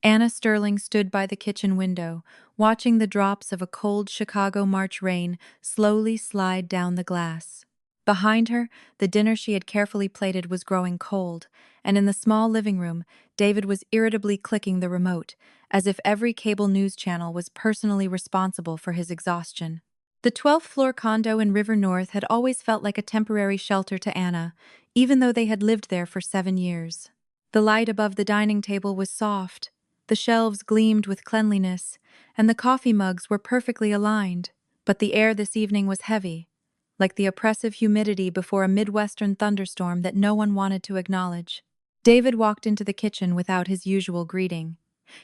Anna Sterling stood by the kitchen window, watching the drops of a cold Chicago March rain slowly slide down the glass. Behind her, the dinner she had carefully plated was growing cold, and in the small living room, David was irritably clicking the remote, as if every cable news channel was personally responsible for his exhaustion. The 12th floor condo in River North had always felt like a temporary shelter to Anna, even though they had lived there for 7 years. The light above the dining table was soft, the shelves gleamed with cleanliness, and the coffee mugs were perfectly aligned. But the air this evening was heavy, like the oppressive humidity before a Midwestern thunderstorm that no one wanted to acknowledge. David walked into the kitchen without his usual greeting.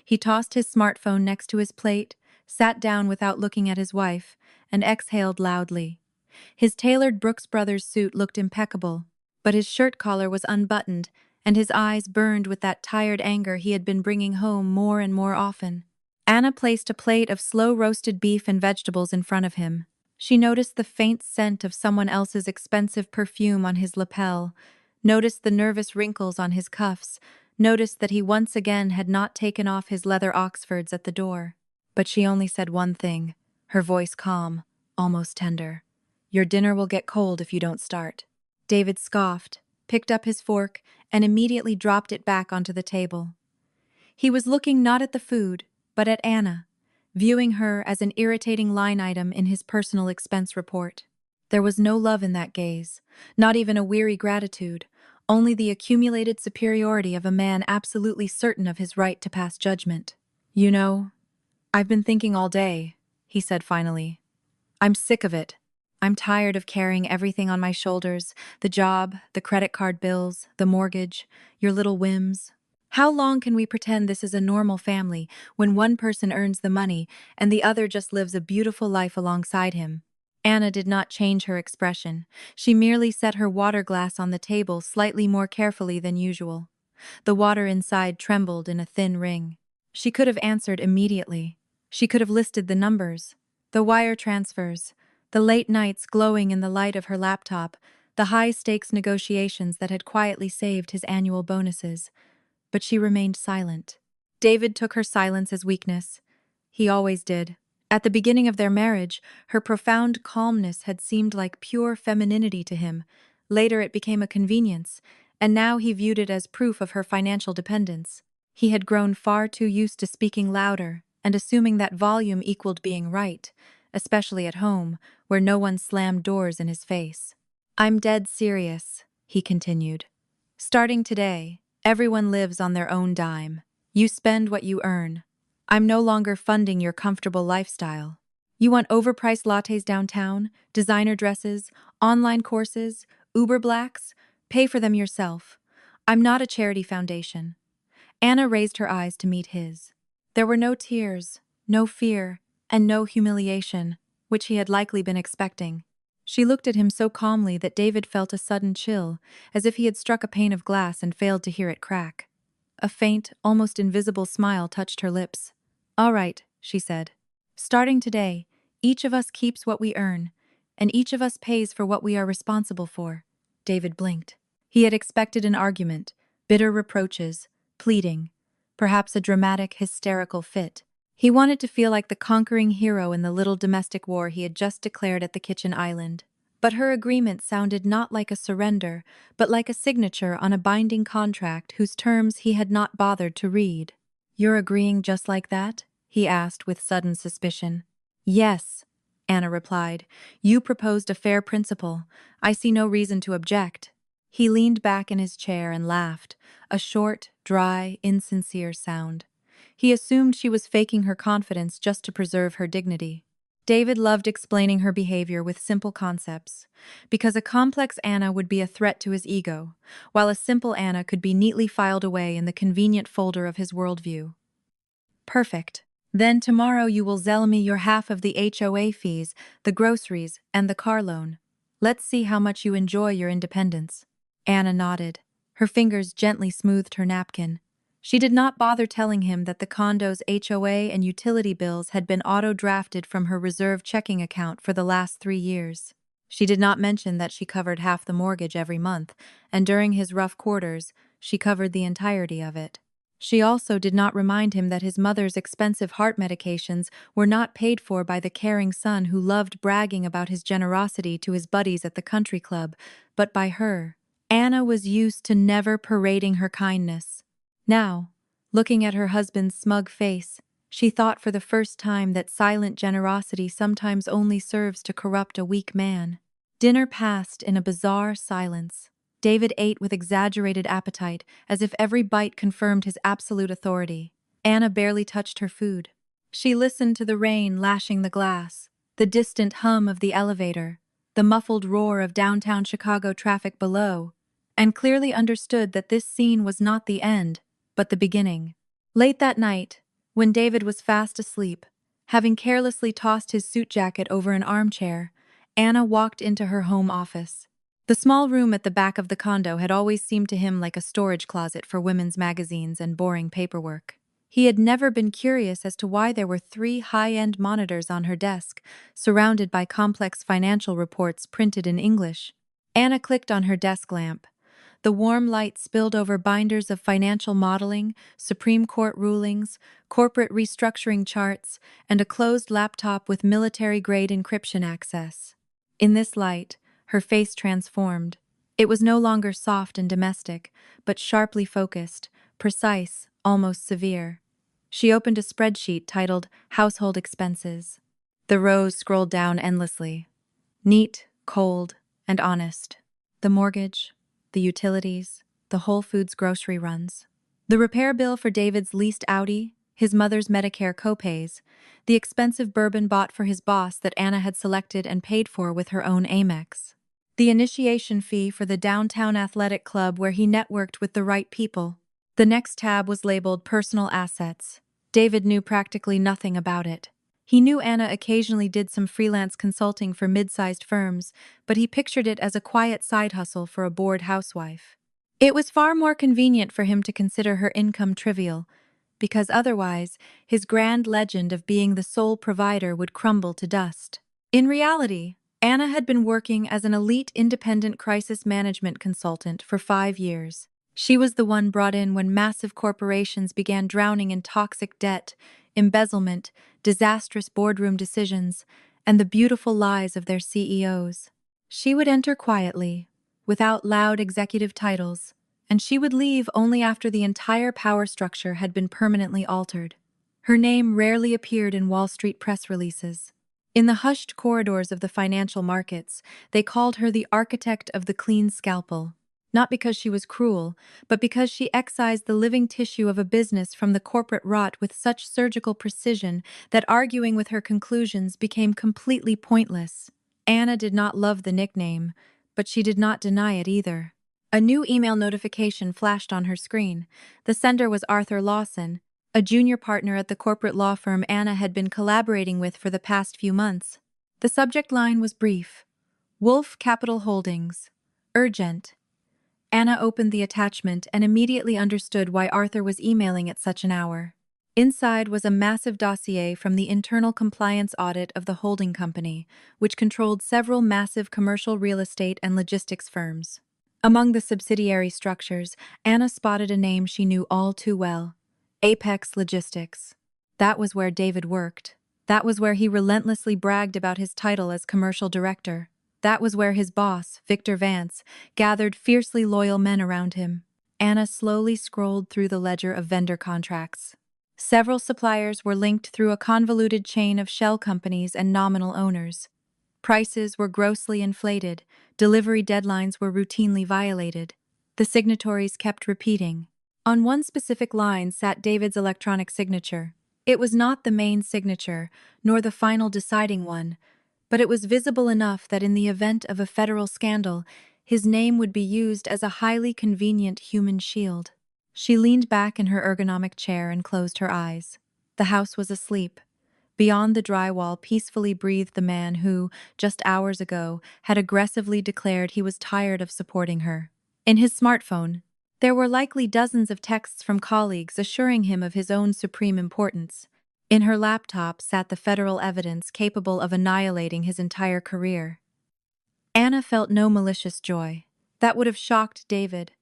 He tossed his smartphone next to his plate, sat down without looking at his wife, and exhaled loudly. His tailored Brooks Brothers suit looked impeccable, but his shirt collar was unbuttoned, and his eyes burned with that tired anger he had been bringing home more and more often. Anna placed a plate of slow-roasted beef and vegetables in front of him. She noticed the faint scent of someone else's expensive perfume on his lapel, noticed the nervous wrinkles on his cuffs, noticed that he once again had not taken off his leather Oxfords at the door. But she only said one thing, her voice calm, almost tender. "Your dinner will get cold if you don't start." David scoffed, picked up his fork, and immediately dropped it back onto the table. He was looking not at the food, but at Anna, viewing her as an irritating line item in his personal expense report. There was no love in that gaze, not even a weary gratitude, only the accumulated superiority of a man absolutely certain of his right to pass judgment. "You know, I've been thinking all day," he said finally. "I'm sick of it. I'm tired of carrying everything on my shoulders, the job, the credit card bills, the mortgage, your little whims. How long can we pretend this is a normal family when one person earns the money and the other just lives a beautiful life alongside him?" Anna did not change her expression. She merely set her water glass on the table slightly more carefully than usual. The water inside trembled in a thin ring. She could have answered immediately. She could have listed the numbers, the wire transfers, the late nights glowing in the light of her laptop, the high-stakes negotiations that had quietly saved his annual bonuses. But she remained silent. David took her silence as weakness. He always did. At the beginning of their marriage, her profound calmness had seemed like pure femininity to him. Later it became a convenience, and now he viewed it as proof of her financial dependence. He had grown far too used to speaking louder and assuming that volume equaled being right, especially at home, where no one slammed doors in his face. "I'm dead serious," he continued. "Starting today, everyone lives on their own dime. You spend what you earn. I'm no longer funding your comfortable lifestyle. You want overpriced lattes downtown, designer dresses, online courses, Uber Blacks? Pay for them yourself. I'm not a charity foundation." Anna raised her eyes to meet his. There were no tears, no fear, and no humiliation, which he had likely been expecting. She looked at him so calmly that David felt a sudden chill, as if he had struck a pane of glass and failed to hear it crack. A faint, almost invisible smile touched her lips. "All right," she said. "Starting today, each of us keeps what we earn, and each of us pays for what we are responsible for." David blinked. He had expected an argument, bitter reproaches, pleading, perhaps a dramatic, hysterical fit. He wanted to feel like the conquering hero in the little domestic war he had just declared at the kitchen island. But her agreement sounded not like a surrender, but like a signature on a binding contract whose terms he had not bothered to read. "You're agreeing just like that?" he asked with sudden suspicion. "Yes," Anna replied. "You proposed a fair principle. I see no reason to object." He leaned back in his chair and laughed, a short, dry, insincere sound. He assumed she was faking her confidence just to preserve her dignity. David loved explaining her behavior with simple concepts, because a complex Anna would be a threat to his ego, while a simple Anna could be neatly filed away in the convenient folder of his worldview. "Perfect. Then tomorrow you will zell me your half of the HOA fees, the groceries, and the car loan. Let's see how much you enjoy your independence." Anna nodded. Her fingers gently smoothed her napkin. She did not bother telling him that the condo's HOA and utility bills had been auto-drafted from her reserve checking account for the last 3 years. She did not mention that she covered half the mortgage every month, and during his rough quarters, she covered the entirety of it. She also did not remind him that his mother's expensive heart medications were not paid for by the caring son who loved bragging about his generosity to his buddies at the country club, but by her. Anna was used to never parading her kindness. Now, looking at her husband's smug face, she thought for the first time that silent generosity sometimes only serves to corrupt a weak man. Dinner passed in a bizarre silence. David ate with exaggerated appetite, as if every bite confirmed his absolute authority. Anna barely touched her food. She listened to the rain lashing the glass, the distant hum of the elevator, the muffled roar of downtown Chicago traffic below, and clearly understood that this scene was not the end, but the beginning. Late that night, when David was fast asleep, having carelessly tossed his suit jacket over an armchair, Anna walked into her home office. The small room at the back of the condo had always seemed to him like a storage closet for women's magazines and boring paperwork. He had never been curious as to why there were 3 high-end monitors on her desk, surrounded by complex financial reports printed in English. Anna clicked on her desk lamp. The warm light spilled over binders of financial modeling, Supreme Court rulings, corporate restructuring charts, and a closed laptop with military-grade encryption access. In this light, her face transformed. It was no longer soft and domestic, but sharply focused, precise, almost severe. She opened a spreadsheet titled Household Expenses. The rows scrolled down endlessly. Neat, cold, and honest. The mortgage, the utilities, the Whole Foods grocery runs. The repair bill for David's leased Audi, his mother's Medicare copays, the expensive bourbon bought for his boss that Anna had selected and paid for with her own Amex. The initiation fee for the downtown athletic club where he networked with the right people. The next tab was labeled Personal Assets. David knew practically nothing about it. He knew Anna occasionally did some freelance consulting for mid-sized firms, but he pictured it as a quiet side hustle for a bored housewife. It was far more convenient for him to consider her income trivial, because otherwise, his grand legend of being the sole provider would crumble to dust. In reality, Anna had been working as an elite independent crisis management consultant for 5 years. She was the one brought in when massive corporations began drowning in toxic debt, embezzlement, disastrous boardroom decisions, and the beautiful lies of their CEOs. She would enter quietly, without loud executive titles, and she would leave only after the entire power structure had been permanently altered. Her name rarely appeared in Wall Street press releases. In the hushed corridors of the financial markets, they called her the architect of the clean scalpel. Not because she was cruel, but because she excised the living tissue of a business from the corporate rot with such surgical precision that arguing with her conclusions became completely pointless. Anna did not love the nickname, but she did not deny it either. A new email notification flashed on her screen. The sender was Arthur Lawson, a junior partner at the corporate law firm Anna had been collaborating with for the past few months. The subject line was brief. Wolf Capital Holdings. Urgent. Anna opened the attachment and immediately understood why Arthur was emailing at such an hour. Inside was a massive dossier from the internal compliance audit of the holding company, which controlled several massive commercial real estate and logistics firms. Among the subsidiary structures, Anna spotted a name she knew all too well. Apex Logistics. That was where David worked. That was where he relentlessly bragged about his title as commercial director. That was where his boss, Victor Vance, gathered fiercely loyal men around him. Anna slowly scrolled through the ledger of vendor contracts. Several suppliers were linked through a convoluted chain of shell companies and nominal owners. Prices were grossly inflated, delivery deadlines were routinely violated. The signatories kept repeating. On one specific line sat David's electronic signature. It was not the main signature, nor the final deciding one, but it was visible enough that in the event of a federal scandal, his name would be used as a highly convenient human shield. She leaned back in her ergonomic chair and closed her eyes. The house was asleep. Beyond the drywall peacefully breathed the man who, just hours ago, had aggressively declared he was tired of supporting her. In his smartphone, there were likely dozens of texts from colleagues assuring him of his own supreme importance. In her laptop sat the federal evidence capable of annihilating his entire career. Anna felt no malicious joy. That would have shocked David.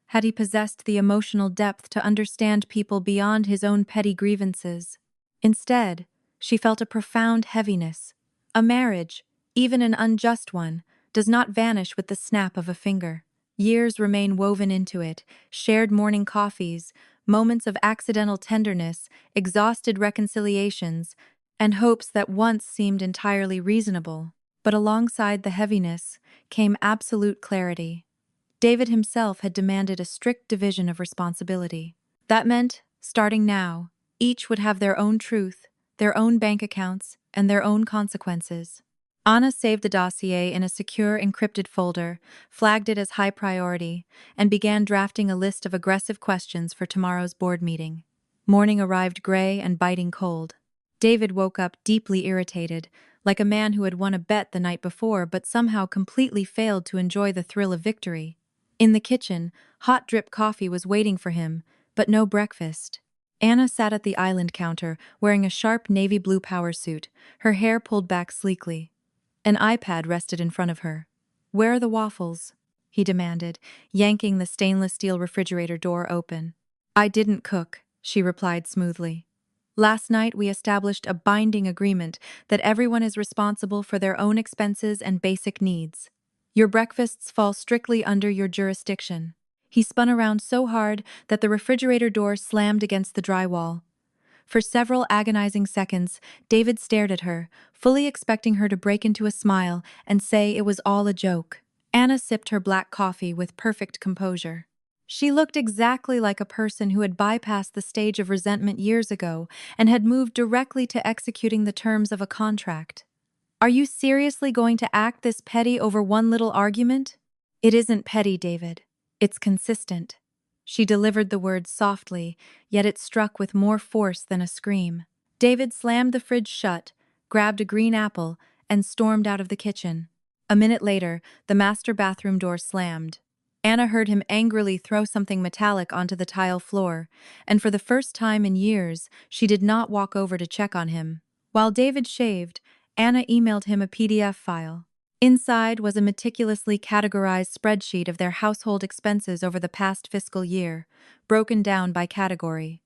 had he possessed the emotional depth to understand people beyond his own petty grievances. Instead, she felt a profound heaviness. A marriage, even an unjust one, does not vanish with the snap of a finger. Years remain woven into it, shared morning coffees, moments of accidental tenderness, exhausted reconciliations, and hopes that once seemed entirely reasonable. But alongside the heaviness came absolute clarity. David himself had demanded a strict division of responsibility. That meant, starting now, each would have their own truth, their own bank accounts, and their own consequences. Anna saved the dossier in a secure encrypted folder, flagged it as high priority, and began drafting a list of aggressive questions for tomorrow's board meeting. Morning arrived gray and biting cold. David woke up deeply irritated, like a man who had won a bet the night before but somehow completely failed to enjoy the thrill of victory. In the kitchen, hot drip coffee was waiting for him, but no breakfast. Anna sat at the island counter, wearing a sharp navy blue power suit, her hair pulled back sleekly. An iPad rested in front of her. "Where are the waffles?" he demanded, yanking the stainless steel refrigerator door open. "I didn't cook," she replied smoothly. "Last night we established a binding agreement that everyone is responsible for their own expenses and basic needs. Your breakfasts fall strictly under your jurisdiction." He spun around so hard that the refrigerator door slammed against the drywall. For several agonizing seconds, David stared at her, fully expecting her to break into a smile and say it was all a joke. Anna sipped her black coffee with perfect composure. She looked exactly like a person who had bypassed the stage of resentment years ago and had moved directly to executing the terms of a contract. "Are you seriously going to act this petty over one little argument?" "It isn't petty, David. It's consistent." She delivered the words softly, yet it struck with more force than a scream. David slammed the fridge shut, grabbed a green apple, and stormed out of the kitchen. A minute later, the master bathroom door slammed. Anna heard him angrily throw something metallic onto the tile floor, and for the first time in years, she did not walk over to check on him. While David shaved, Anna emailed him a PDF file. Inside was a meticulously categorized spreadsheet of their household expenses over the past fiscal year, broken down by category.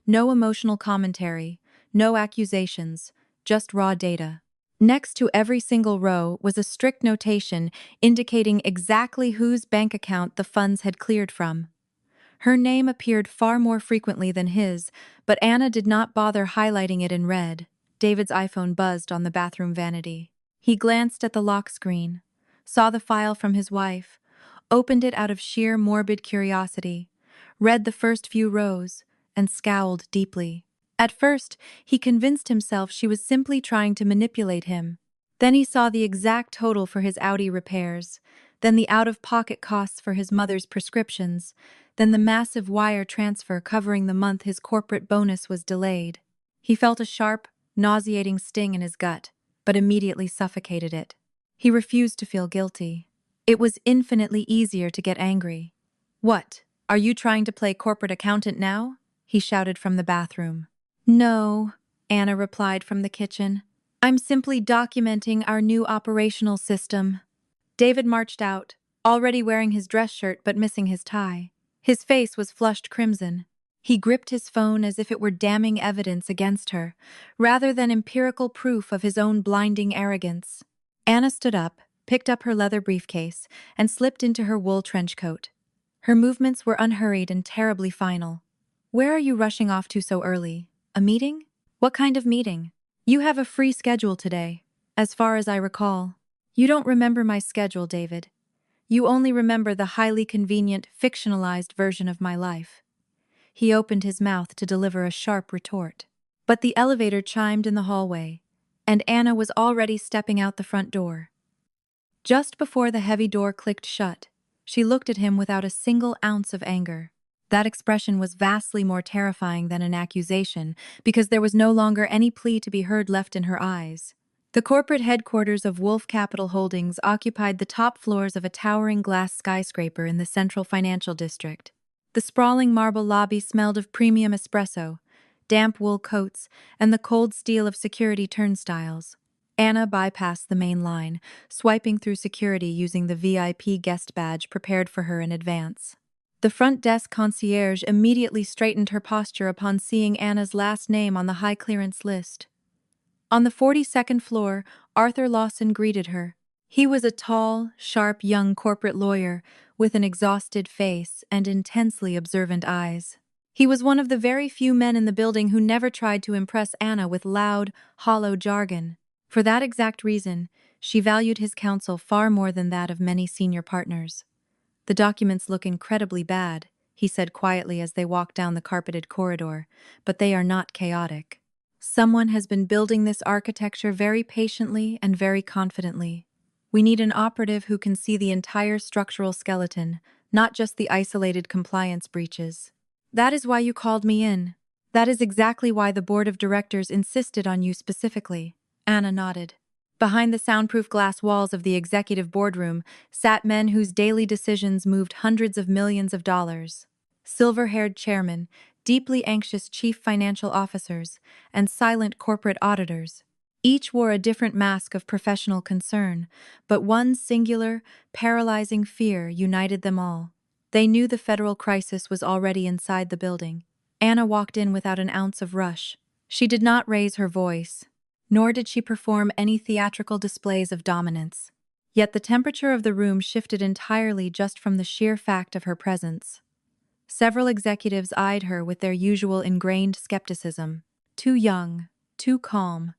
No emotional commentary, no accusations, just raw data. Next to every single row was a strict notation indicating exactly whose bank account the funds had cleared from. Her name appeared far more frequently than his, but Anna did not bother highlighting it in red. David's iPhone buzzed on the bathroom vanity. He glanced at the lock screen, saw the file from his wife, opened it out of sheer morbid curiosity, read the first few rows, and scowled deeply. At first, he convinced himself she was simply trying to manipulate him. Then he saw the exact total for his Audi repairs, then the out-of-pocket costs for his mother's prescriptions, then the massive wire transfer covering the month his corporate bonus was delayed. He felt a sharp, nauseating sting in his gut, but immediately suffocated it. He refused to feel guilty. It was infinitely easier to get angry. "What? Are you trying to play corporate accountant now?" he shouted from the bathroom. "No," Anna replied from the kitchen. "I'm simply documenting our new operational system." David marched out, already wearing his dress shirt but missing his tie. His face was flushed crimson. He gripped his phone as if it were damning evidence against her, rather than empirical proof of his own blinding arrogance. Anna stood up, picked up her leather briefcase, and slipped into her wool trench coat. Her movements were unhurried and terribly final. "Where are you rushing off to so early? A meeting? What kind of meeting?" "You have a free schedule today, as far as I recall." "You don't remember my schedule, David. You only remember the highly convenient, fictionalized version of my life." He opened his mouth to deliver a sharp retort. But the elevator chimed in the hallway, and Anna was already stepping out the front door. Just before the heavy door clicked shut, she looked at him without a single ounce of anger. That expression was vastly more terrifying than an accusation, because there was no longer any plea to be heard left in her eyes. The corporate headquarters of Wolf Capital Holdings occupied the top floors of a towering glass skyscraper in the central financial district. The sprawling marble lobby smelled of premium espresso, damp wool coats, and the cold steel of security turnstiles. Anna bypassed the main line, swiping through security using the VIP guest badge prepared for her in advance. The front desk concierge immediately straightened her posture upon seeing Anna's last name on the high clearance list. On the 42nd floor, Arthur Lawson greeted her. He was a tall, sharp young corporate lawyer with an exhausted face and intensely observant eyes. He was one of the very few men in the building who never tried to impress Anna with loud, hollow jargon. For that exact reason, she valued his counsel far more than that of many senior partners. "The documents look incredibly bad," he said quietly as they walked down the carpeted corridor, "but they are not chaotic. Someone has been building this architecture very patiently and very confidently. We need an operative who can see the entire structural skeleton, not just the isolated compliance breaches. That is why you called me in. That is exactly why the board of directors insisted on you specifically." Anna nodded. Behind the soundproof glass walls of the executive boardroom sat men whose daily decisions moved hundreds of millions of dollars. Silver-haired chairmen, deeply anxious chief financial officers, and silent corporate auditors. Each wore a different mask of professional concern, but one singular, paralyzing fear united them all. They knew the federal crisis was already inside the building. Anna walked in without an ounce of rush. She did not raise her voice, nor did she perform any theatrical displays of dominance. Yet the temperature of the room shifted entirely just from the sheer fact of her presence. Several executives eyed her with their usual ingrained skepticism. Too young, too calm,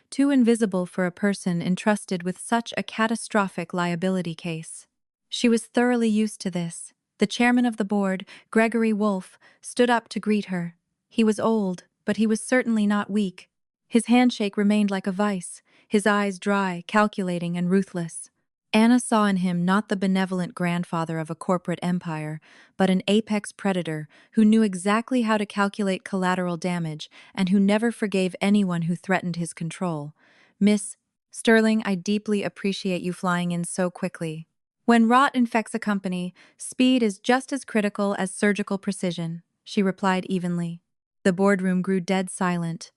too invisible for a person entrusted with such a catastrophic liability case. She was thoroughly used to this. The chairman of the board, Gregory Wolfe, stood up to greet her. He was old, but he was certainly not weak. His handshake remained like a vice, his eyes dry, calculating, and ruthless. Anna saw in him not the benevolent grandfather of a corporate empire, but an apex predator who knew exactly how to calculate collateral damage and who never forgave anyone who threatened his control. "Miss Sterling, I deeply appreciate you flying in so quickly. When rot infects a company, speed is just as critical as surgical precision," she replied evenly. The boardroom grew dead silent.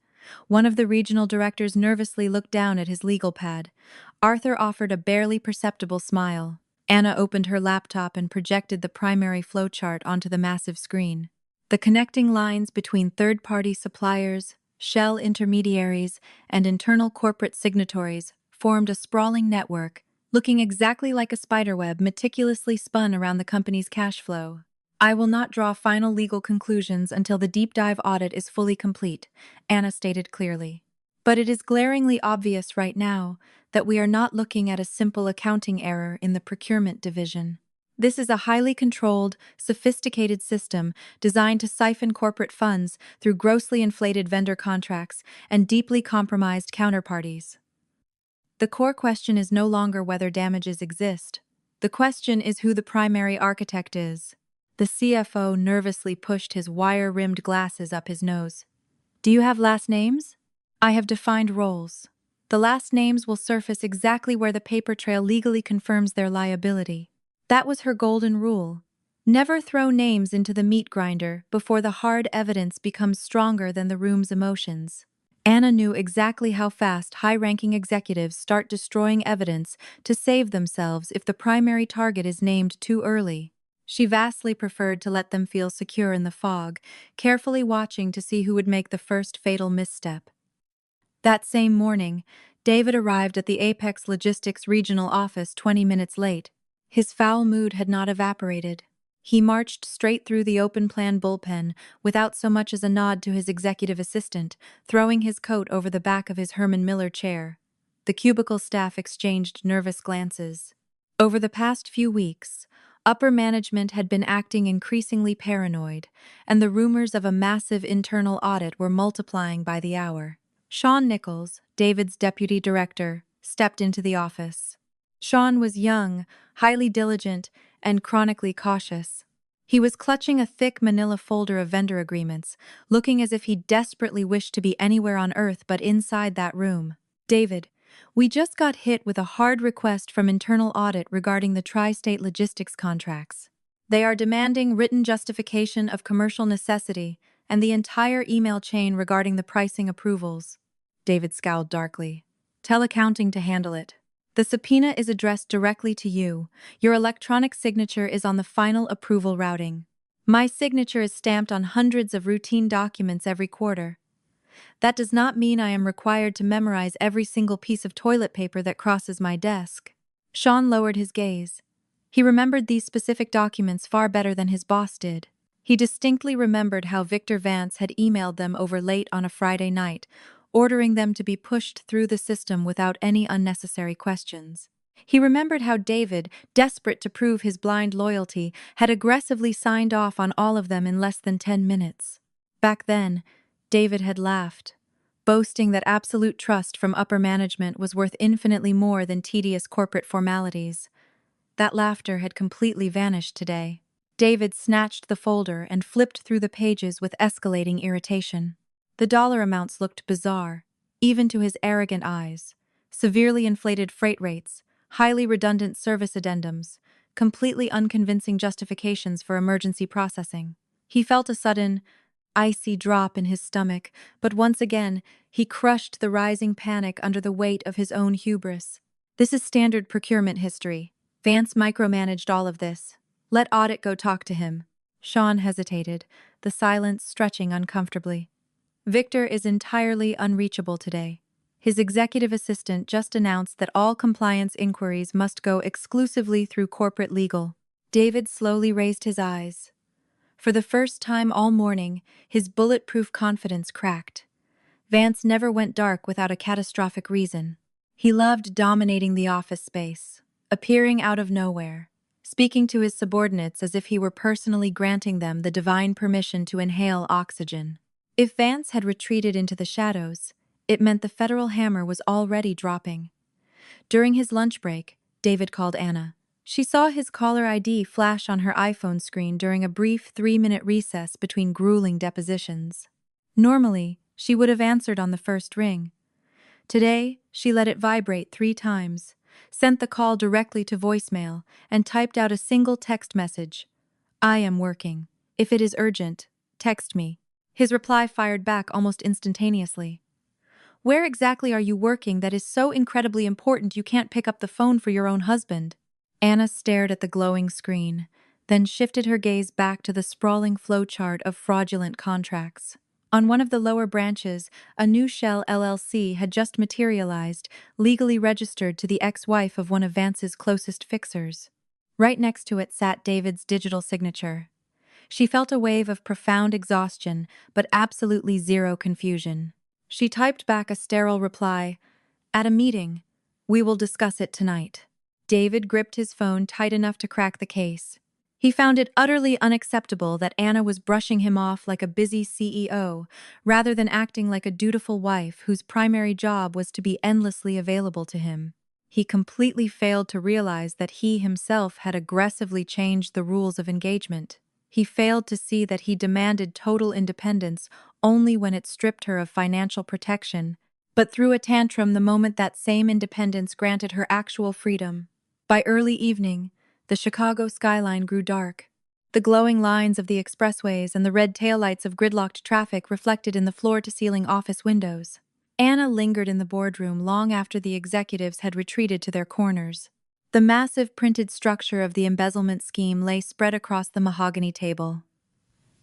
One of the regional directors nervously looked down at his legal pad. Arthur offered a barely perceptible smile. Anna opened her laptop and projected the primary flowchart onto the massive screen. The connecting lines between third-party suppliers, shell intermediaries, and internal corporate signatories formed a sprawling network, looking exactly like a spiderweb meticulously spun around the company's cash flow. "I will not draw final legal conclusions until the deep dive audit is fully complete," Anna stated clearly. "But it is glaringly obvious right now that we are not looking at a simple accounting error in the procurement division. This is a highly controlled, sophisticated system designed to siphon corporate funds through grossly inflated vendor contracts and deeply compromised counterparties. The core question is no longer whether damages exist. The question is who the primary architect is." The CFO nervously pushed his wire-rimmed glasses up his nose. "Do you have last names?" "I have defined roles. The last names will surface exactly where the paper trail legally confirms their liability." That was her golden rule. Never throw names into the meat grinder before the hard evidence becomes stronger than the room's emotions. Anna knew exactly how fast high-ranking executives start destroying evidence to save themselves if the primary target is named too early. She vastly preferred to let them feel secure in the fog, carefully watching to see who would make the first fatal misstep. That same morning, David arrived at the Apex Logistics regional office 20 minutes late. His foul mood had not evaporated. He marched straight through the open-plan bullpen without so much as a nod to his executive assistant, throwing his coat over the back of his Herman Miller chair. The cubicle staff exchanged nervous glances. Over the past few weeks, upper management had been acting increasingly paranoid, and the rumors of a massive internal audit were multiplying by the hour. Sean Nichols, David's deputy director, stepped into the office. Sean was young, highly diligent, and chronically cautious. He was clutching a thick manila folder of vendor agreements, looking as if he desperately wished to be anywhere on earth but inside that room. "David, we just got hit with a hard request from internal audit regarding the tri-state logistics contracts. They are demanding written justification of commercial necessity and the entire email chain regarding the pricing approvals." David scowled darkly. "Tell accounting to handle it. The subpoena is addressed directly to you. Your electronic signature is on the final approval routing." My signature is stamped on hundreds of routine documents every quarter. That does not mean I am required to memorize every single piece of toilet paper that crosses my desk. Sean lowered his gaze. He remembered these specific documents far better than his boss did. He distinctly remembered how Victor Vance had emailed them over late on a Friday night, ordering them to be pushed through the system without any unnecessary questions. He remembered how David, desperate to prove his blind loyalty, had aggressively signed off on all of them in less than 10 minutes. Back then, David had laughed, boasting that absolute trust from upper management was worth infinitely more than tedious corporate formalities. That laughter had completely vanished today. David snatched the folder and flipped through the pages with escalating irritation. The dollar amounts looked bizarre, even to his arrogant eyes. Severely inflated freight rates, highly redundant service addendums, completely unconvincing justifications for emergency processing. He felt a sudden, icy drop in his stomach, but once again, he crushed the rising panic under the weight of his own hubris. This is standard procurement history. Vance micromanaged all of this. Let Audit go talk to him. Sean hesitated, the silence stretching uncomfortably. Victor is entirely unreachable today. His executive assistant just announced that all compliance inquiries must go exclusively through corporate legal. David slowly raised his eyes. For the first time all morning, his bulletproof confidence cracked. Vance never went dark without a catastrophic reason. He loved dominating the office space, appearing out of nowhere, speaking to his subordinates as if he were personally granting them the divine permission to inhale oxygen. If Vance had retreated into the shadows, it meant the federal hammer was already dropping. During his lunch break, David called Anna. She saw his caller ID flash on her iPhone screen during a brief 3-minute recess between grueling depositions. Normally, she would have answered on the first ring. Today, she let it vibrate 3 times, sent the call directly to voicemail, and typed out a single text message. "I am working. If it is urgent, text me." His reply fired back almost instantaneously. "Where exactly are you working that is so incredibly important you can't pick up the phone for your own husband?" Anna stared at the glowing screen, then shifted her gaze back to the sprawling flowchart of fraudulent contracts. On one of the lower branches, a new Shell LLC had just materialized, legally registered to the ex-wife of one of Vance's closest fixers. Right next to it sat David's digital signature. She felt a wave of profound exhaustion, but absolutely zero confusion. She typed back a sterile reply, "At a meeting. We will discuss it tonight." David gripped his phone tight enough to crack the case. He found it utterly unacceptable that Anna was brushing him off like a busy CEO, rather than acting like a dutiful wife whose primary job was to be endlessly available to him. He completely failed to realize that he himself had aggressively changed the rules of engagement. He failed to see that he demanded total independence only when it stripped her of financial protection, but threw a tantrum the moment that same independence granted her actual freedom. By early evening, the Chicago skyline grew dark. The glowing lines of the expressways and the red taillights of gridlocked traffic reflected in the floor-to-ceiling office windows. Anna lingered in the boardroom long after the executives had retreated to their corners. The massive printed structure of the embezzlement scheme lay spread across the mahogany table.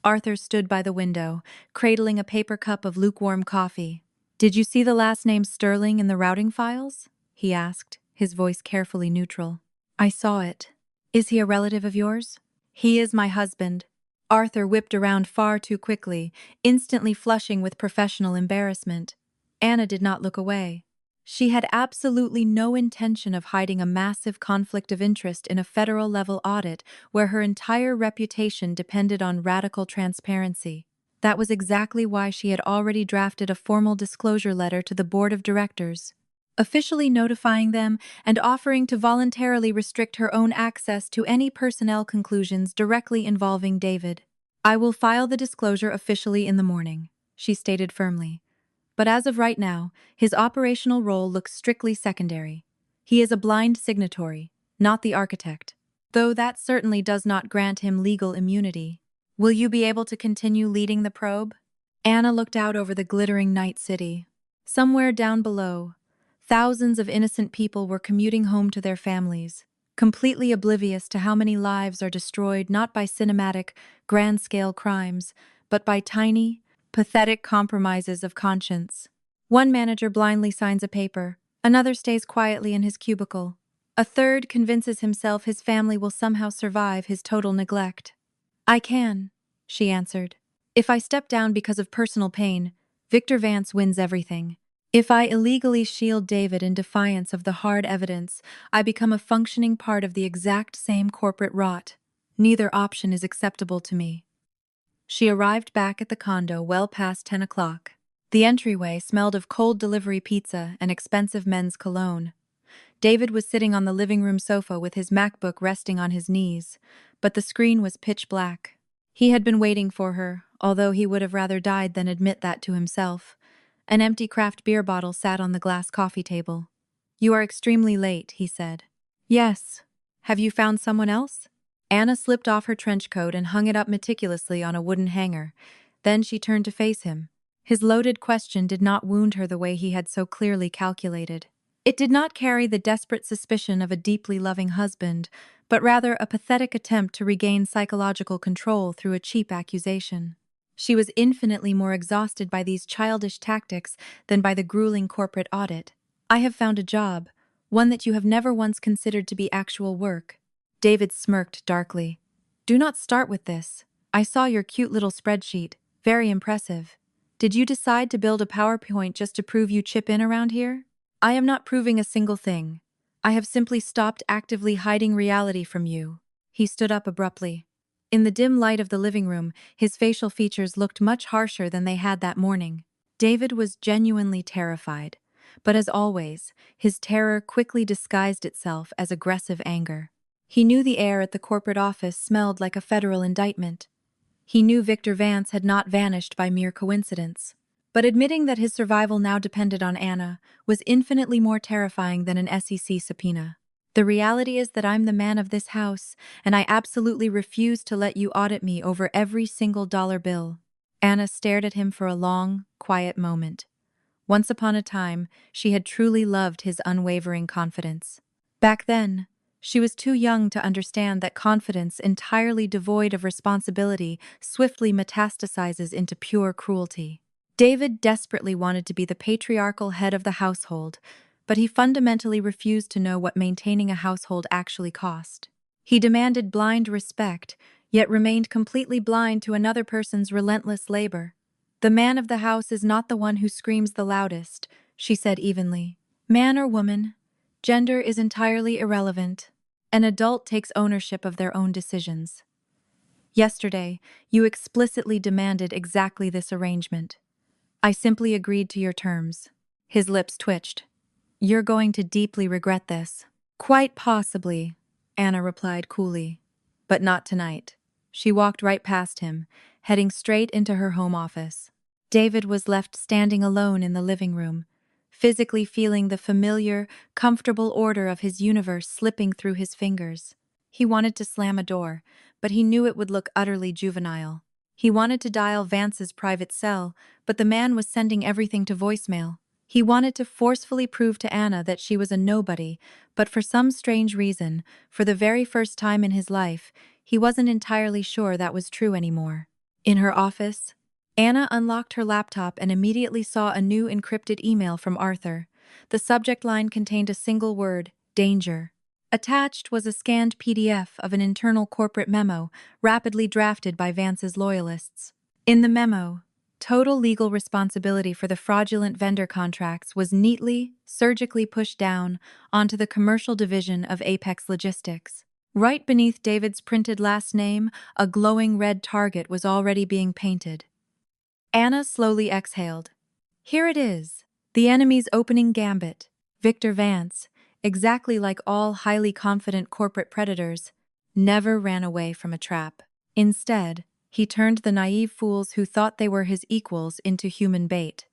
Arthur stood by the window, cradling a paper cup of lukewarm coffee. "Did you see the last name Sterling in the routing files?" he asked, his voice carefully neutral. "I saw it. Is he a relative of yours?" "He is my husband." Arthur whipped around far too quickly, instantly flushing with professional embarrassment. Anna did not look away. She had absolutely no intention of hiding a massive conflict of interest in a federal-level audit where her entire reputation depended on radical transparency. That was exactly why she had already drafted a formal disclosure letter to the board of directors, officially notifying them and offering to voluntarily restrict her own access to any personnel conclusions directly involving David. "I will file the disclosure officially in the morning," she stated firmly. "But as of right now, his operational role looks strictly secondary. He is a blind signatory, not the architect, though that certainly does not grant him legal immunity. Will you be able to continue leading the probe?" Anna looked out over the glittering night city. Somewhere down below, thousands of innocent people were commuting home to their families, completely oblivious to how many lives are destroyed not by cinematic, grand-scale crimes, but by tiny, pathetic compromises of conscience. One manager blindly signs a paper, another stays quietly in his cubicle. A third convinces himself his family will somehow survive his total neglect. I can, she answered. If I step down because of personal pain, Victor Vance wins everything. If I illegally shield David in defiance of the hard evidence, I become a functioning part of the exact same corporate rot. Neither option is acceptable to me. She arrived back at the condo well past 10 o'clock. The entryway smelled of cold delivery pizza and expensive men's cologne. David was sitting on the living room sofa with his MacBook resting on his knees, but the screen was pitch black. He had been waiting for her, although he would have rather died than admit that to himself. An empty craft beer bottle sat on the glass coffee table. You are extremely late, he said. Yes. Have you found someone else? Anna slipped off her trench coat and hung it up meticulously on a wooden hanger. Then she turned to face him. His loaded question did not wound her the way he had so clearly calculated. It did not carry the desperate suspicion of a deeply loving husband, but rather a pathetic attempt to regain psychological control through a cheap accusation. She was infinitely more exhausted by these childish tactics than by the grueling corporate audit. I have found a job, one that you have never once considered to be actual work. David smirked darkly. Do not start with this. I saw your cute little spreadsheet. Very impressive. Did you decide to build a PowerPoint just to prove you chip in around here? I am not proving a single thing. I have simply stopped actively hiding reality from you. He stood up abruptly. In the dim light of the living room, his facial features looked much harsher than they had that morning. David was genuinely terrified, but as always, his terror quickly disguised itself as aggressive anger. He knew the air at the corporate office smelled like a federal indictment. He knew Victor Vance had not vanished by mere coincidence. But admitting that his survival now depended on Anna was infinitely more terrifying than an SEC subpoena. The reality is that I'm the man of this house, and I absolutely refuse to let you audit me over every single dollar bill. Anna stared at him for a long, quiet moment. Once upon a time, she had truly loved his unwavering confidence. Back then, she was too young to understand that confidence entirely devoid of responsibility swiftly metastasizes into pure cruelty. David desperately wanted to be the patriarchal head of the household, but he fundamentally refused to know what maintaining a household actually cost. He demanded blind respect, yet remained completely blind to another person's relentless labor. The man of the house is not the one who screams the loudest, she said evenly. Man or woman, gender is entirely irrelevant. An adult takes ownership of their own decisions. Yesterday, you explicitly demanded exactly this arrangement. I simply agreed to your terms. His lips twitched. You're going to deeply regret this. Quite possibly, Anna replied coolly. But not tonight. She walked right past him, heading straight into her home office. David was left standing alone in the living room, physically feeling the familiar, comfortable order of his universe slipping through his fingers. He wanted to slam a door, but he knew it would look utterly juvenile. He wanted to dial Vance's private cell, but the man was sending everything to voicemail. He wanted to forcefully prove to Anna that she was a nobody, but for some strange reason, for the very first time in his life, he wasn't entirely sure that was true anymore. In her office, Anna unlocked her laptop and immediately saw a new encrypted email from Arthur. The subject line contained a single word, danger. Attached was a scanned PDF of an internal corporate memo rapidly drafted by Vance's loyalists. In the memo, total legal responsibility for the fraudulent vendor contracts was neatly, surgically pushed down onto the commercial division of Apex Logistics. Right beneath David's printed last name, a glowing red target was already being painted. Anna slowly exhaled. Here it is, the enemy's opening gambit. Victor Vance, exactly like all highly confident corporate predators, never ran away from a trap. Instead, he turned the naive fools who thought they were his equals into human bait.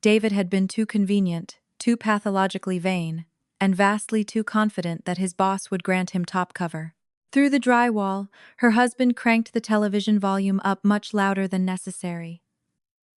David had been too convenient, too pathologically vain, and vastly too confident that his boss would grant him top cover. Through the drywall, her husband cranked the television volume up much louder than necessary.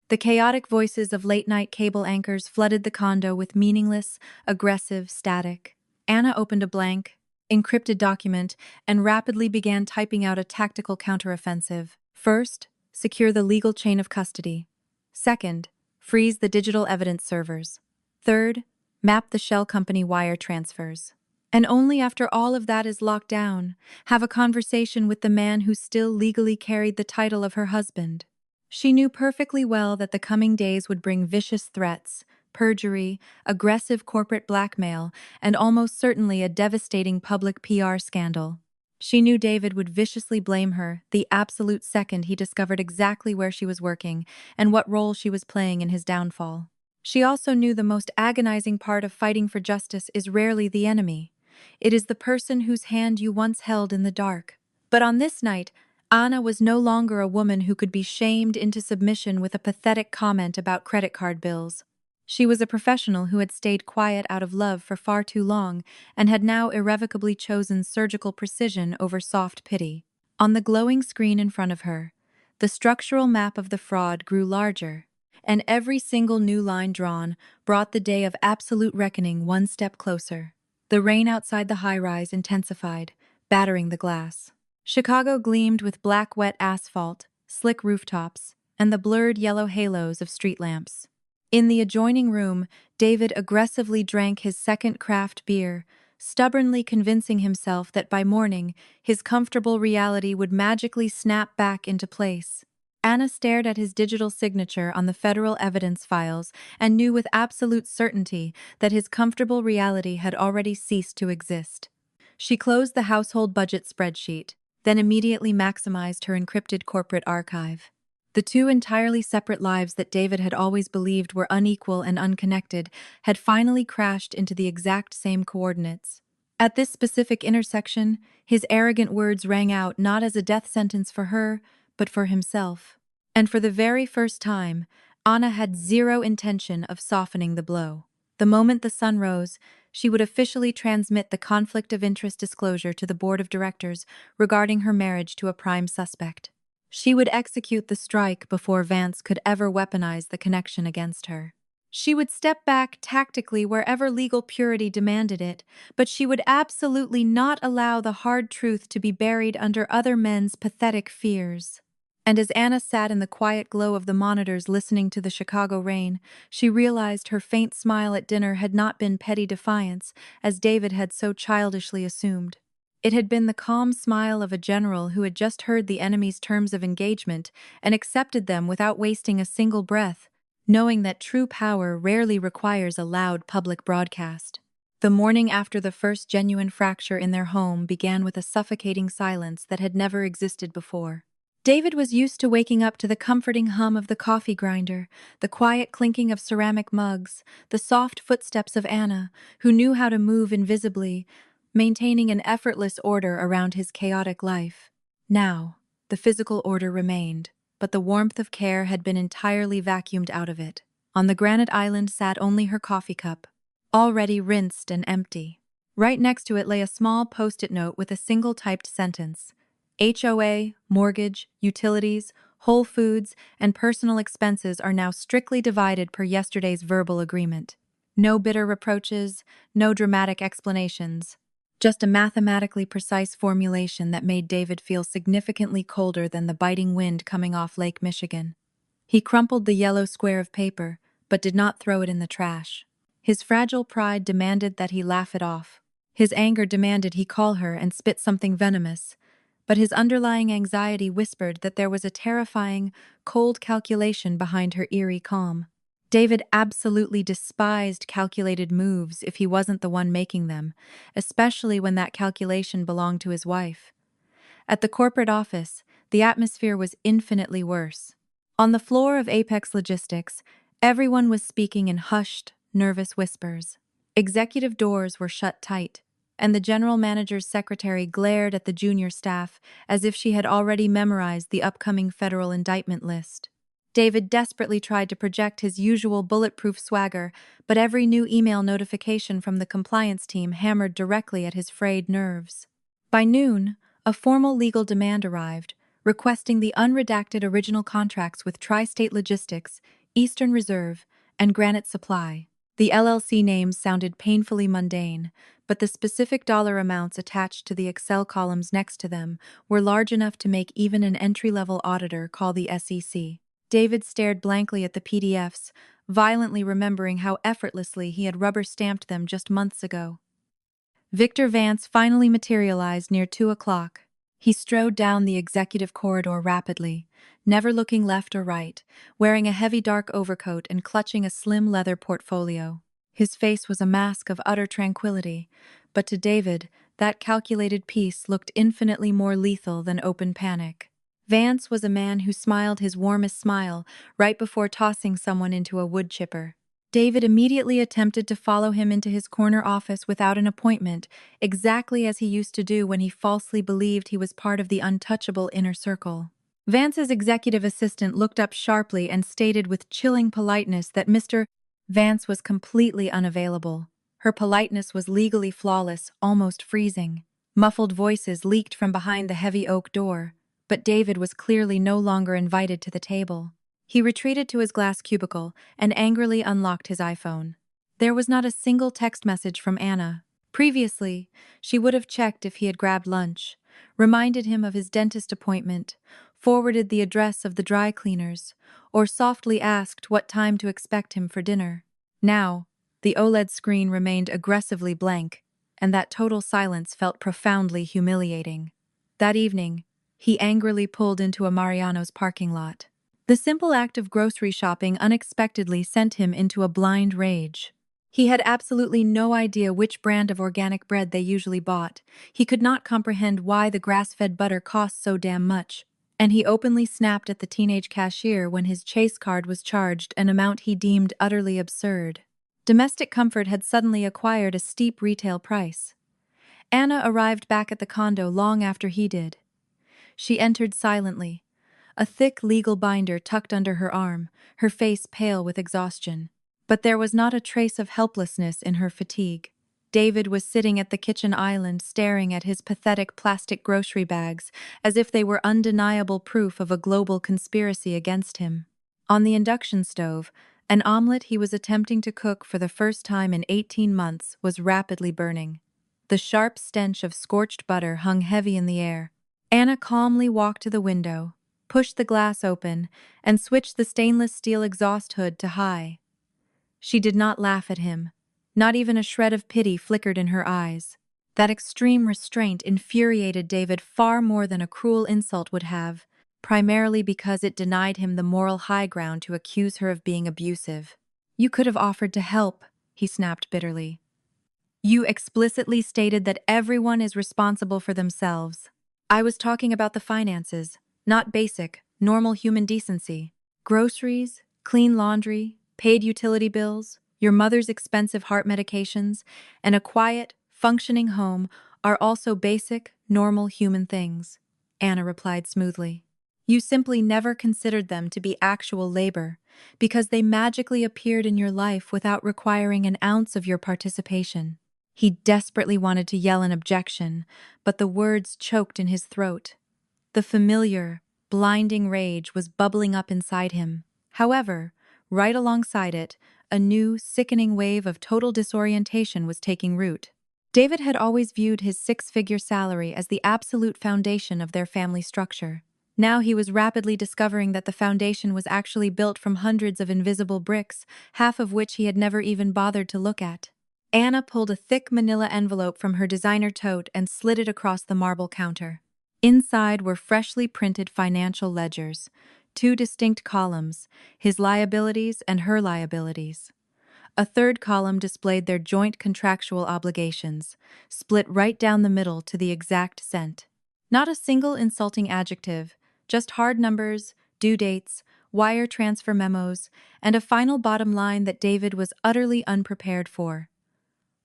The chaotic voices of late-night cable anchors flooded the condo with meaningless, aggressive static. Anna opened a blank, encrypted document and rapidly began typing out a tactical counteroffensive. First, secure the legal chain of custody. Second, freeze the digital evidence servers. Third, map the shell company wire transfers. And only after all of that is locked down, have a conversation with the man who still legally carried the title of her husband. She knew perfectly well that the coming days would bring vicious threats, perjury, aggressive corporate blackmail, and almost certainly a devastating public PR scandal. She knew David would viciously blame her the absolute second he discovered exactly where she was working and what role she was playing in his downfall. She also knew the most agonizing part of fighting for justice is rarely the enemy. It is the person whose hand you once held in the dark. But on this night, Anna was no longer a woman who could be shamed into submission with a pathetic comment about credit card bills. She was a professional who had stayed quiet out of love for far too long and had now irrevocably chosen surgical precision over soft pity. On the glowing screen in front of her, the structural map of the fraud grew larger, and every single new line drawn brought the day of absolute reckoning one step closer. The rain outside the high-rise intensified, battering the glass. Chicago gleamed with black wet asphalt, slick rooftops, and the blurred yellow halos of street lamps. In the adjoining room, David aggressively drank his second craft beer, stubbornly convincing himself that by morning, his comfortable reality would magically snap back into place. Anna stared at his digital signature on the federal evidence files and knew with absolute certainty that his comfortable reality had already ceased to exist. She closed the household budget spreadsheet, then immediately maximized her encrypted corporate archive. The two entirely separate lives that David had always believed were unequal and unconnected had finally crashed into the exact same coordinates. At this specific intersection, his arrogant words rang out not as a death sentence for her, but for himself. And for the very first time, Anna had zero intention of softening the blow. The moment the sun rose, she would officially transmit the conflict of interest disclosure to the board of directors regarding her marriage to a prime suspect. She would execute the strike before Vance could ever weaponize the connection against her. She would step back tactically wherever legal purity demanded it, but she would absolutely not allow the hard truth to be buried under other men's pathetic fears. And as Anna sat in the quiet glow of the monitors listening to the Chicago rain, she realized her faint smile at dinner had not been petty defiance, as David had so childishly assumed. It had been the calm smile of a general who had just heard the enemy's terms of engagement and accepted them without wasting a single breath, knowing that true power rarely requires a loud public broadcast. The morning after the first genuine fracture in their home began with a suffocating silence that had never existed before. David was used to waking up to the comforting hum of the coffee grinder, the quiet clinking of ceramic mugs, the soft footsteps of Anna, who knew how to move invisibly, maintaining an effortless order around his chaotic life. Now, the physical order remained, but the warmth of care had been entirely vacuumed out of it. On the granite island sat only her coffee cup, already rinsed and empty. Right next to it lay a small post-it note with a single typed sentence: HOA, mortgage, utilities, Whole Foods, and personal expenses are now strictly divided per yesterday's verbal agreement. No bitter reproaches, no dramatic explanations. Just a mathematically precise formulation that made David feel significantly colder than the biting wind coming off Lake Michigan. He crumpled the yellow square of paper, but did not throw it in the trash. His fragile pride demanded that he laugh it off. His anger demanded he call her and spit something venomous, but his underlying anxiety whispered that there was a terrifying, cold calculation behind her eerie calm. David absolutely despised calculated moves if he wasn't the one making them, especially when that calculation belonged to his wife. At the corporate office, the atmosphere was infinitely worse. On the floor of Apex Logistics, everyone was speaking in hushed, nervous whispers. Executive doors were shut tight, and the general manager's secretary glared at the junior staff as if she had already memorized the upcoming federal indictment list. David desperately tried to project his usual bulletproof swagger, but every new email notification from the compliance team hammered directly at his frayed nerves. By noon, a formal legal demand arrived, requesting the unredacted original contracts with Tri-State Logistics, Eastern Reserve, and Granite Supply. The LLC names sounded painfully mundane, but the specific dollar amounts attached to the Excel columns next to them were large enough to make even an entry-level auditor call the SEC. David stared blankly at the PDFs, violently remembering how effortlessly he had rubber-stamped them just months ago. Victor Vance finally materialized near 2 o'clock. He strode down the executive corridor rapidly, never looking left or right, wearing a heavy dark overcoat and clutching a slim leather portfolio. His face was a mask of utter tranquility, but to David, that calculated peace looked infinitely more lethal than open panic. Vance was a man who smiled his warmest smile right before tossing someone into a wood chipper. David immediately attempted to follow him into his corner office without an appointment, exactly as he used to do when he falsely believed he was part of the untouchable inner circle. Vance's executive assistant looked up sharply and stated with chilling politeness that Mr. Vance was completely unavailable. Her politeness was legally flawless, almost freezing. Muffled voices leaked from behind the heavy oak door, but David was clearly no longer invited to the table. He retreated to his glass cubicle and angrily unlocked his iPhone. There was not a single text message from Anna. Previously, she would have checked if he had grabbed lunch, reminded him of his dentist appointment, forwarded the address of the dry cleaners, or softly asked what time to expect him for dinner. Now, the OLED screen remained aggressively blank, and that total silence felt profoundly humiliating. That evening, he angrily pulled into a Mariano's parking lot. The simple act of grocery shopping unexpectedly sent him into a blind rage. He had absolutely no idea which brand of organic bread they usually bought. He could not comprehend why the grass-fed butter cost so damn much. And he openly snapped at the teenage cashier when his Chase card was charged an amount he deemed utterly absurd. Domestic comfort had suddenly acquired a steep retail price. Anna arrived back at the condo long after he did. She entered silently, a thick legal binder tucked under her arm, her face pale with exhaustion. But there was not a trace of helplessness in her fatigue. David was sitting at the kitchen island staring at his pathetic plastic grocery bags as if they were undeniable proof of a global conspiracy against him. On the induction stove, an omelet he was attempting to cook for the first time in 18 months was rapidly burning. The sharp stench of scorched butter hung heavy in the air. Anna calmly walked to the window, pushed the glass open, and switched the stainless steel exhaust hood to high. She did not laugh at him. Not even a shred of pity flickered in her eyes. That extreme restraint infuriated David far more than a cruel insult would have, primarily because it denied him the moral high ground to accuse her of being abusive. "You could have offered to help," he snapped bitterly. "You explicitly stated that everyone is responsible for themselves. I was talking about the finances, not basic, normal human decency. Groceries, clean laundry, paid utility bills, your mother's expensive heart medications, and a quiet, functioning home are also basic, normal human things," Anna replied smoothly. "You simply never considered them to be actual labor, because they magically appeared in your life without requiring an ounce of your participation." He desperately wanted to yell an objection, but the words choked in his throat. The familiar, blinding rage was bubbling up inside him. However, right alongside it, a new, sickening wave of total disorientation was taking root. David had always viewed his six-figure salary as the absolute foundation of their family structure. Now he was rapidly discovering that the foundation was actually built from hundreds of invisible bricks, half of which he had never even bothered to look at. Anna pulled a thick manila envelope from her designer tote and slid it across the marble counter. Inside were freshly printed financial ledgers, 2 distinct columns, his liabilities and her liabilities. A third column displayed their joint contractual obligations, split right down the middle to the exact cent. Not a single insulting adjective, just hard numbers, due dates, wire transfer memos, and a final bottom line that David was utterly unprepared for.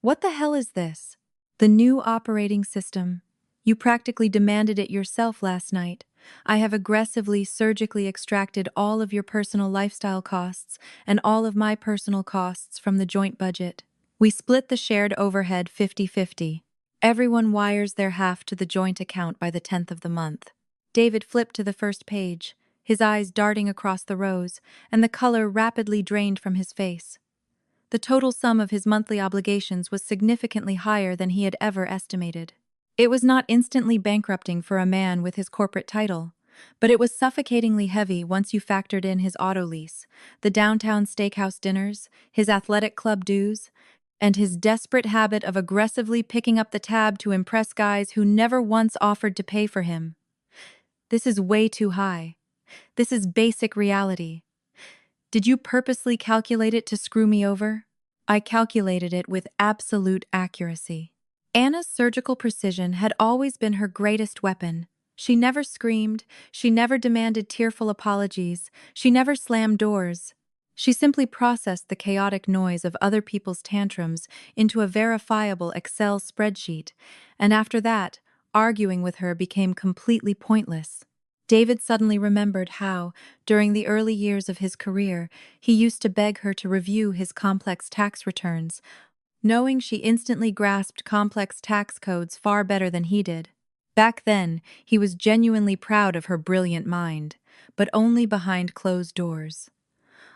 "What the hell is this?" "The new operating system. You practically demanded it yourself last night. I have aggressively, surgically extracted all of your personal lifestyle costs and all of my personal costs from the joint budget. We split the shared overhead 50-50. Everyone wires their half to the joint account by the 10th of the month." David flipped to the first page, his eyes darting across the rows, and the color rapidly drained from his face. the total sum of his monthly obligations was significantly higher than he had ever estimated. It was not instantly bankrupting for a man with his corporate title, but it was suffocatingly heavy once you factored in his auto lease, the downtown steakhouse dinners, his athletic club dues, and his desperate habit of aggressively picking up the tab to impress guys who never once offered to pay for him. This is way too high. This is basic reality. Did you purposely calculate it to screw me over? I calculated it with absolute accuracy. Anna's surgical precision had always been her greatest weapon. She never screamed, she never demanded tearful apologies, she never slammed doors. She simply processed the chaotic noise of other people's tantrums into a verifiable Excel spreadsheet, and after that, arguing with her became completely pointless. David suddenly remembered how, during the early years of his career, he used to beg her to review his complex tax returns, knowing she instantly grasped complex tax codes far better than he did. Back then, he was genuinely proud of her brilliant mind, but only behind closed doors.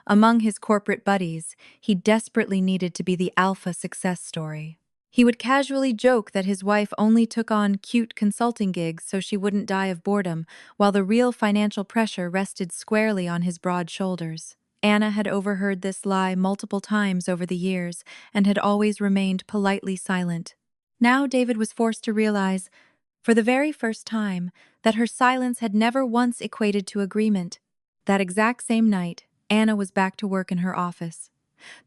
Among his corporate buddies, he desperately needed to be the alpha success story. He would casually joke that his wife only took on cute consulting gigs so she wouldn't die of boredom, while the real financial pressure rested squarely on his broad shoulders. Anna had overheard this lie multiple times over the years and had always remained politely silent. Now David was forced to realize, for the very first time, that her silence had never once equated to agreement. That exact same night, Anna was back to work in her office.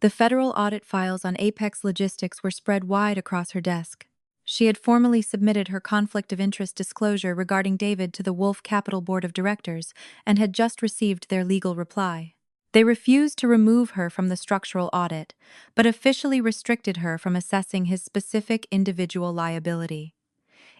The federal audit files on Apex Logistics were spread wide across her desk. She had formally submitted her conflict of interest disclosure regarding David to the Wolf Capital Board of Directors and had just received their legal reply. They refused to remove her from the structural audit, but officially restricted her from assessing his specific individual liability.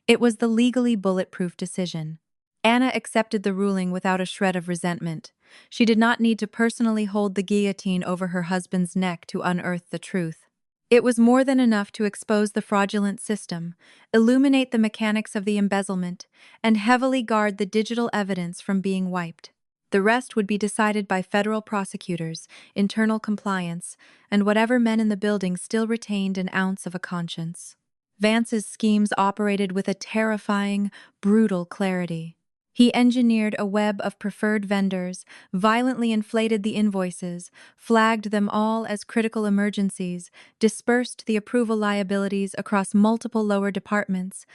It was the legally bulletproof decision. Anna accepted the ruling without a shred of resentment. She did not need to personally hold the guillotine over her husband's neck to unearth the truth. It was more than enough to expose the fraudulent system, illuminate the mechanics of the embezzlement, and heavily guard the digital evidence from being wiped. The rest would be decided by federal prosecutors, internal compliance, and whatever men in the building still retained an ounce of a conscience. Vance's schemes operated with a terrifying, brutal clarity. He engineered a web of preferred vendors, violently inflated the invoices, flagged them all as critical emergencies, dispersed the approval liabilities across multiple lower departments,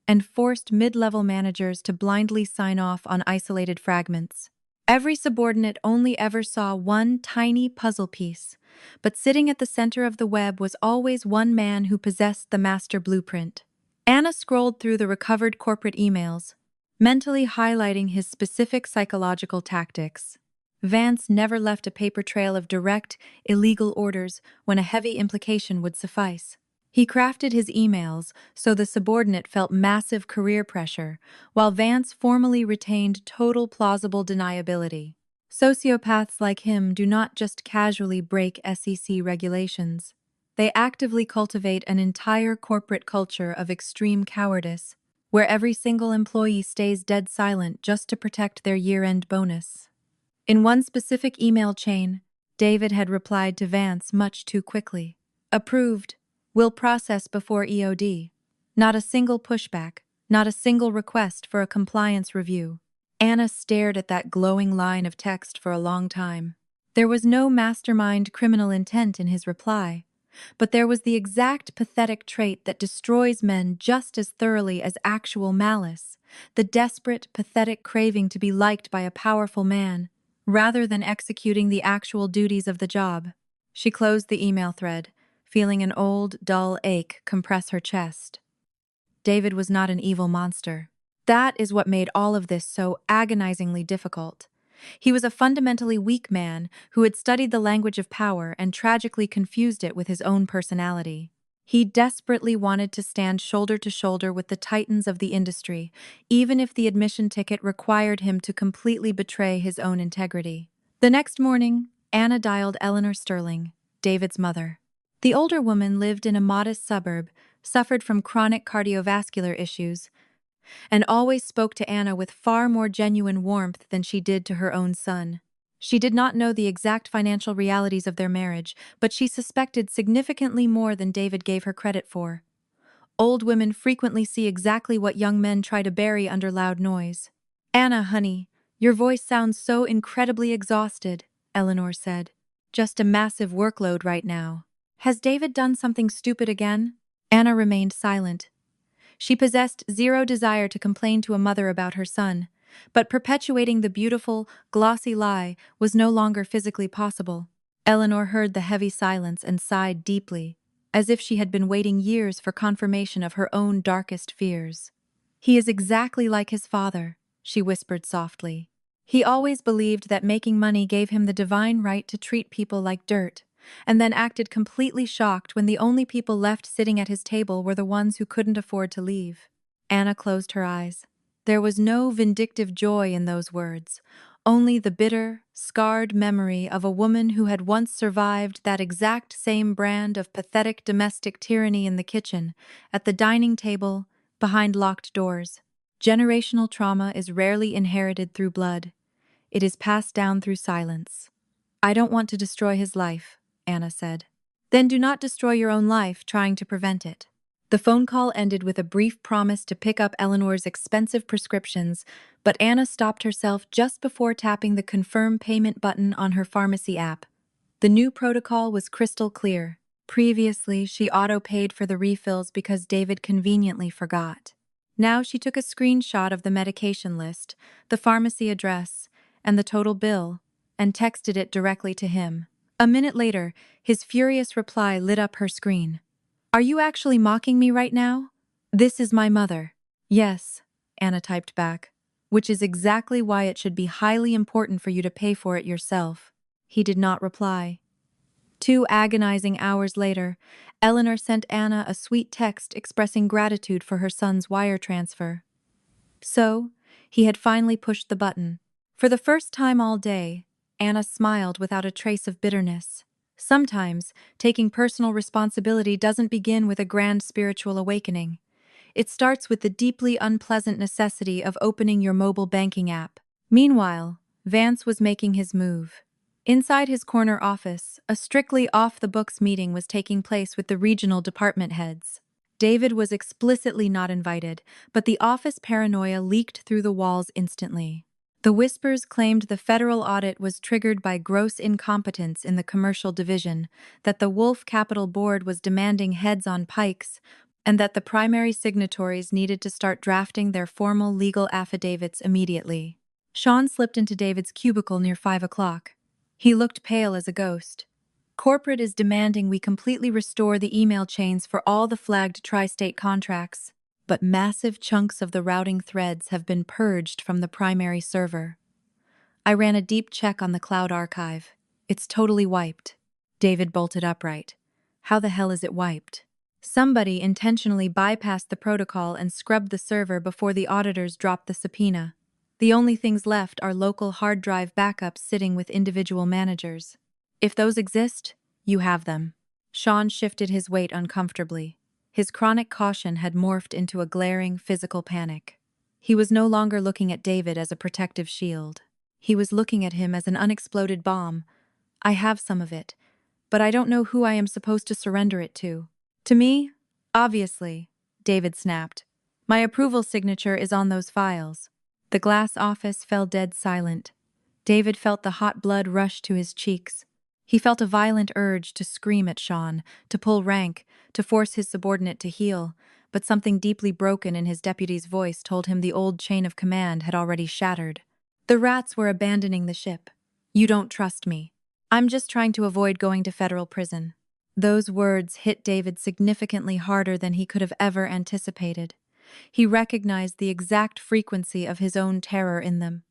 and forced mid-level managers to blindly sign off on isolated fragments. Every subordinate only ever saw one tiny puzzle piece, but sitting at the center of the web was always one man who possessed the master blueprint. Anna scrolled through the recovered corporate emails, mentally highlighting his specific psychological tactics. Vance never left a paper trail of direct, illegal orders when a heavy implication would suffice. He crafted his emails so the subordinate felt massive career pressure, while Vance formally retained total plausible deniability. Sociopaths like him do not just casually break SEC regulations. They actively cultivate an entire corporate culture of extreme cowardice, where every single employee stays dead silent just to protect their year-end bonus. In one specific email chain, David had replied to Vance much too quickly. Approved. Will process before EOD. Not a single pushback, not a single request for a compliance review. Anna stared at that glowing line of text for a long time. There was no mastermind criminal intent in his reply, but there was the exact pathetic trait that destroys men just as thoroughly as actual malice, the desperate, pathetic craving to be liked by a powerful man, rather than executing the actual duties of the job. She closed the email thread, feeling an old, dull ache compress her chest. David was not an evil monster. That is what made all of this so agonizingly difficult. He was a fundamentally weak man who had studied the language of power and tragically confused it with his own personality. He desperately wanted to stand shoulder to shoulder with the titans of the industry, even if the admission ticket required him to completely betray his own integrity. The next morning, Anna dialed Eleanor Sterling, David's mother. The older woman lived in a modest suburb, suffered from chronic cardiovascular issues, and always spoke to Anna with far more genuine warmth than she did to her own son. She did not know the exact financial realities of their marriage, but she suspected significantly more than David gave her credit for. Old women frequently see exactly what young men try to bury under loud noise. "Anna, honey, your voice sounds so incredibly exhausted," Eleanor said. "Just a massive workload right now. Has David done something stupid again?" Anna remained silent. She possessed zero desire to complain to a mother about her son, but perpetuating the beautiful, glossy lie was no longer physically possible. Eleanor heard the heavy silence and sighed deeply, as if she had been waiting years for confirmation of her own darkest fears. "He is exactly like his father," she whispered softly. "He always believed that making money gave him the divine right to treat people like dirt, and then acted completely shocked when the only people left sitting at his table were the ones who couldn't afford to leave." Anna closed her eyes. There was no vindictive joy in those words, only the bitter, scarred memory of a woman who had once survived that exact same brand of pathetic domestic tyranny in the kitchen, at the dining table, behind locked doors. Generational trauma is rarely inherited through blood. It is passed down through silence. "I don't want to destroy his life," Anna said. "Then do not destroy your own life trying to prevent it." The phone call ended with a brief promise to pick up Eleanor's expensive prescriptions, but Anna stopped herself just before tapping the confirm payment button on her pharmacy app. The new protocol was crystal clear. Previously, she auto-paid for the refills because David conveniently forgot. Now she took a screenshot of the medication list, the pharmacy address, and the total bill, and texted it directly to him. A minute later, his furious reply lit up her screen. "Are you actually mocking me right now? This is my mother." "Yes," Anna typed back, "which is exactly why it should be highly important for you to pay for it yourself." He did not reply. 2 agonizing hours later, Eleanor sent Anna a sweet text expressing gratitude for her son's wire transfer. So, he had finally pushed the button. For the first time all day, Anna smiled without a trace of bitterness. Sometimes, taking personal responsibility doesn't begin with a grand spiritual awakening. It starts with the deeply unpleasant necessity of opening your mobile banking app. Meanwhile, Vance was making his move. Inside his corner office, a strictly off-the-books meeting was taking place with the regional department heads. David was explicitly not invited, but the office paranoia leaked through the walls instantly. The whispers claimed the federal audit was triggered by gross incompetence in the commercial division, that the Wolf Capital Board was demanding heads on pikes, and that the primary signatories needed to start drafting their formal legal affidavits immediately. Sean slipped into David's cubicle near 5 o'clock. He looked pale as a ghost. "Corporate is demanding we completely restore the email chains for all the flagged tri-state contracts, but massive chunks of the routing threads have been purged from the primary server. I ran a deep check on the cloud archive. It's totally wiped." David bolted upright. "How the hell is it wiped?" "Somebody intentionally bypassed the protocol and scrubbed the server before the auditors dropped the subpoena. The only things left are local hard drive backups sitting with individual managers. If those exist, you have them." Sean shifted his weight uncomfortably. His chronic caution had morphed into a glaring physical panic. He was no longer looking at David as a protective shield. He was looking at him as an unexploded bomb. "I have some of it, but I don't know who I am supposed to surrender it to." "To me? Obviously," David snapped. "My approval signature is on those files." The glass office fell dead silent. David felt the hot blood rush to his cheeks. He felt a violent urge to scream at Sean, to pull rank, to force his subordinate to heel, but something deeply broken in his deputy's voice told him the old chain of command had already shattered. "The rats were abandoning the ship. You don't trust me. I'm just trying to avoid going to federal prison." Those words hit David significantly harder than he could have ever anticipated. He recognized the exact frequency of his own terror in them.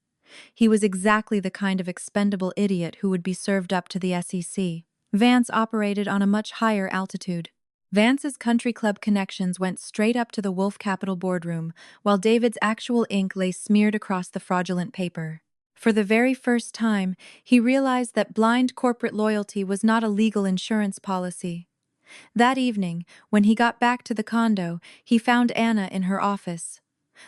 He was exactly the kind of expendable idiot who would be served up to the SEC. Vance operated on a much higher altitude. Vance's country club connections went straight up to the Wolf Capital boardroom, while David's actual ink lay smeared across the fraudulent paper. For the very first time, he realized that blind corporate loyalty was not a legal insurance policy. That evening, when he got back to the condo, he found Anna in her office.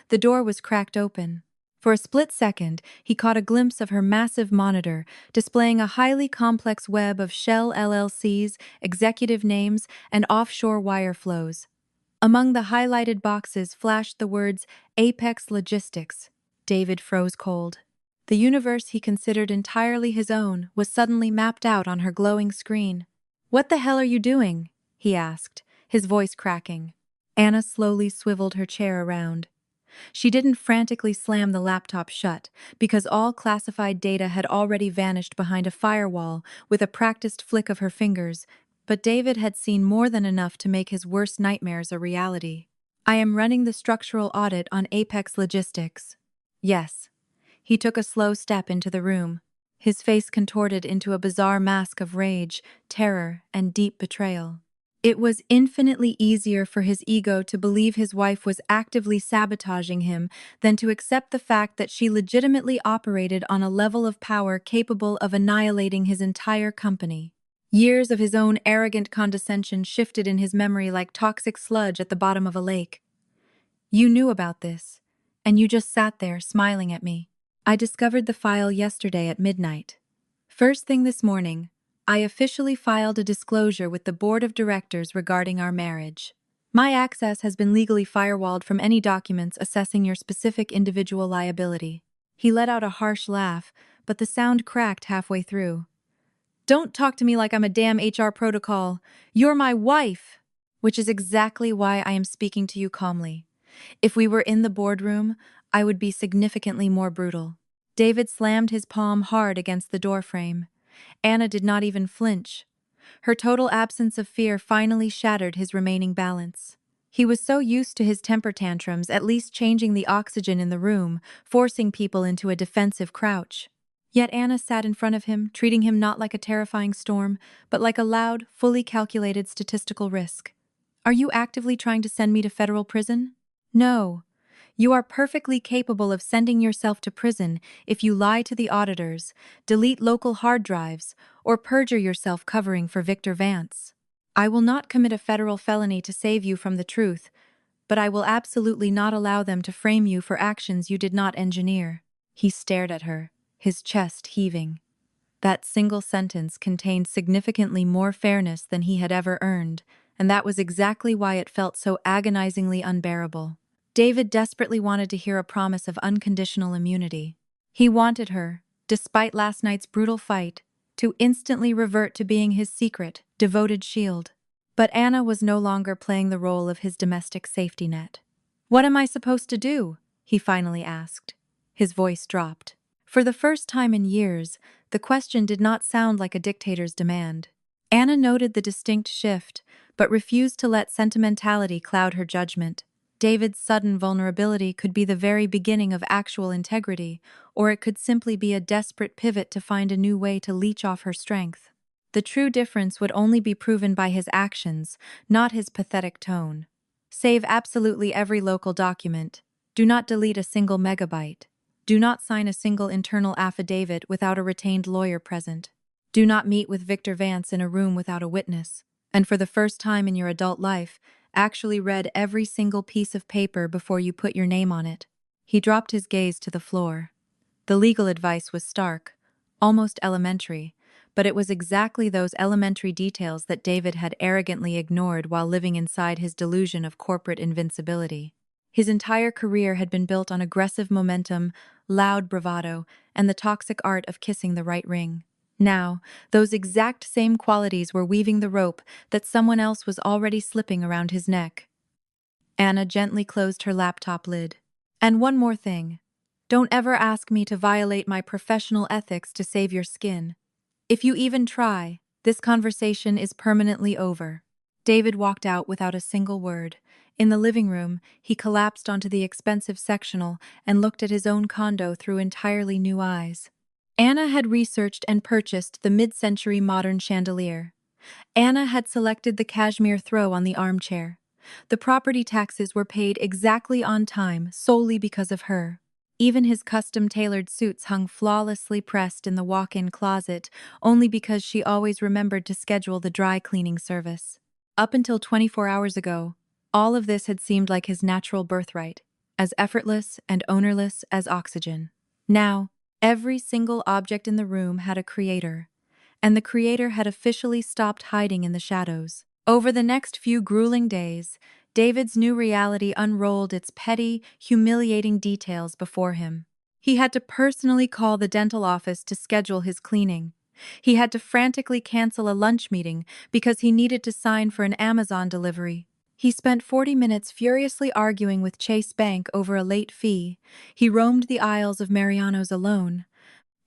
The door was cracked open. For a split second, he caught a glimpse of her massive monitor, displaying a highly complex web of Shell LLCs, executive names, and offshore wire flows. Among the highlighted boxes flashed the words Apex Logistics. David froze cold. The universe he considered entirely his own was suddenly mapped out on her glowing screen. "What the hell are you doing?" he asked, his voice cracking. Anna slowly swiveled her chair around. She didn't frantically slam the laptop shut, because all classified data had already vanished behind a firewall with a practiced flick of her fingers, but David had seen more than enough to make his worst nightmares a reality. "I am running the structural audit on Apex Logistics." "Yes." He took a slow step into the room, his face contorted into a bizarre mask of rage, terror, and deep betrayal. It was infinitely easier for his ego to believe his wife was actively sabotaging him than to accept the fact that she legitimately operated on a level of power capable of annihilating his entire company. Years of his own arrogant condescension shifted in his memory like toxic sludge at the bottom of a lake. "You knew about this, and you just sat there smiling at me. I discovered the file yesterday at midnight. First thing this morning, I officially filed a disclosure with the board of directors regarding our marriage. My access has been legally firewalled from any documents assessing your specific individual liability." He let out a harsh laugh, but the sound cracked halfway through. "Don't talk to me like I'm a damn HR protocol. You're my wife!" "Which is exactly why I am speaking to you calmly. If we were in the boardroom, I would be significantly more brutal." David slammed his palm hard against the doorframe. Anna did not even flinch. Her total absence of fear finally shattered his remaining balance. He was so used to his temper tantrums at least changing the oxygen in the room, forcing people into a defensive crouch. Yet Anna sat in front of him, treating him not like a terrifying storm, but like a loud, fully calculated statistical risk. "Are you actively trying to send me to federal prison?" "No. You are perfectly capable of sending yourself to prison if you lie to the auditors, delete local hard drives, or perjure yourself covering for Victor Vance. I will not commit a federal felony to save you from the truth, but I will absolutely not allow them to frame you for actions you did not engineer." He stared at her, his chest heaving. That single sentence contained significantly more fairness than he had ever earned, and that was exactly why it felt so agonizingly unbearable. David desperately wanted to hear a promise of unconditional immunity. He wanted her, despite last night's brutal fight, to instantly revert to being his secret, devoted shield. But Anna was no longer playing the role of his domestic safety net. "What am I supposed to do?" he finally asked. His voice dropped. For the first time in years, the question did not sound like a dictator's demand. Anna noted the distinct shift, but refused to let sentimentality cloud her judgment. David's sudden vulnerability could be the very beginning of actual integrity, or it could simply be a desperate pivot to find a new way to leech off her strength. The true difference would only be proven by his actions, not his pathetic tone. Save absolutely every local document. Do not delete a single megabyte. Do not sign a single internal affidavit without a retained lawyer present. Do not meet with Victor Vance in a room without a witness. And for the first time in your adult life, actually read every single piece of paper before you put your name on it. He dropped his gaze to the floor. The legal advice was stark, almost elementary, but it was exactly those elementary details that David had arrogantly ignored while living inside his delusion of corporate invincibility. His entire career had been built on aggressive momentum, loud bravado, and the toxic art of kissing the right ring. Now, those exact same qualities were weaving the rope that someone else was already slipping around his neck. Anna gently closed her laptop lid. "And one more thing. Don't ever ask me to violate my professional ethics to save your skin. If you even try, this conversation is permanently over." David walked out without a single word. In the living room, he collapsed onto the expensive sectional and looked at his own condo through entirely new eyes. Anna had researched and purchased the mid-century modern chandelier. Anna had selected the cashmere throw on the armchair. The property taxes were paid exactly on time solely because of her. Even his custom-tailored suits hung flawlessly pressed in the walk-in closet only because she always remembered to schedule the dry cleaning service. Up until 24 hours ago, all of this had seemed like his natural birthright. as effortless and ownerless as oxygen. Now, every single object in the room had a creator, and the creator had officially stopped hiding in the shadows. Over the next few grueling days, David's new reality unrolled its petty, humiliating details before him. He had to personally call the dental office to schedule his cleaning. He had to frantically cancel a lunch meeting because he needed to sign for an Amazon delivery. He spent 40 minutes furiously arguing with Chase Bank over a late fee. He roamed the aisles of Mariano's alone.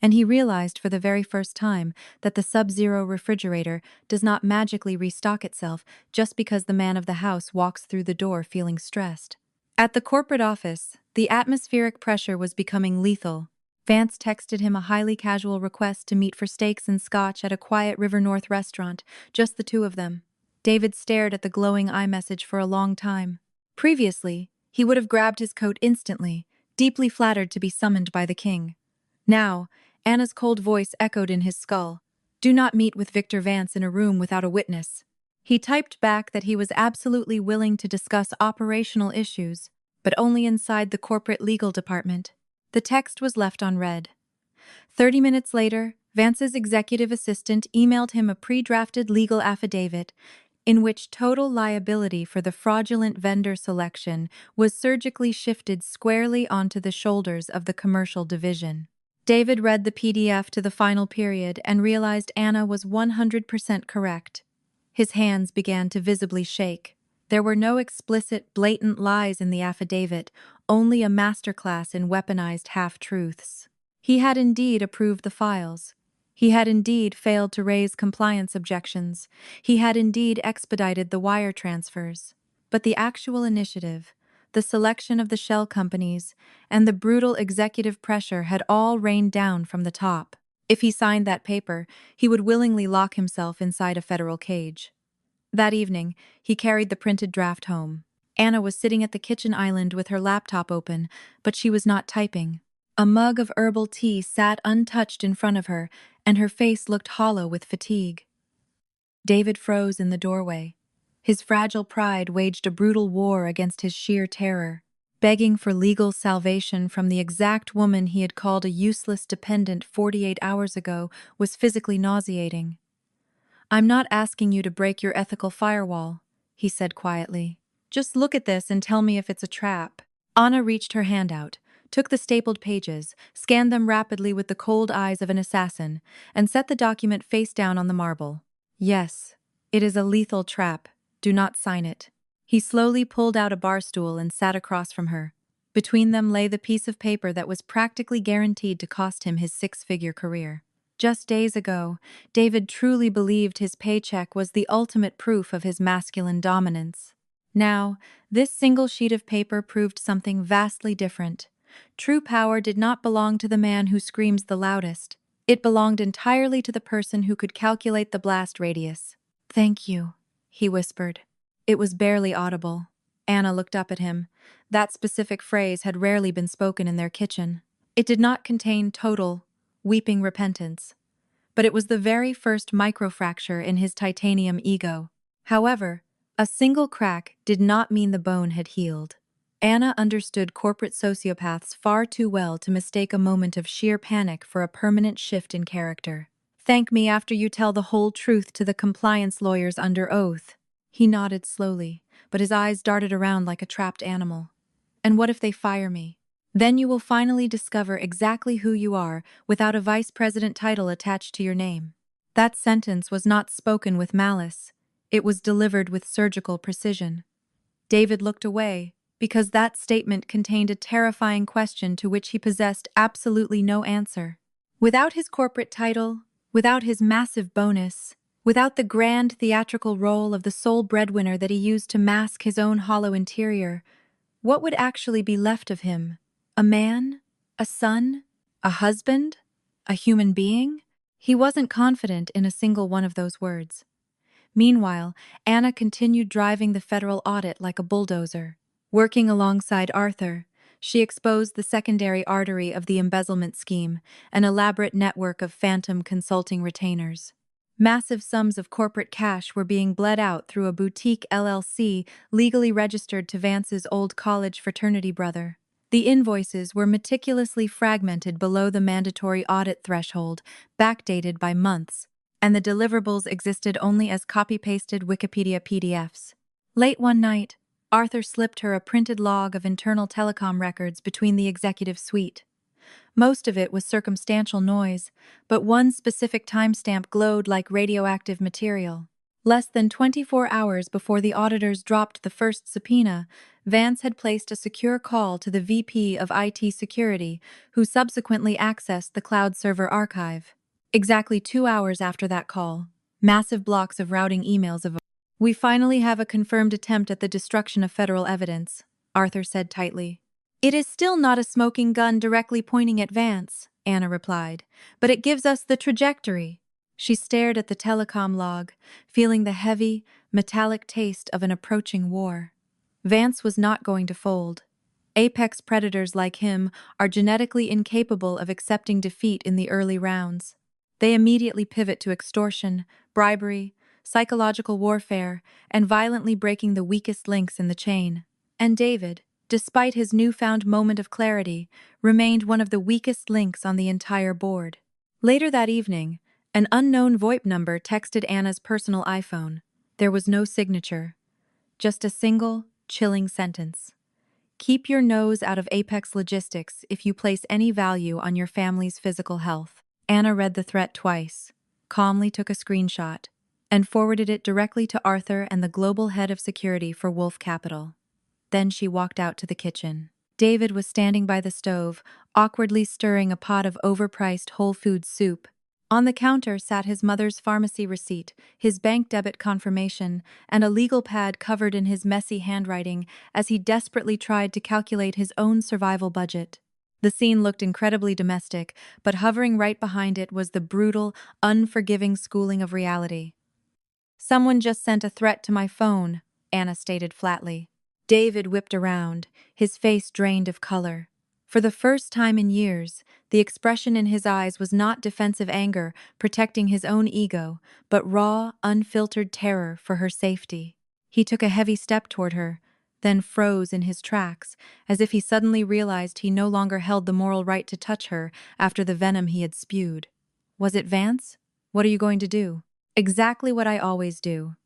And he realized for the very first time that the Sub-Zero refrigerator does not magically restock itself just because the man of the house walks through the door feeling stressed. At the corporate office, the atmospheric pressure was becoming lethal. Vance texted him a highly casual request to meet for steaks and scotch at a quiet River North restaurant, just the two of them. David stared at the glowing iMessage for a long time. Previously, he would have grabbed his coat instantly, deeply flattered to be summoned by the king. Now, Anna's cold voice echoed in his skull. Do not meet with Victor Vance in a room without a witness. He typed back that he was absolutely willing to discuss operational issues, but only inside the corporate legal department. The text was left unread. 30 minutes later, Vance's executive assistant emailed him a pre-drafted legal affidavit in which total liability for the fraudulent vendor selection was surgically shifted squarely onto the shoulders of the commercial division. David read the PDF to the final period and realized Anna was 100% correct. His hands began to visibly shake. There were no explicit, blatant lies in the affidavit, only a masterclass in weaponized half-truths. He had indeed approved the files. He had indeed failed to raise compliance objections. He had indeed expedited the wire transfers. But the actual initiative, the selection of the shell companies, and the brutal executive pressure had all rained down from the top. If he signed that paper, he would willingly lock himself inside a federal cage. That evening, he carried the printed draft home. Anna was sitting at the kitchen island with her laptop open, but she was not typing. A mug of herbal tea sat untouched in front of her, and her face looked hollow with fatigue. David froze in the doorway. His fragile pride waged a brutal war against his sheer terror. Begging for legal salvation from the exact woman he had called a useless dependent 48 hours ago was physically nauseating. I'm not asking you to break your ethical firewall, he said quietly. Just look at this and tell me if it's a trap. Anna reached her hand out, took the stapled pages, scanned them rapidly with the cold eyes of an assassin, and set the document face down on the marble. Yes, it is a lethal trap. Do not sign it. He slowly pulled out a bar stool and sat across from her. Between them lay the piece of paper that was practically guaranteed to cost him his six-figure career. Just days ago, David truly believed his paycheck was the ultimate proof of his masculine dominance. Now, this single sheet of paper proved something vastly different. True power did not belong to the man who screams the loudest. It belonged entirely to the person who could calculate the blast radius. Thank you, he whispered. It was barely audible. Anna looked up at him. That specific phrase had rarely been spoken in their kitchen. It did not contain total, weeping repentance, but it was the very first microfracture in his titanium ego. However, a single crack did not mean the bone had healed. Anna understood corporate sociopaths far too well to mistake a moment of sheer panic for a permanent shift in character. Thank me after you tell the whole truth to the compliance lawyers under oath. He nodded slowly, but his eyes darted around like a trapped animal. And what if they fire me? Then you will finally discover exactly who you are without a vice president title attached to your name. That sentence was not spoken with malice. It was delivered with surgical precision. David looked away, because that statement contained a terrifying question to which he possessed absolutely no answer. Without his corporate title, without his massive bonus, without the grand theatrical role of the sole breadwinner that he used to mask his own hollow interior, what would actually be left of him? A man? A son? A husband? A human being? He wasn't confident in a single one of those words. Meanwhile, Anna continued driving the federal audit like a bulldozer. Working alongside Arthur, she exposed the secondary artery of the embezzlement scheme, an elaborate network of phantom consulting retainers. Massive sums of corporate cash were being bled out through a boutique LLC legally registered to Vance's old college fraternity brother. The invoices were meticulously fragmented below the mandatory audit threshold, backdated by months, and the deliverables existed only as copy-pasted Wikipedia PDFs. Late one night, Arthur slipped her a printed log of internal telecom records between the executive suite. Most of it was circumstantial noise, but one specific timestamp glowed like radioactive material. Less than 24 hours before the auditors dropped the first subpoena, Vance had placed a secure call to the VP of IT security, who subsequently accessed the cloud server archive. Exactly 2 hours after that call, massive blocks of routing emails of "We finally have a confirmed attempt at the destruction of federal evidence," Arthur said tightly. "It is still not a smoking gun directly pointing at Vance," Anna replied, "but it gives us the trajectory." She stared at the telecom log, feeling the heavy, metallic taste of an approaching war. Vance was not going to fold. Apex predators like him are genetically incapable of accepting defeat in the early rounds. They immediately pivot to extortion, bribery, psychological warfare, and violently breaking the weakest links in the chain. And David, despite his newfound moment of clarity, remained one of the weakest links on the entire board. Later that evening, an unknown VoIP number texted Anna's personal iPhone. There was no signature, just a single, chilling sentence. "Keep your nose out of Apex Logistics if you place any value on your family's physical health." Anna read the threat twice, calmly took a screenshot, and forwarded it directly to Arthur and the global head of security for Wolf Capital. Then she walked out to the kitchen. David was standing by the stove, awkwardly stirring a pot of overpriced Whole Foods soup. On the counter sat his mother's pharmacy receipt, his bank debit confirmation, and a legal pad covered in his messy handwriting as he desperately tried to calculate his own survival budget. The scene looked incredibly domestic, but hovering right behind it was the brutal, unforgiving schooling of reality. "Someone just sent a threat to my phone," Anna stated flatly. David whipped around, his face drained of color. For the first time in years, the expression in his eyes was not defensive anger protecting his own ego, but raw, unfiltered terror for her safety. He took a heavy step toward her, then froze in his tracks, as if he suddenly realized he no longer held the moral right to touch her after the venom he had spewed. "Was it Vance? What are you going to do?" "Exactly what I always do.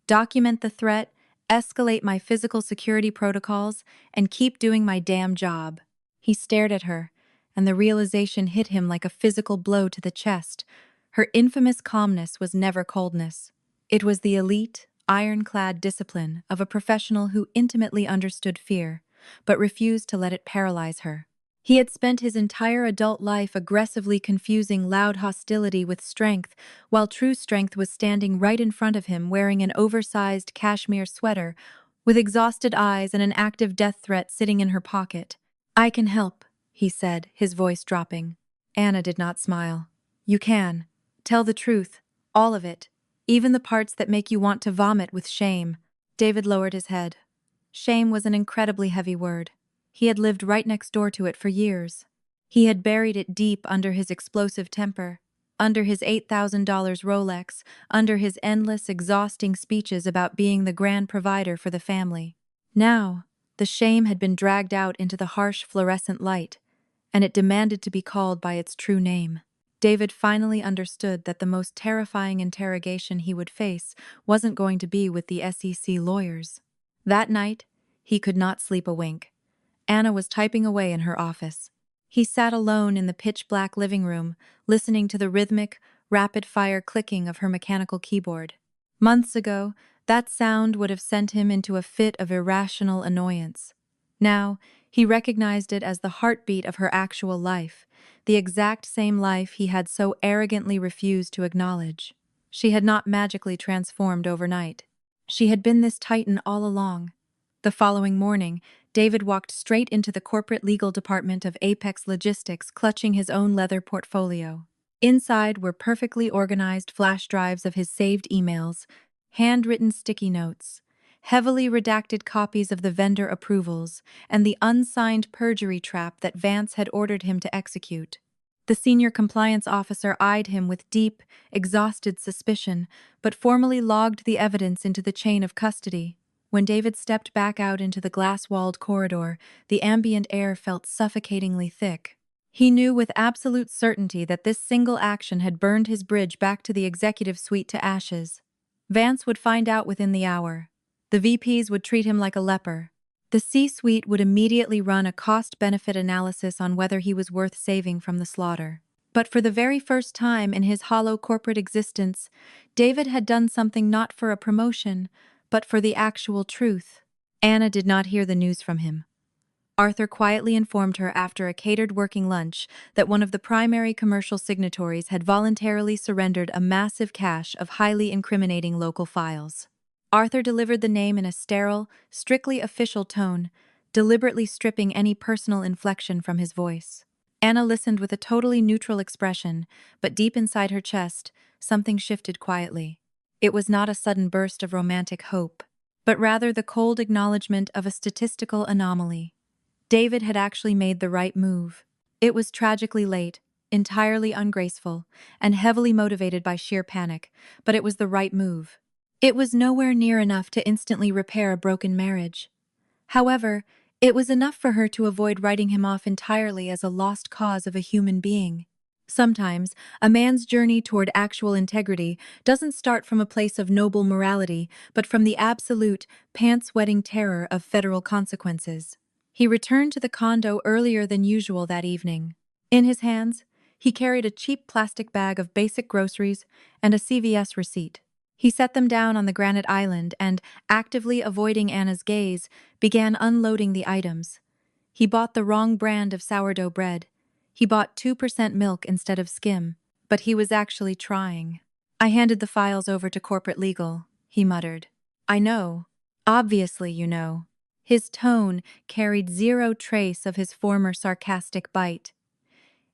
Document the threat, escalate my physical security protocols, and keep doing my damn job." He stared at her, and the realization hit him like a physical blow to the chest. Her infamous calmness was never coldness. It was the elite, ironclad discipline of a professional who intimately understood fear, but refused to let it paralyze her. He had spent his entire adult life aggressively confusing loud hostility with strength, while true strength was standing right in front of him wearing an oversized cashmere sweater, with exhausted eyes and an active death threat sitting in her pocket. "I can help," he said, his voice dropping. Anna did not smile. "You can. Tell the truth. All of it. Even the parts that make you want to vomit with shame." David lowered his head. Shame was an incredibly heavy word. He had lived right next door to it for years. He had buried it deep under his explosive temper, under his $8,000 Rolex, under his endless, exhausting speeches about being the grand provider for the family. Now, the shame had been dragged out into the harsh fluorescent light, and it demanded to be called by its true name. David finally understood that the most terrifying interrogation he would face wasn't going to be with the SEC lawyers. That night, he could not sleep a wink. Anna was typing away in her office. He sat alone in the pitch-black living room, listening to the rhythmic, rapid-fire clicking of her mechanical keyboard. Months ago, that sound would have sent him into a fit of irrational annoyance. Now, he recognized it as the heartbeat of her actual life, the exact same life he had so arrogantly refused to acknowledge. She had not magically transformed overnight. She had been this titan all along. The following morning, David walked straight into the corporate legal department of Apex Logistics, clutching his own leather portfolio. Inside were perfectly organized flash drives of his saved emails, handwritten sticky notes, heavily redacted copies of the vendor approvals, and the unsigned perjury trap that Vance had ordered him to execute. The senior compliance officer eyed him with deep, exhausted suspicion, but formally logged the evidence into the chain of custody. When David stepped back out into the glass-walled corridor, the ambient air felt suffocatingly thick. He knew with absolute certainty that this single action had burned his bridge back to the executive suite to ashes. Vance would find out within the hour. The VPs would treat him like a leper. The C-suite would immediately run a cost-benefit analysis on whether he was worth saving from the slaughter. But for the very first time in his hollow corporate existence, David had done something not for a promotion, but for the actual truth. Anna did not hear the news from him. Arthur quietly informed her after a catered working lunch that one of the primary commercial signatories had voluntarily surrendered a massive cache of highly incriminating local files. Arthur delivered the name in a sterile, strictly official tone, deliberately stripping any personal inflection from his voice. Anna listened with a totally neutral expression, but deep inside her chest, something shifted quietly. It was not a sudden burst of romantic hope, but rather the cold acknowledgement of a statistical anomaly. David had actually made the right move. It was tragically late, entirely ungraceful, and heavily motivated by sheer panic, but it was the right move. It was nowhere near enough to instantly repair a broken marriage. However, it was enough for her to avoid writing him off entirely as a lost cause of a human being. Sometimes, a man's journey toward actual integrity doesn't start from a place of noble morality, but from the absolute, pants-wetting terror of federal consequences. He returned to the condo earlier than usual that evening. In his hands, he carried a cheap plastic bag of basic groceries and a CVS receipt. He set them down on the granite island and, actively avoiding Anna's gaze, began unloading the items. He bought the wrong brand of sourdough bread. He bought 2% milk instead of skim, but he was actually trying. "I handed the files over to corporate legal," he muttered. "I know. Obviously you know." His tone carried zero trace of his former sarcastic bite.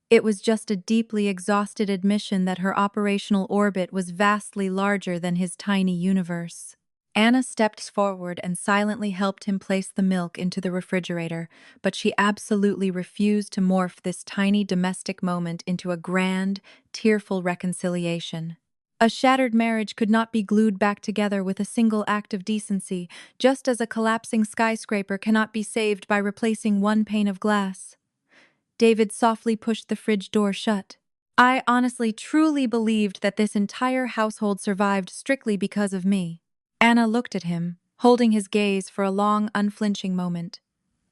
It was just a deeply exhausted admission that her operational orbit was vastly larger than his tiny universe. Anna stepped forward and silently helped him place the milk into the refrigerator, but she absolutely refused to morph this tiny domestic moment into a grand, tearful reconciliation. A shattered marriage could not be glued back together with a single act of decency, just as a collapsing skyscraper cannot be saved by replacing one pane of glass. David softly pushed the fridge door shut. "I honestly, truly believed that this entire household survived strictly because of me." Anna looked at him, holding his gaze for a long, unflinching moment.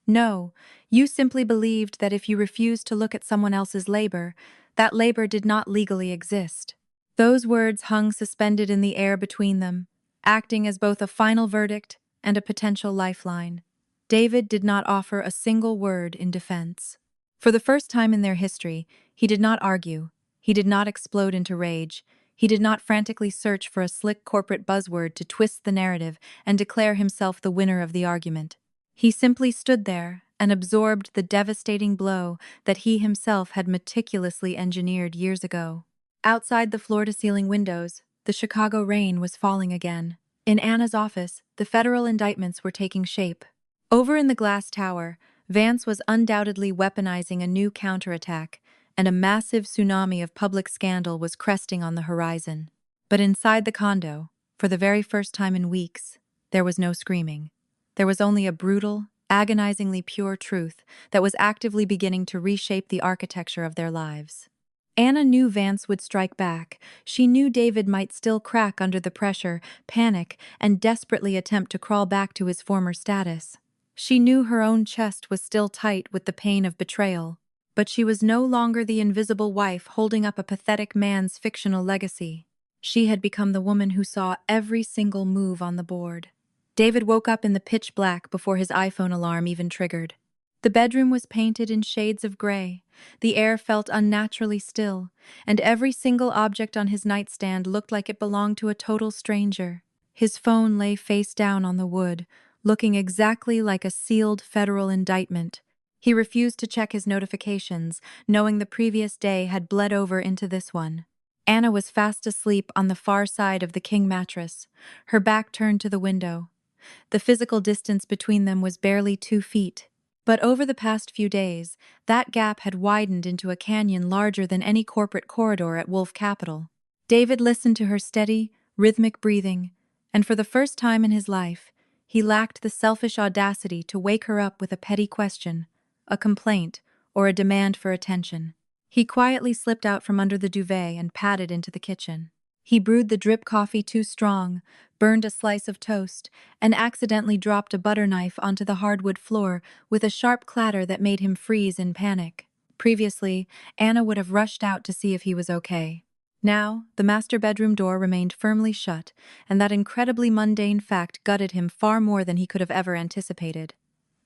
"No, you simply believed that if you refused to look at someone else's labor, that labor did not legally exist." Those words hung suspended in the air between them, acting as both a final verdict and a potential lifeline. David did not offer a single word in defense. For the first time in their history, he did not argue, he did not explode into rage, he did not frantically search for a slick corporate buzzword to twist the narrative and declare himself the winner of the argument. He simply stood there and absorbed the devastating blow that he himself had meticulously engineered years ago. Outside the floor-to-ceiling windows, the Chicago rain was falling again. In Anna's office, the federal indictments were taking shape. Over in the glass tower, Vance was undoubtedly weaponizing a new counterattack, and a massive tsunami of public scandal was cresting on the horizon. But inside the condo, for the very first time in weeks, there was no screaming. There was only a brutal, agonizingly pure truth that was actively beginning to reshape the architecture of their lives. Anna knew Vance would strike back. She knew David might still crack under the pressure, panic, and desperately attempt to crawl back to his former status. She knew her own chest was still tight with the pain of betrayal, but she was no longer the invisible wife holding up a pathetic man's fictional legacy. She had become the woman who saw every single move on the board. David woke up in the pitch black before his iPhone alarm even triggered. The bedroom was painted in shades of gray. The air felt unnaturally still, and every single object on his nightstand looked like it belonged to a total stranger. His phone lay face down on the wood, looking exactly like a sealed federal indictment. He refused to check his notifications, knowing the previous day had bled over into this one. Anna was fast asleep on the far side of the king mattress, her back turned to the window. The physical distance between them was barely 2 feet. But over the past few days, that gap had widened into a canyon larger than any corporate corridor at Wolf Capital. David listened to her steady, rhythmic breathing, and for the first time in his life, he lacked the selfish audacity to wake her up with a petty question, a complaint, or a demand for attention. He quietly slipped out from under the duvet and padded into the kitchen. He brewed the drip coffee too strong, burned a slice of toast, and accidentally dropped a butter knife onto the hardwood floor with a sharp clatter that made him freeze in panic. Previously, Anna would have rushed out to see if he was okay. Now, the master bedroom door remained firmly shut, and that incredibly mundane fact gutted him far more than he could have ever anticipated.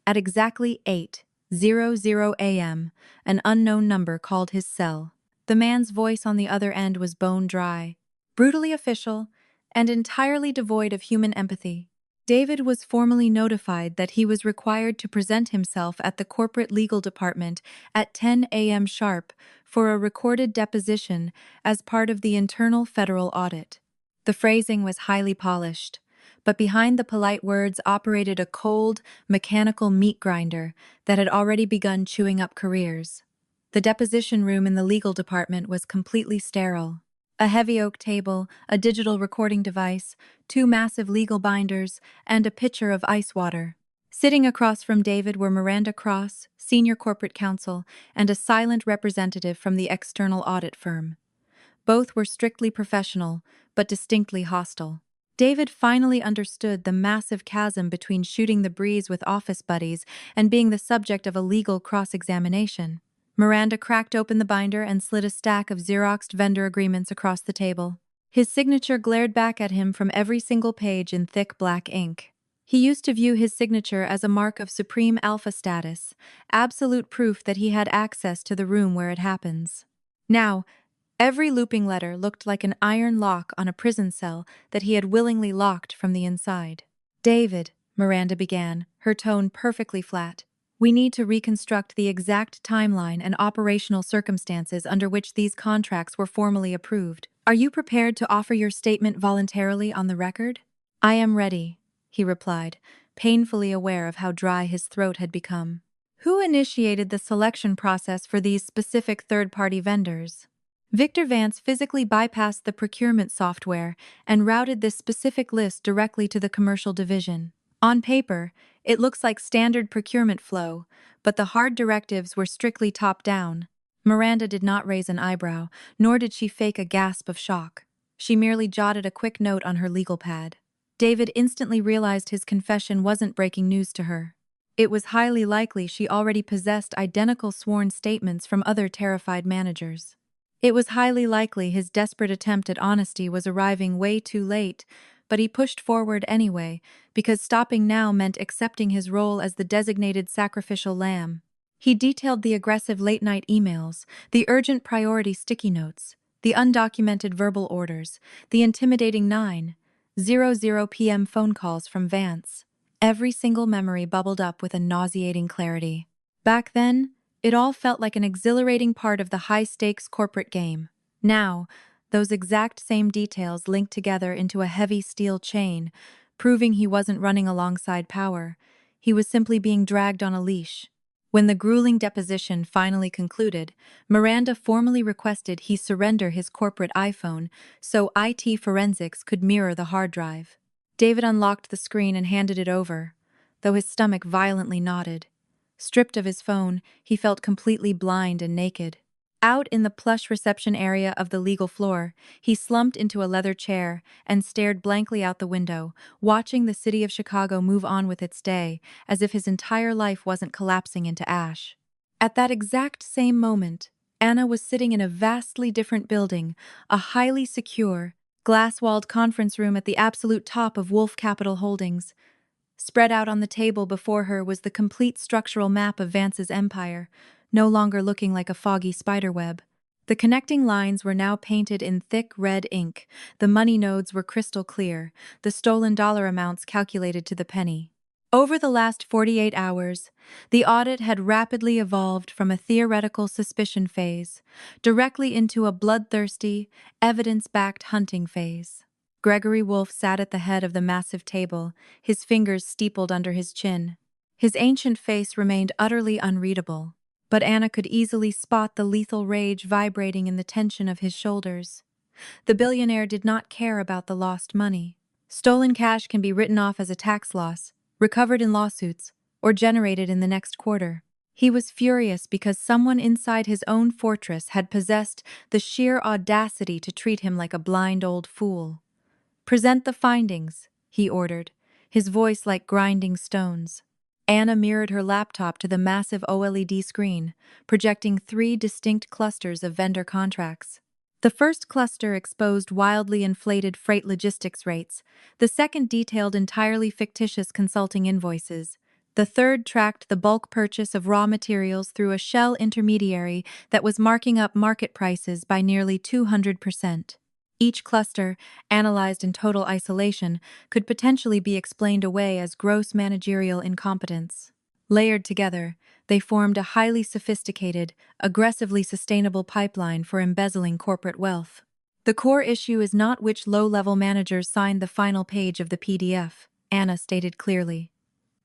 At exactly 8:00 a.m., an unknown number called his cell. The man's voice on the other end was bone dry, brutally official, and entirely devoid of human empathy. David was formally notified that he was required to present himself at the corporate legal department at 10 a.m. sharp for a recorded deposition as part of the internal federal audit. The phrasing was highly polished, but behind the polite words operated a cold, mechanical meat grinder that had already begun chewing up careers. The deposition room in the legal department was completely sterile. A heavy oak table, a digital recording device, two massive legal binders, and a pitcher of ice water. Sitting across from David were Miranda Cross, senior corporate counsel, and a silent representative from the external audit firm. Both were strictly professional, but distinctly hostile. David finally understood the massive chasm between shooting the breeze with office buddies and being the subject of a legal cross-examination. Miranda cracked open the binder and slid a stack of Xeroxed vendor agreements across the table. His signature glared back at him from every single page in thick black ink. He used to view his signature as a mark of supreme alpha status, absolute proof that he had access to the room where it happens. Now, every looping letter looked like an iron lock on a prison cell that he had willingly locked from the inside. "David," Miranda began, her tone perfectly flat, "we need to reconstruct the exact timeline and operational circumstances under which these contracts were formally approved. Are you prepared to offer your statement voluntarily on the record?" "I am ready," he replied, painfully aware of how dry his throat had become. "Who initiated the selection process for these specific third-party vendors?" Victor Vance physically bypassed the procurement software and routed this specific list directly to the commercial division. On paper, it looks like standard procurement flow, but the hard directives were strictly top-down. Miranda did not raise an eyebrow, nor did she fake a gasp of shock. She merely jotted a quick note on her legal pad. David instantly realized his confession wasn't breaking news to her. It was highly likely she already possessed identical sworn statements from other terrified managers. It was highly likely his desperate attempt at honesty was arriving way too late, but he pushed forward anyway, because stopping now meant accepting his role as the designated sacrificial lamb. He detailed the aggressive late-night emails, the urgent priority sticky notes, the undocumented verbal orders, the intimidating 9:00 p.m. phone calls from Vance. Every single memory bubbled up with a nauseating clarity. Back then, it all felt like an exhilarating part of the high-stakes corporate game. Now, those exact same details linked together into a heavy steel chain, proving he wasn't running alongside power. He was simply being dragged on a leash. When the grueling deposition finally concluded, Miranda formally requested he surrender his corporate iPhone so IT forensics could mirror the hard drive. David unlocked the screen and handed it over, though his stomach violently knotted. Stripped of his phone, he felt completely blind and naked. Out in the plush reception area of the legal floor, he slumped into a leather chair and stared blankly out the window, watching the city of Chicago move on with its day, as if his entire life wasn't collapsing into ash. At that exact same moment, Anna was sitting in a vastly different building, a highly secure, glass-walled conference room at the absolute top of Wolf Capital Holdings. Spread out on the table before her was the complete structural map of Vance's empire, no longer looking like a foggy spiderweb. The connecting lines were now painted in thick red ink, the money nodes were crystal clear, the stolen dollar amounts calculated to the penny. Over the last 48 hours, the audit had rapidly evolved from a theoretical suspicion phase directly into a bloodthirsty, evidence-backed hunting phase. Gregory Wolf sat at the head of the massive table, his fingers steepled under his chin. His ancient face remained utterly unreadable, but Anna could easily spot the lethal rage vibrating in the tension of his shoulders. The billionaire did not care about the lost money. Stolen cash can be written off as a tax loss, recovered in lawsuits, or generated in the next quarter. He was furious because someone inside his own fortress had possessed the sheer audacity to treat him like a blind old fool. "Present the findings," he ordered, his voice like grinding stones. Anna mirrored her laptop to the massive OLED screen, projecting 3 distinct clusters of vendor contracts. The first cluster exposed wildly inflated freight logistics rates, the second detailed entirely fictitious consulting invoices. The third tracked the bulk purchase of raw materials through a shell intermediary that was marking up market prices by nearly 200%. Each cluster, analyzed in total isolation, could potentially be explained away as gross managerial incompetence. Layered together, they formed a highly sophisticated, aggressively sustainable pipeline for embezzling corporate wealth. The core issue is not which low-level managers signed the final page of the PDF, Anna stated clearly.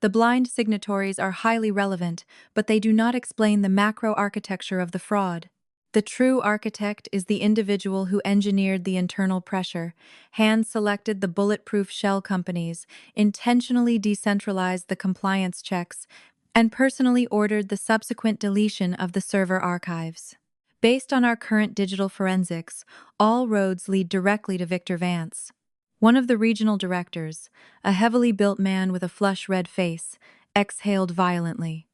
The blind signatories are highly relevant, but they do not explain the macro architecture of the fraud. The true architect is the individual who engineered the internal pressure, hand-selected the bulletproof shell companies, intentionally decentralized the compliance checks, and personally ordered the subsequent deletion of the server archives. Based on our current digital forensics, all roads lead directly to Victor Vance. One of the regional directors, a heavily built man with a flush red face, exhaled violently.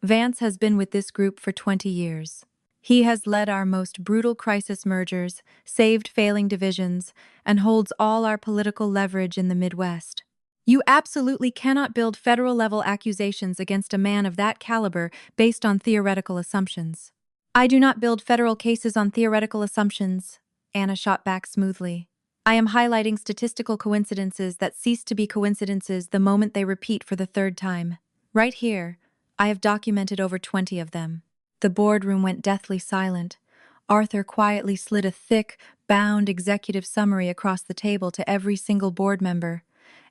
Vance has been with this group for 20 years. He has led our most brutal crisis mergers, saved failing divisions, and holds all our political leverage in the Midwest. You absolutely cannot build federal-level accusations against a man of that caliber based on theoretical assumptions. "I do not build federal cases on theoretical assumptions," Anna shot back smoothly. "I am highlighting statistical coincidences that cease to be coincidences the moment they repeat for the third time. Right here, I have documented over 20 of them." The boardroom went deathly silent. Arthur quietly slid a thick, bound executive summary across the table to every single board member.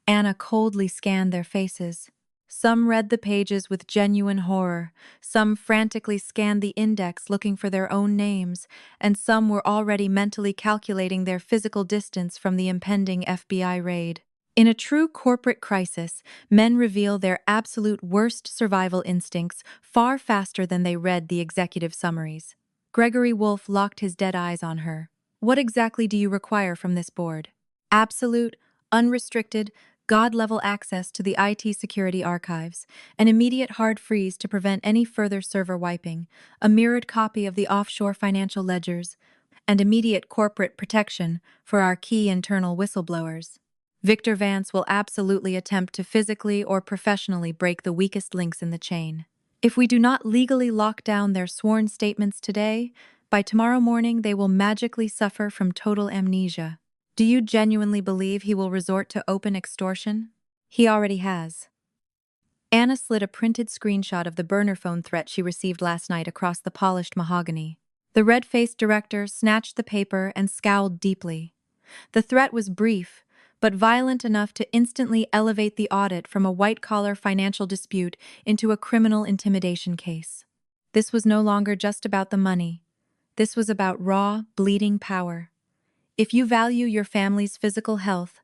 Anna coldly scanned their faces. Some read the pages with genuine horror, some frantically scanned the index looking for their own names, and some were already mentally calculating their physical distance from the impending FBI raid. In a true corporate crisis, men reveal their absolute worst survival instincts far faster than they read the executive summaries. Gregory Wolfe locked his dead eyes on her. "What exactly do you require from this board?" "Absolute, unrestricted, God-level access to the IT security archives, an immediate hard freeze to prevent any further server wiping, a mirrored copy of the offshore financial ledgers, and immediate corporate protection for our key internal whistleblowers. Victor Vance will absolutely attempt to physically or professionally break the weakest links in the chain. If we do not legally lock down their sworn statements today, by tomorrow morning they will magically suffer from total amnesia. Do you genuinely believe he will resort to open extortion? He already has." Anna slid a printed screenshot of the burner phone threat she received last night across the polished mahogany. The red-faced director snatched the paper and scowled deeply. The threat was brief, but violent enough to instantly elevate the audit from a white-collar financial dispute into a criminal intimidation case. This was no longer just about the money. This was about raw, bleeding power. "If you value your family's physical health,"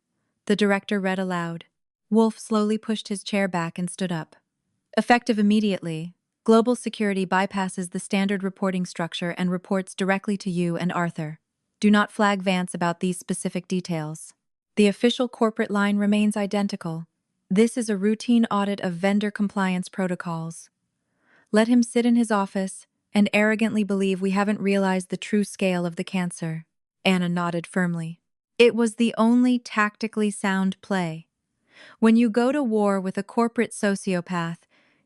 the director read aloud. Wolfe slowly pushed his chair back and stood up. "Effective immediately, Global Security bypasses the standard reporting structure and reports directly to you and Arthur. Do not flag Vance about these specific details. The official corporate line remains identical. This is a routine audit of vendor compliance protocols. Let him sit in his office and arrogantly believe we haven't realized the true scale of the cancer." Anna nodded firmly. It was the only tactically sound play. When you go to war with a corporate sociopath,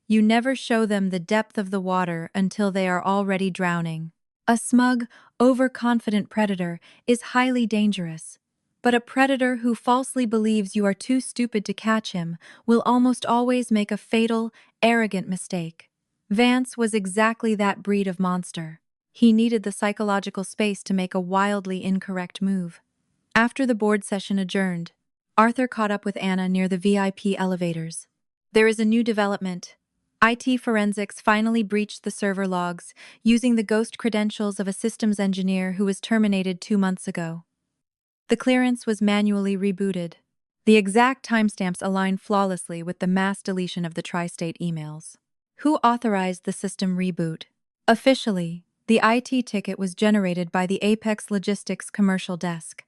you never show them the depth of the water until they are already drowning. A smug, overconfident predator is highly dangerous. But a predator who falsely believes you are too stupid to catch him will almost always make a fatal, arrogant mistake. Vance was exactly that breed of monster. He needed the psychological space to make a wildly incorrect move. After the board session adjourned, Arthur caught up with Anna near the VIP elevators. "There is a new development," IT forensics finally breached the server logs, using the ghost credentials of a systems engineer who was terminated 2 months ago. The clearance was manually rebooted. The exact timestamps align flawlessly with the mass deletion of the tri-state emails. Who authorized the system reboot? Officially, the IT ticket was generated by the Apex Logistics commercial desk.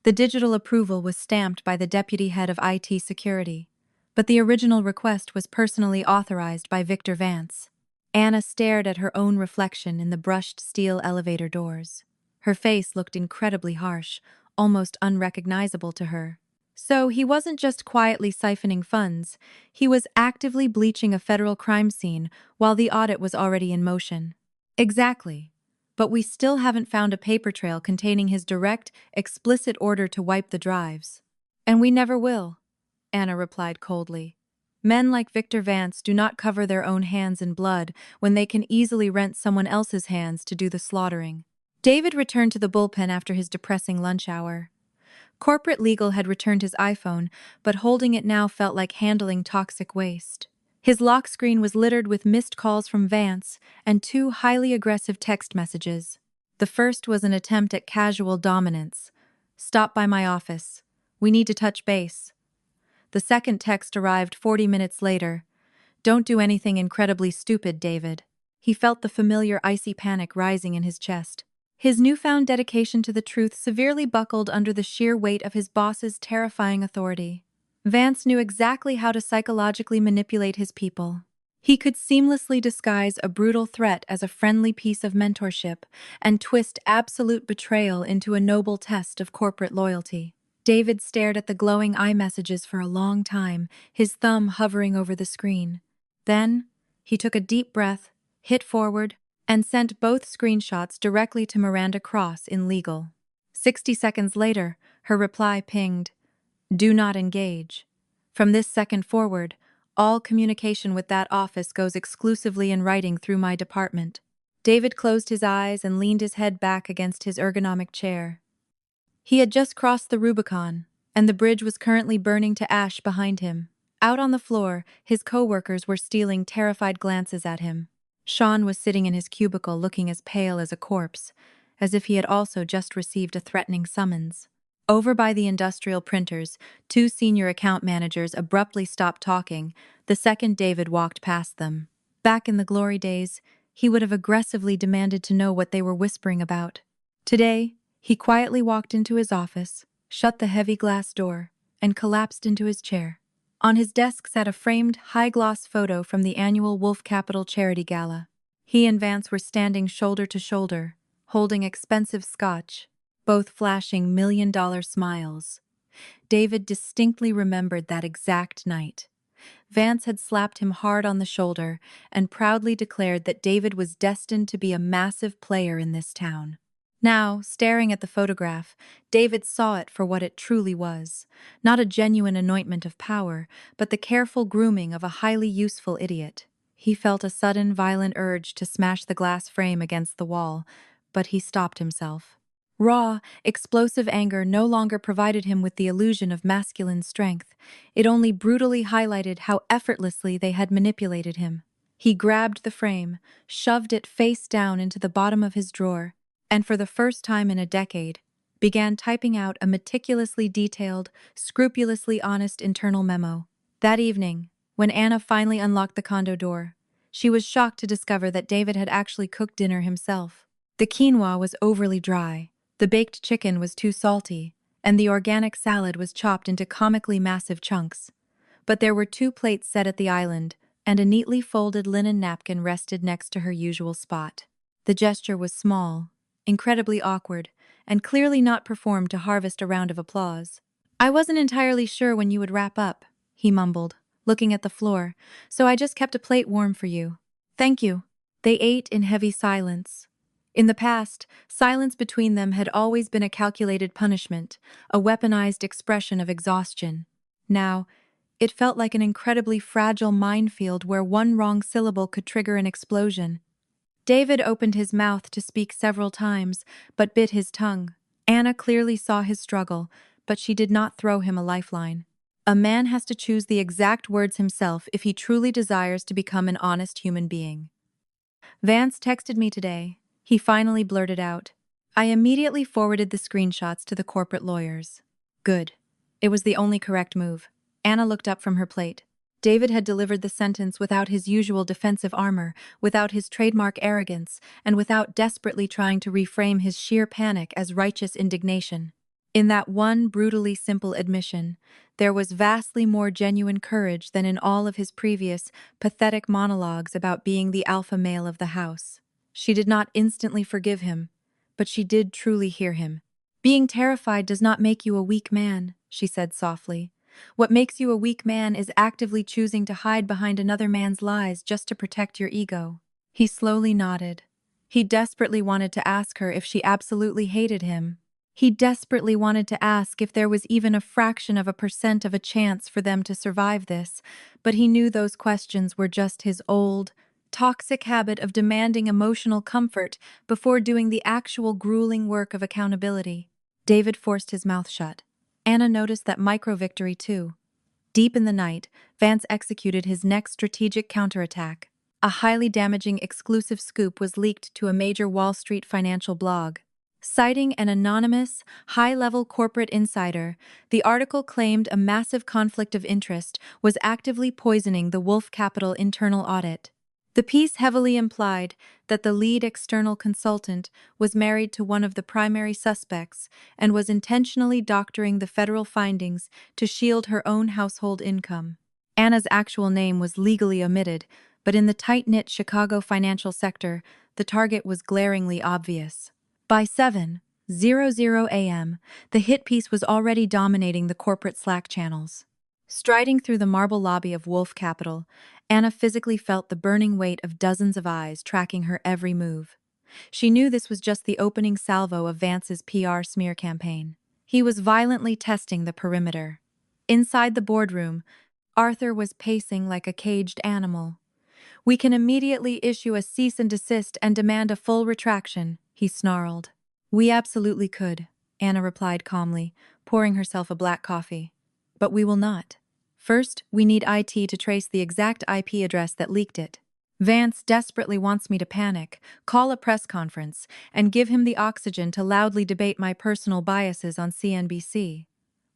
The digital approval was stamped by the deputy head of IT security, but the original request was personally authorized by Victor Vance. Anna stared at her own reflection in the brushed steel elevator doors. Her face looked incredibly harsh, almost unrecognizable to her. So he wasn't just quietly siphoning funds, he was actively bleaching a federal crime scene while the audit was already in motion. Exactly. But we still haven't found a paper trail containing his direct, explicit order to wipe the drives. And we never will, Anna replied coldly. Men like Victor Vance do not cover their own hands in blood when they can easily rent someone else's hands to do the slaughtering. David returned to the bullpen after his depressing lunch hour. Corporate Legal had returned his iPhone, but holding it now felt like handling toxic waste. His lock screen was littered with missed calls from Vance and 2 highly aggressive text messages. The first was an attempt at casual dominance. "Stop by my office. We need to touch base." The second text arrived 40 minutes later. "Don't do anything incredibly stupid, David." He felt the familiar icy panic rising in his chest. His newfound dedication to the truth severely buckled under the sheer weight of his boss's terrifying authority. Vance knew exactly how to psychologically manipulate his people. He could seamlessly disguise a brutal threat as a friendly piece of mentorship and twist absolute betrayal into a noble test of corporate loyalty. David stared at the glowing iMessages for a long time, his thumb hovering over the screen. Then, he took a deep breath, hit forward, and sent both screenshots directly to Miranda Cross in legal. 60 seconds later, her reply pinged, "Do not engage. From this second forward, all communication with that office goes exclusively in writing through my department." David closed his eyes and leaned his head back against his ergonomic chair. He had just crossed the Rubicon, and the bridge was currently burning to ash behind him. Out on the floor, his co-workers were stealing terrified glances at him. Sean was sitting in his cubicle looking as pale as a corpse, as if he had also just received a threatening summons. Over by the industrial printers, 2 senior account managers abruptly stopped talking the second David walked past them. Back in the glory days, he would have aggressively demanded to know what they were whispering about. Today, he quietly walked into his office, shut the heavy glass door, and collapsed into his chair. On his desk sat a framed, high-gloss photo from the annual Wolf Capital Charity Gala. He and Vance were standing shoulder to shoulder, holding expensive scotch, both flashing million-dollar smiles. David distinctly remembered that exact night. Vance had slapped him hard on the shoulder and proudly declared that David was destined to be a massive player in this town. Now, staring at the photograph, David saw it for what it truly was, not a genuine anointment of power, but the careful grooming of a highly useful idiot. He felt a sudden, violent urge to smash the glass frame against the wall, but he stopped himself. Raw, explosive anger no longer provided him with the illusion of masculine strength. It only brutally highlighted how effortlessly they had manipulated him. He grabbed the frame, shoved it face down into the bottom of his drawer, and for the first time in a decade, began typing out a meticulously detailed, scrupulously honest internal memo. That evening, when Anna finally unlocked the condo door, she was shocked to discover that David had actually cooked dinner himself. The quinoa was overly dry, the baked chicken was too salty, and the organic salad was chopped into comically massive chunks. But there were 2 plates set at the island, and a neatly folded linen napkin rested next to her usual spot. The gesture was small, incredibly awkward, and clearly not performed to harvest a round of applause. "I wasn't entirely sure when you would wrap up," he mumbled, looking at the floor, "so I just kept a plate warm for you." "Thank you." They ate in heavy silence. In the past, silence between them had always been a calculated punishment, a weaponized expression of exhaustion. Now, it felt like an incredibly fragile minefield where one wrong syllable could trigger an explosion. David opened his mouth to speak several times, but bit his tongue. Anna clearly saw his struggle, but she did not throw him a lifeline. A man has to choose the exact words himself if he truly desires to become an honest human being. Vance texted me today. He finally blurted out. I immediately forwarded the screenshots to the corporate lawyers. Good. It was the only correct move. Anna looked up from her plate. David had delivered the sentence without his usual defensive armor, without his trademark arrogance, and without desperately trying to reframe his sheer panic as righteous indignation. In that one brutally simple admission, there was vastly more genuine courage than in all of his previous, pathetic monologues about being the alpha male of the house. She did not instantly forgive him, but she did truly hear him. Being terrified does not make you a weak man, she said softly. What makes you a weak man is actively choosing to hide behind another man's lies just to protect your ego. He slowly nodded. He desperately wanted to ask her if she absolutely hated him. He desperately wanted to ask if there was even a fraction of a chance for them to survive this, but he knew those questions were just his old, toxic habit of demanding emotional comfort before doing the actual grueling work of accountability. David forced his mouth shut. Anna noticed that micro-victory too. Deep in the night, Vance executed his next strategic counterattack. A highly damaging exclusive scoop was leaked to a major Wall Street financial blog. Citing an anonymous, high-level corporate insider, the article claimed a massive conflict of interest was actively poisoning the Wolf Capital internal audit. The piece heavily implied that the lead external consultant was married to one of the primary suspects and was intentionally doctoring the federal findings to shield her own household income. Anna's actual name was legally omitted, but in the tight-knit Chicago financial sector, the target was glaringly obvious. By 7:00 a.m., the hit piece was already dominating the corporate Slack channels. Striding through the marble lobby of Wolf Capital, Anna physically felt the burning weight of dozens of eyes tracking her every move. She knew this was just the opening salvo of Vance's PR smear campaign. He was violently testing the perimeter. Inside the boardroom, Arthur was pacing like a caged animal. "We can immediately issue a cease and desist and demand a full retraction," he snarled. "We absolutely could," Anna replied calmly, pouring herself a black coffee. "But we will not. First, we need IT to trace the exact IP address that leaked it. Vance desperately wants me to panic, call a press conference, and give him the oxygen to loudly debate my personal biases on CNBC.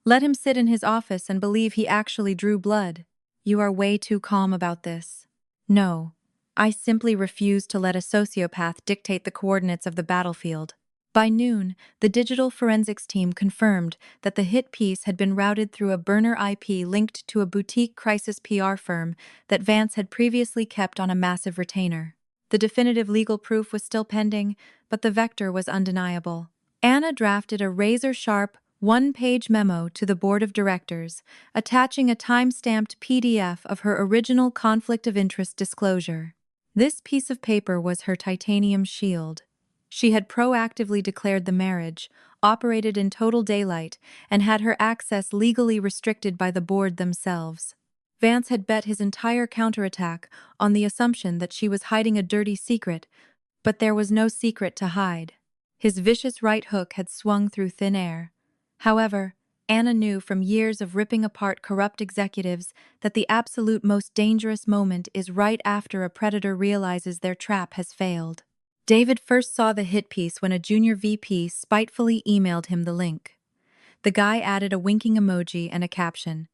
Let him sit in his office and believe he actually drew blood. You are way too calm about this." "No. I simply refuse to let a sociopath dictate the coordinates of the battlefield." By noon, the digital forensics team confirmed that the hit piece had been routed through a burner IP linked to a boutique crisis PR firm that Vance had previously kept on a massive retainer. The definitive legal proof was still pending, but the vector was undeniable. Anna drafted a razor-sharp, one-page memo to the board of directors, attaching a time-stamped PDF of her original conflict of interest disclosure. This piece of paper was her titanium shield. She had proactively declared the marriage, operated in total daylight, and had her access legally restricted by the board themselves. Vance had bet his entire counterattack on the assumption that she was hiding a dirty secret, but there was no secret to hide. His vicious right hook had swung through thin air. However, Anna knew from years of ripping apart corrupt executives that the absolute most dangerous moment is right after a predator realizes their trap has failed. David first saw the hit piece when a junior VP spitefully emailed him the link. The guy added a winking emoji and a caption.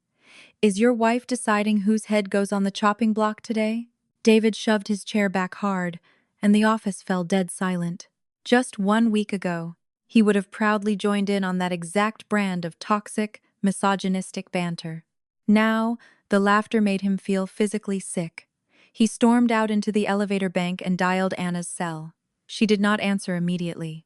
"Is your wife deciding whose head goes on the chopping block today?" David shoved his chair back hard, and the office fell dead silent. Just 1 week ago, he would have proudly joined in on that exact brand of toxic, misogynistic banter. Now, the laughter made him feel physically sick. He stormed out into the elevator bank and dialed Anna's cell. She did not answer immediately.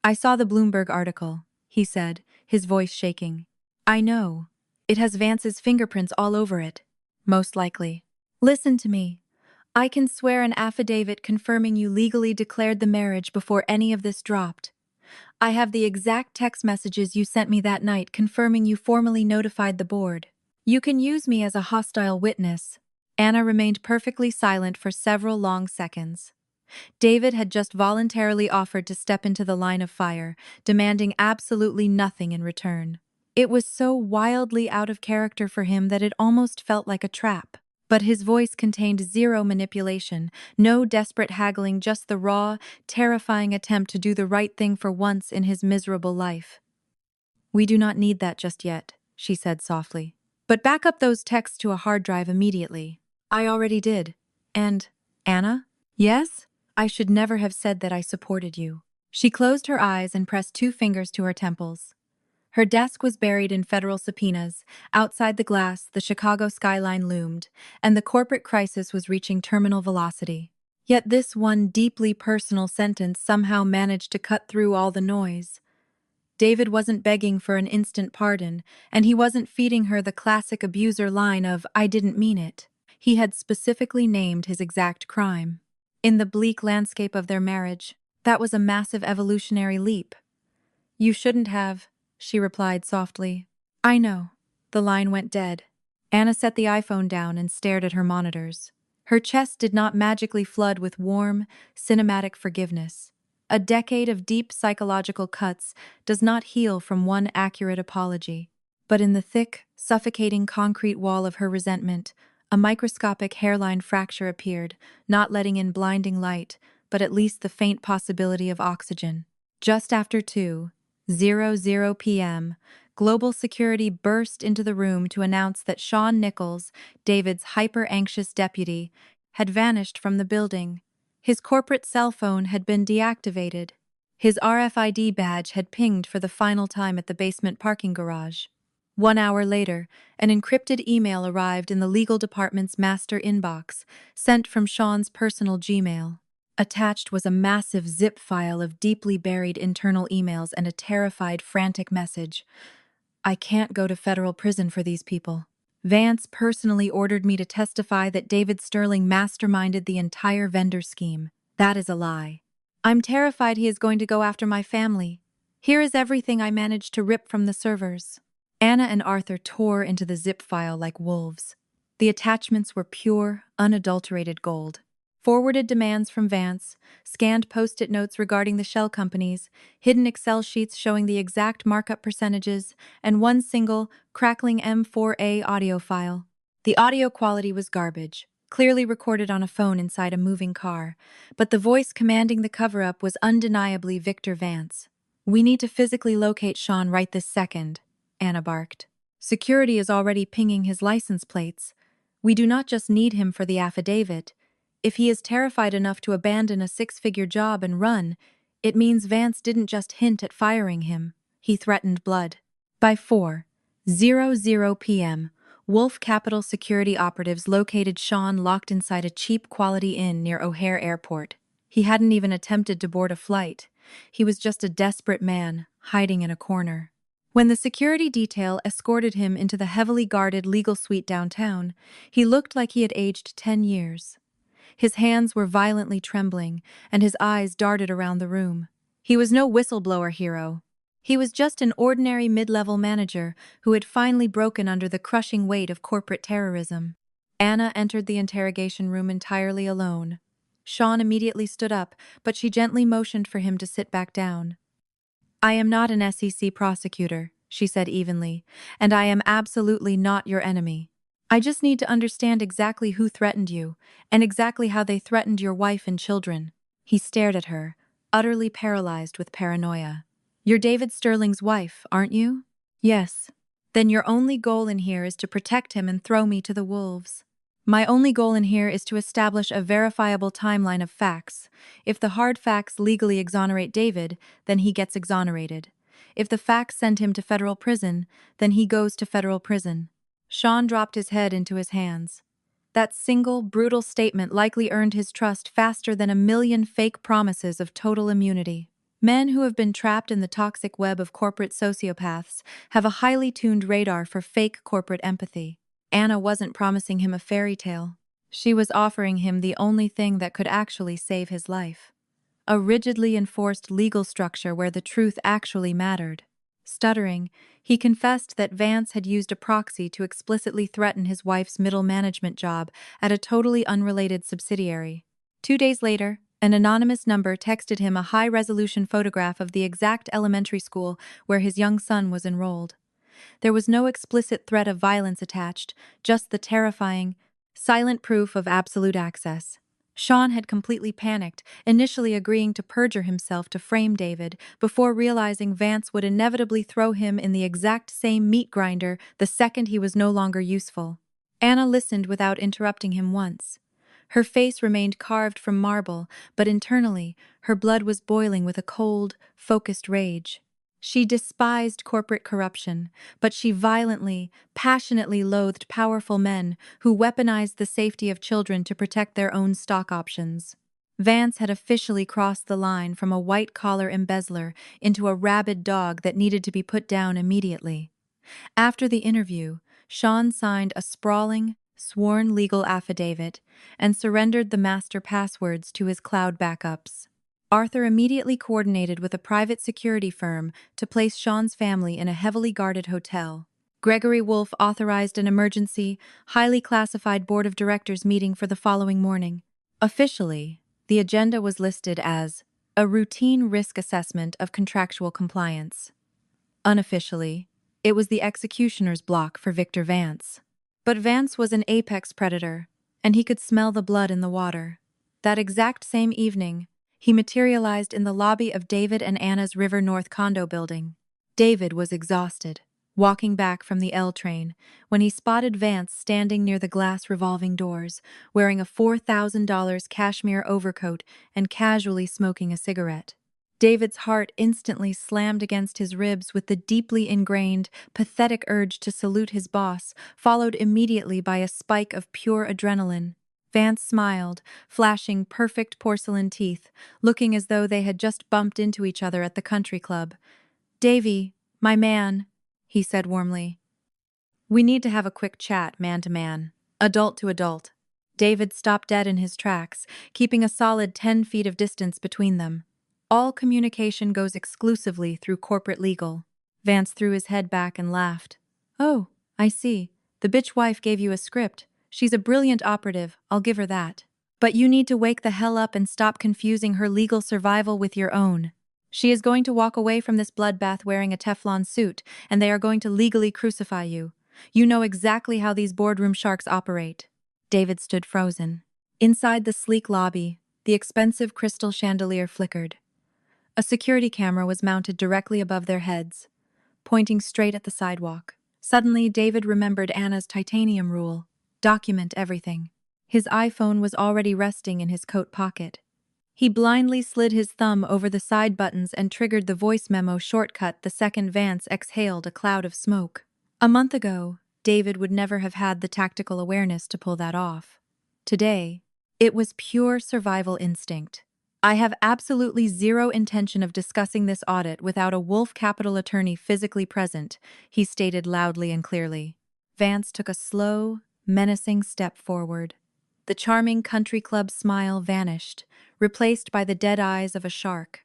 "I saw the Bloomberg article," he said, his voice shaking. "I know. It has Vance's fingerprints all over it. Most likely. Listen to me. I can swear an affidavit confirming you legally declared the marriage before any of this dropped. I have the exact text messages you sent me that night confirming you formally notified the board. You can use me as a hostile witness." Anna remained perfectly silent for several long seconds. David had just voluntarily offered to step into the line of fire, demanding absolutely nothing in return. It was so wildly out of character for him that it almost felt like a trap. But his voice contained zero manipulation, no desperate haggling, just the raw, terrifying attempt to do the right thing for once in his miserable life. "We do not need that just yet," she said softly. "But back up those texts to a hard drive immediately." "I already did. And, Anna?" "Yes? I should never have said that I supported you." She closed her eyes and pressed two fingers to her temples. Her desk was buried in federal subpoenas. Outside the glass, the Chicago skyline loomed, and the corporate crisis was reaching terminal velocity. Yet this one deeply personal sentence somehow managed to cut through all the noise. David wasn't begging for an instant pardon, and he wasn't feeding her the classic abuser line of, "I didn't mean it." He had specifically named his exact crime. In the bleak landscape of their marriage, that was a massive evolutionary leap. "You shouldn't have," she replied softly. "I know." The line went dead. Anna set the iPhone down and stared at her monitors. Her chest did not magically flood with warm, cinematic forgiveness. A decade of deep psychological cuts does not heal from one accurate apology. But in the thick, suffocating concrete wall of her resentment, a microscopic hairline fracture appeared, not letting in blinding light, but at least the faint possibility of oxygen. Just after 2:00 p.m., Global Security burst into the room to announce that Sean Nichols, David's hyper-anxious deputy, had vanished from the building. His corporate cell phone had been deactivated. His RFID badge had pinged for the final time at the basement parking garage. 1 hour later, an encrypted email arrived in the legal department's master inbox, sent from Sean's personal Gmail. Attached was a massive zip file of deeply buried internal emails and a terrified, frantic message. "I can't go to federal prison for these people. Vance personally ordered me to testify that David Sterling masterminded the entire vendor scheme. That is a lie. I'm terrified he is going to go after my family. Here is everything I managed to rip from the servers." Anna and Arthur tore into the zip file like wolves. The attachments were pure, unadulterated gold. Forwarded demands from Vance, scanned post-it notes regarding the shell companies, hidden Excel sheets showing the exact markup percentages, and one single, crackling M4A audio file. The audio quality was garbage, clearly recorded on a phone inside a moving car, but the voice commanding the cover-up was undeniably Victor Vance. "We need to physically locate Sean right this second," Anna barked. "Security is already pinging his license plates. We do not just need him for the affidavit. If he is terrified enough to abandon a six-figure job and run, it means Vance didn't just hint at firing him. He threatened blood." By 4:00 p.m., Wolf Capital security operatives located Sean locked inside a cheap quality inn near O'Hare Airport. He hadn't even attempted to board a flight. He was just a desperate man, hiding in a corner. When the security detail escorted him into the heavily guarded legal suite downtown, he looked like he had aged 10 years. His hands were violently trembling, and his eyes darted around the room. He was no whistleblower hero. He was just an ordinary mid-level manager who had finally broken under the crushing weight of corporate terrorism. Anna entered the interrogation room entirely alone. Sean immediately stood up, but she gently motioned for him to sit back down. "I am not an SEC prosecutor," she said evenly, "and I am absolutely not your enemy. I just need to understand exactly who threatened you, and exactly how they threatened your wife and children." He stared at her, utterly paralyzed with paranoia. "You're David Sterling's wife, aren't you?" "Yes." "Then your only goal in here is to protect him and throw me to the wolves." "My only goal in here is to establish a verifiable timeline of facts. If the hard facts legally exonerate David, then he gets exonerated. If the facts send him to federal prison, then he goes to federal prison." Sean dropped his head into his hands. That single, brutal statement likely earned his trust faster than a million fake promises of total immunity. Men who have been trapped in the toxic web of corporate sociopaths have a highly tuned radar for fake corporate empathy. Anna wasn't promising him a fairy tale. She was offering him the only thing that could actually save his life. A rigidly enforced legal structure where the truth actually mattered. Stuttering, he confessed that Vance had used a proxy to explicitly threaten his wife's middle management job at a totally unrelated subsidiary. 2 days later, an anonymous number texted him a high-resolution photograph of the exact elementary school where his young son was enrolled. There was no explicit threat of violence attached, just the terrifying, silent proof of absolute access. Sean had completely panicked, initially agreeing to perjure himself to frame David, before realizing Vance would inevitably throw him in the exact same meat grinder the second he was no longer useful. Anna listened without interrupting him once. Her face remained carved from marble, but internally, her blood was boiling with a cold, focused rage. She despised corporate corruption, but she violently, passionately loathed powerful men who weaponized the safety of children to protect their own stock options. Vance had officially crossed the line from a white-collar embezzler into a rabid dog that needed to be put down immediately. After the interview, Sean signed a sprawling, sworn legal affidavit and surrendered the master passwords to his cloud backups. Arthur immediately coordinated with a private security firm to place Sean's family in a heavily guarded hotel. Gregory Wolfe authorized an emergency, highly classified board of directors meeting for the following morning. Officially, the agenda was listed as a routine risk assessment of contractual compliance. Unofficially, it was the executioner's block for Victor Vance. But Vance was an apex predator, and he could smell the blood in the water. That exact same evening, he materialized in the lobby of David and Anna's River North condo building. David was exhausted, walking back from the L train, when he spotted Vance standing near the glass revolving doors, wearing a $4,000 cashmere overcoat and casually smoking a cigarette. David's heart instantly slammed against his ribs with the deeply ingrained, pathetic urge to salute his boss, followed immediately by a spike of pure adrenaline. Vance smiled, flashing perfect porcelain teeth, looking as though they had just bumped into each other at the country club. "Davy, my man," he said warmly. "We need to have a quick chat, man to man, adult to adult." David stopped dead in his tracks, keeping a solid 10 feet of distance between them. "All communication goes exclusively through corporate legal." Vance threw his head back and laughed. "Oh, I see. The bitch wife gave you a script. She's a brilliant operative, I'll give her that. But you need to wake the hell up and stop confusing her legal survival with your own. She is going to walk away from this bloodbath wearing a Teflon suit, and they are going to legally crucify you. You know exactly how these boardroom sharks operate." David stood frozen. Inside the sleek lobby, the expensive crystal chandelier flickered. A security camera was mounted directly above their heads, pointing straight at the sidewalk. Suddenly, David remembered Anna's titanium rule: document everything. His iPhone was already resting in his coat pocket. He blindly slid his thumb over the side buttons and triggered the voice memo shortcut the second Vance exhaled a cloud of smoke. A month ago, David would never have had the tactical awareness to pull that off. Today, it was pure survival instinct. "I have absolutely zero intention of discussing this audit without a Wolf Capital attorney physically present," he stated loudly and clearly. Vance took a slow, menacing step forward. The charming country club smile vanished, replaced by the dead eyes of a shark.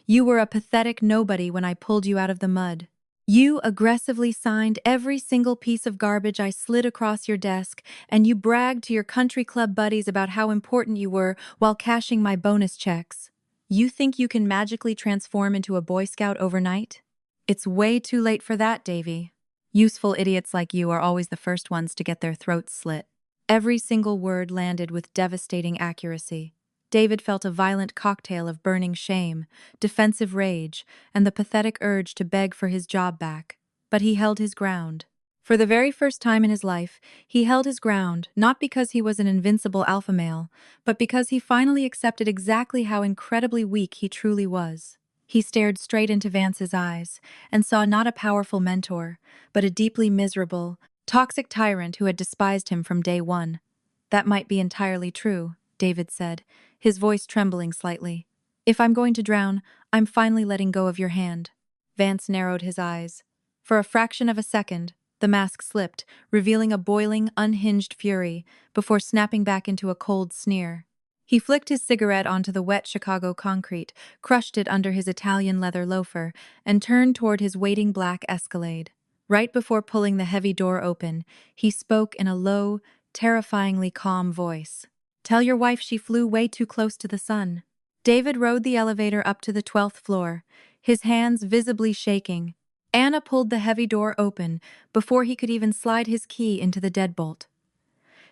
"You were a pathetic nobody when I pulled you out of the mud. You aggressively signed every single piece of garbage I slid across your desk, and you bragged to your country club buddies about how important you were while cashing my bonus checks. You think you can magically transform into a Boy Scout overnight? It's way too late for that, Davy. Useful idiots like you are always the first ones to get their throats slit." Every single word landed with devastating accuracy. David felt a violent cocktail of burning shame, defensive rage, and the pathetic urge to beg for his job back. But he held his ground. For the very first time in his life, he held his ground not because he was an invincible alpha male, but because he finally accepted exactly how incredibly weak he truly was. He stared straight into Vance's eyes and saw not a powerful mentor, but a deeply miserable, toxic tyrant who had despised him from day one. "That might be entirely true," David said, his voice trembling slightly. "If I'm going to drown, I'm finally letting go of your hand." Vance narrowed his eyes. For a fraction of a second, the mask slipped, revealing a boiling, unhinged fury, before snapping back into a cold sneer. He flicked his cigarette onto the wet Chicago concrete, crushed it under his Italian leather loafer, and turned toward his waiting black Escalade. Right before pulling the heavy door open, he spoke in a low, terrifyingly calm voice. "Tell your wife she flew way too close to the sun." David rode the elevator up to the 12th floor, his hands visibly shaking. Anna pulled the heavy door open before he could even slide his key into the deadbolt.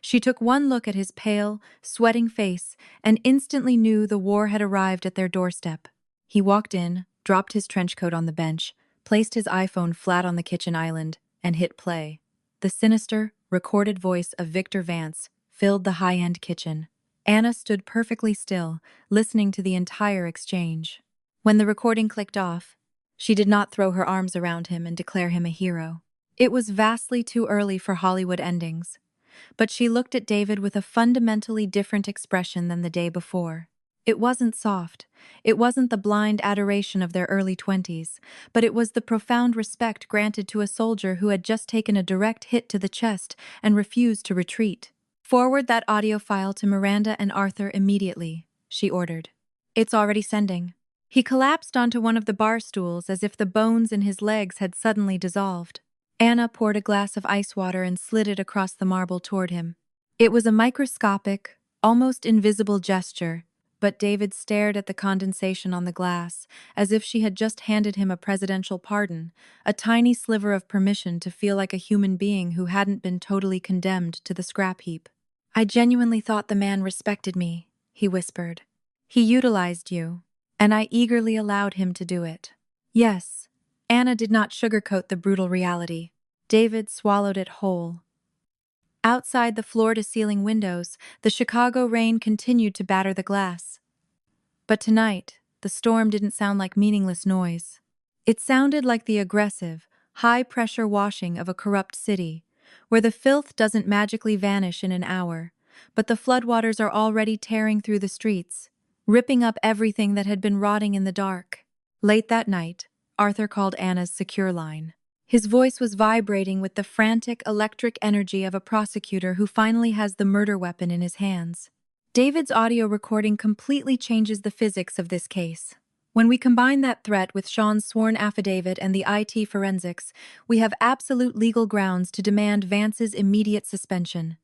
She took one look at his pale, sweating face and instantly knew the war had arrived at their doorstep. He walked in, dropped his trench coat on the bench, placed his iPhone flat on the kitchen island, and hit play. The sinister, recorded voice of Victor Vance filled the high-end kitchen. Anna stood perfectly still, listening to the entire exchange. When the recording clicked off, she did not throw her arms around him and declare him a hero. It was vastly too early for Hollywood endings. But she looked at David with a fundamentally different expression than the day before. It wasn't soft. It wasn't the blind adoration of their early 20s, but it was the profound respect granted to a soldier who had just taken a direct hit to the chest and refused to retreat. "Forward that audio file to Miranda and Arthur immediately," she ordered. "It's already sending." He collapsed onto one of the bar stools as if the bones in his legs had suddenly dissolved. Anna poured a glass of ice water and slid it across the marble toward him. It was a microscopic, almost invisible gesture, but David stared at the condensation on the glass as if she had just handed him a presidential pardon, a tiny sliver of permission to feel like a human being who hadn't been totally condemned to the scrap heap. "I genuinely thought the man respected me," he whispered. "He utilized you, and I eagerly allowed him to do it." Yes. Anna did not sugarcoat the brutal reality. David swallowed it whole. Outside the floor-to-ceiling windows, the Chicago rain continued to batter the glass. But tonight, the storm didn't sound like meaningless noise. It sounded like the aggressive, high-pressure washing of a corrupt city, where the filth doesn't magically vanish in an hour, but the floodwaters are already tearing through the streets, ripping up everything that had been rotting in the dark. Late that night, Arthur called Anna's secure line. His voice was vibrating with the frantic, electric energy of a prosecutor who finally has the murder weapon in his hands. David's audio recording completely changes the physics of this case. When we combine that threat with Sean's sworn affidavit and the IT forensics, we have absolute legal grounds to demand Vance's immediate suspension.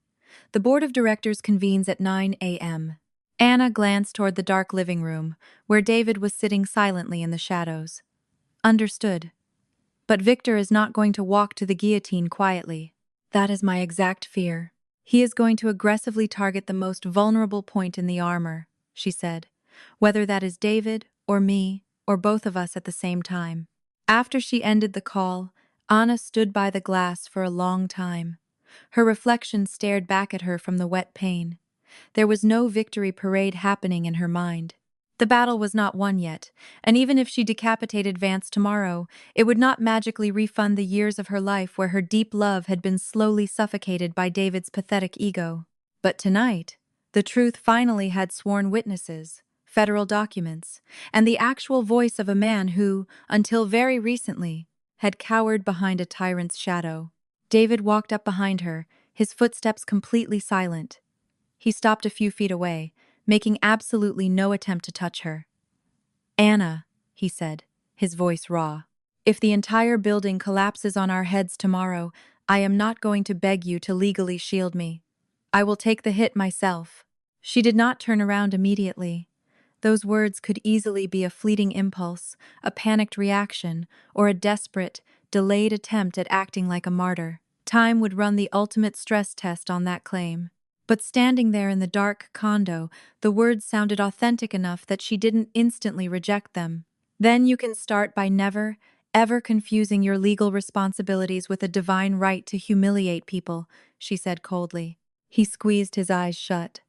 The board of directors convenes at 9 a.m. Anna glanced toward the dark living room, where David was sitting silently in the shadows. "Understood. But Victor is not going to walk to the guillotine quietly. That is my exact fear. He is going to aggressively target the most vulnerable point in the armor," she said, "whether that is David, or me, or both of us at the same time." After she ended the call, Anna stood by the glass for a long time. Her reflection stared back at her from the wet pane. There was no victory parade happening in her mind. The battle was not won yet, and even if she decapitated Vance tomorrow, it would not magically refund the years of her life where her deep love had been slowly suffocated by David's pathetic ego. But tonight, the truth finally had sworn witnesses, federal documents, and the actual voice of a man who, until very recently, had cowered behind a tyrant's shadow. David walked up behind her, his footsteps completely silent. He stopped a few feet away, making absolutely no attempt to touch her. "Anna," he said, his voice raw, "if the entire building collapses on our heads tomorrow, I am not going to beg you to legally shield me. I will take the hit myself." She did not turn around immediately. Those words could easily be a fleeting impulse, a panicked reaction, or a desperate, delayed attempt at acting like a martyr. Time would run the ultimate stress test on that claim. But standing there in the dark condo, the words sounded authentic enough that she didn't instantly reject them. "Then you can start by never, ever confusing your legal responsibilities with a divine right to humiliate people," she said coldly. He squeezed his eyes shut.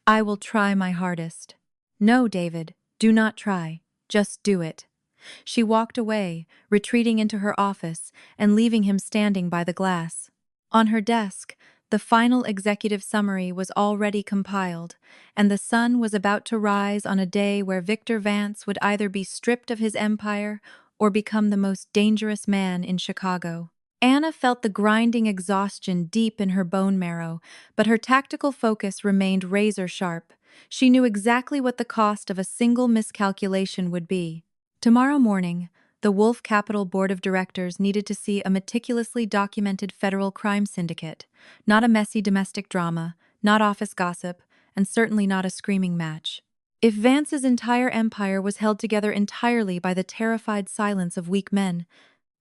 "I will try my hardest." "No, David, do not try. Just do it." She walked away, retreating into her office and leaving him standing by the glass. On her desk, the final executive summary was already compiled, and the sun was about to rise on a day where Victor Vance would either be stripped of his empire or become the most dangerous man in Chicago. Anna felt the grinding exhaustion deep in her bone marrow, but her tactical focus remained razor-sharp. She knew exactly what the cost of a single miscalculation would be. Tomorrow morning, the Wolf Capital Board of Directors needed to see a meticulously documented federal crime syndicate, not a messy domestic drama, not office gossip, and certainly not a screaming match. If Vance's entire empire was held together entirely by the terrified silence of weak men,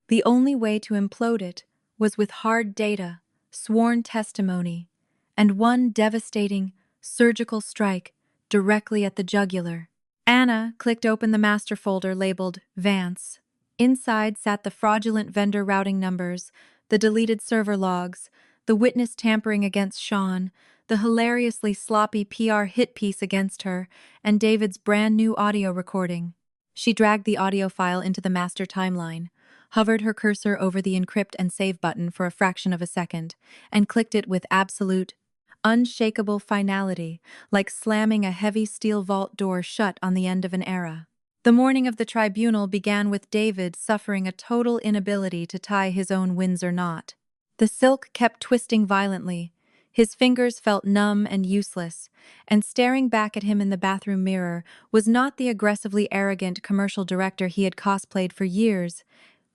The only way to implode it was with hard data, sworn testimony, and one devastating, surgical strike directly at the jugular. Anna clicked open the master folder labeled Vance. Inside sat the fraudulent vendor routing numbers, the deleted server logs, the witness tampering against Sean, the hilariously sloppy PR hit piece against her, and David's brand new audio recording. She dragged the audio file into the master timeline, hovered her cursor over the encrypt and save button for a fraction of a second, and clicked it with absolute, unshakable finality, like slamming a heavy steel vault door shut on the end of an era. The morning of the tribunal began with David suffering a total inability to tie his own Windsor knot. The silk kept twisting violently. His fingers felt numb and useless, and staring back at him in the bathroom mirror was not the aggressively arrogant commercial director he had cosplayed for years,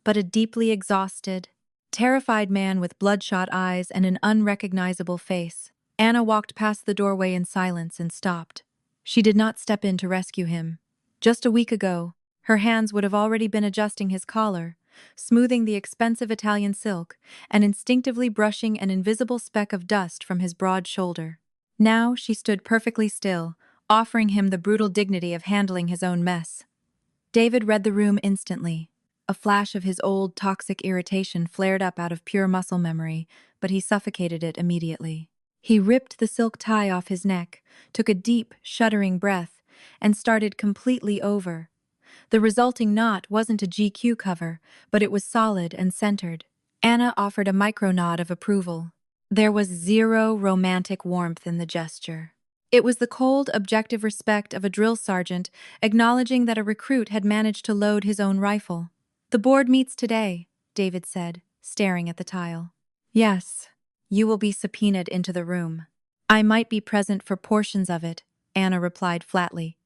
but a deeply exhausted, terrified man with bloodshot eyes and an unrecognizable face. Anna walked past the doorway in silence and stopped. She did not step in to rescue him. Just a week ago, her hands would have already been adjusting his collar, smoothing the expensive Italian silk, and instinctively brushing an invisible speck of dust from his broad shoulder. Now she stood perfectly still, offering him the brutal dignity of handling his own mess. David read the room instantly. A flash of his old, toxic irritation flared up out of pure muscle memory, but he suffocated it immediately. He ripped the silk tie off his neck, took a deep, shuddering breath, and started completely over. The resulting knot wasn't a GQ cover, but it was solid and centered. Anna offered a micro-nod of approval. There was zero romantic warmth in the gesture. It was the cold, objective respect of a drill sergeant acknowledging that a recruit had managed to load his own rifle. "The board meets today," David said, staring at the tile. "Yes. You will be subpoenaed into the room." "I might be present for portions of it," Anna replied flatly.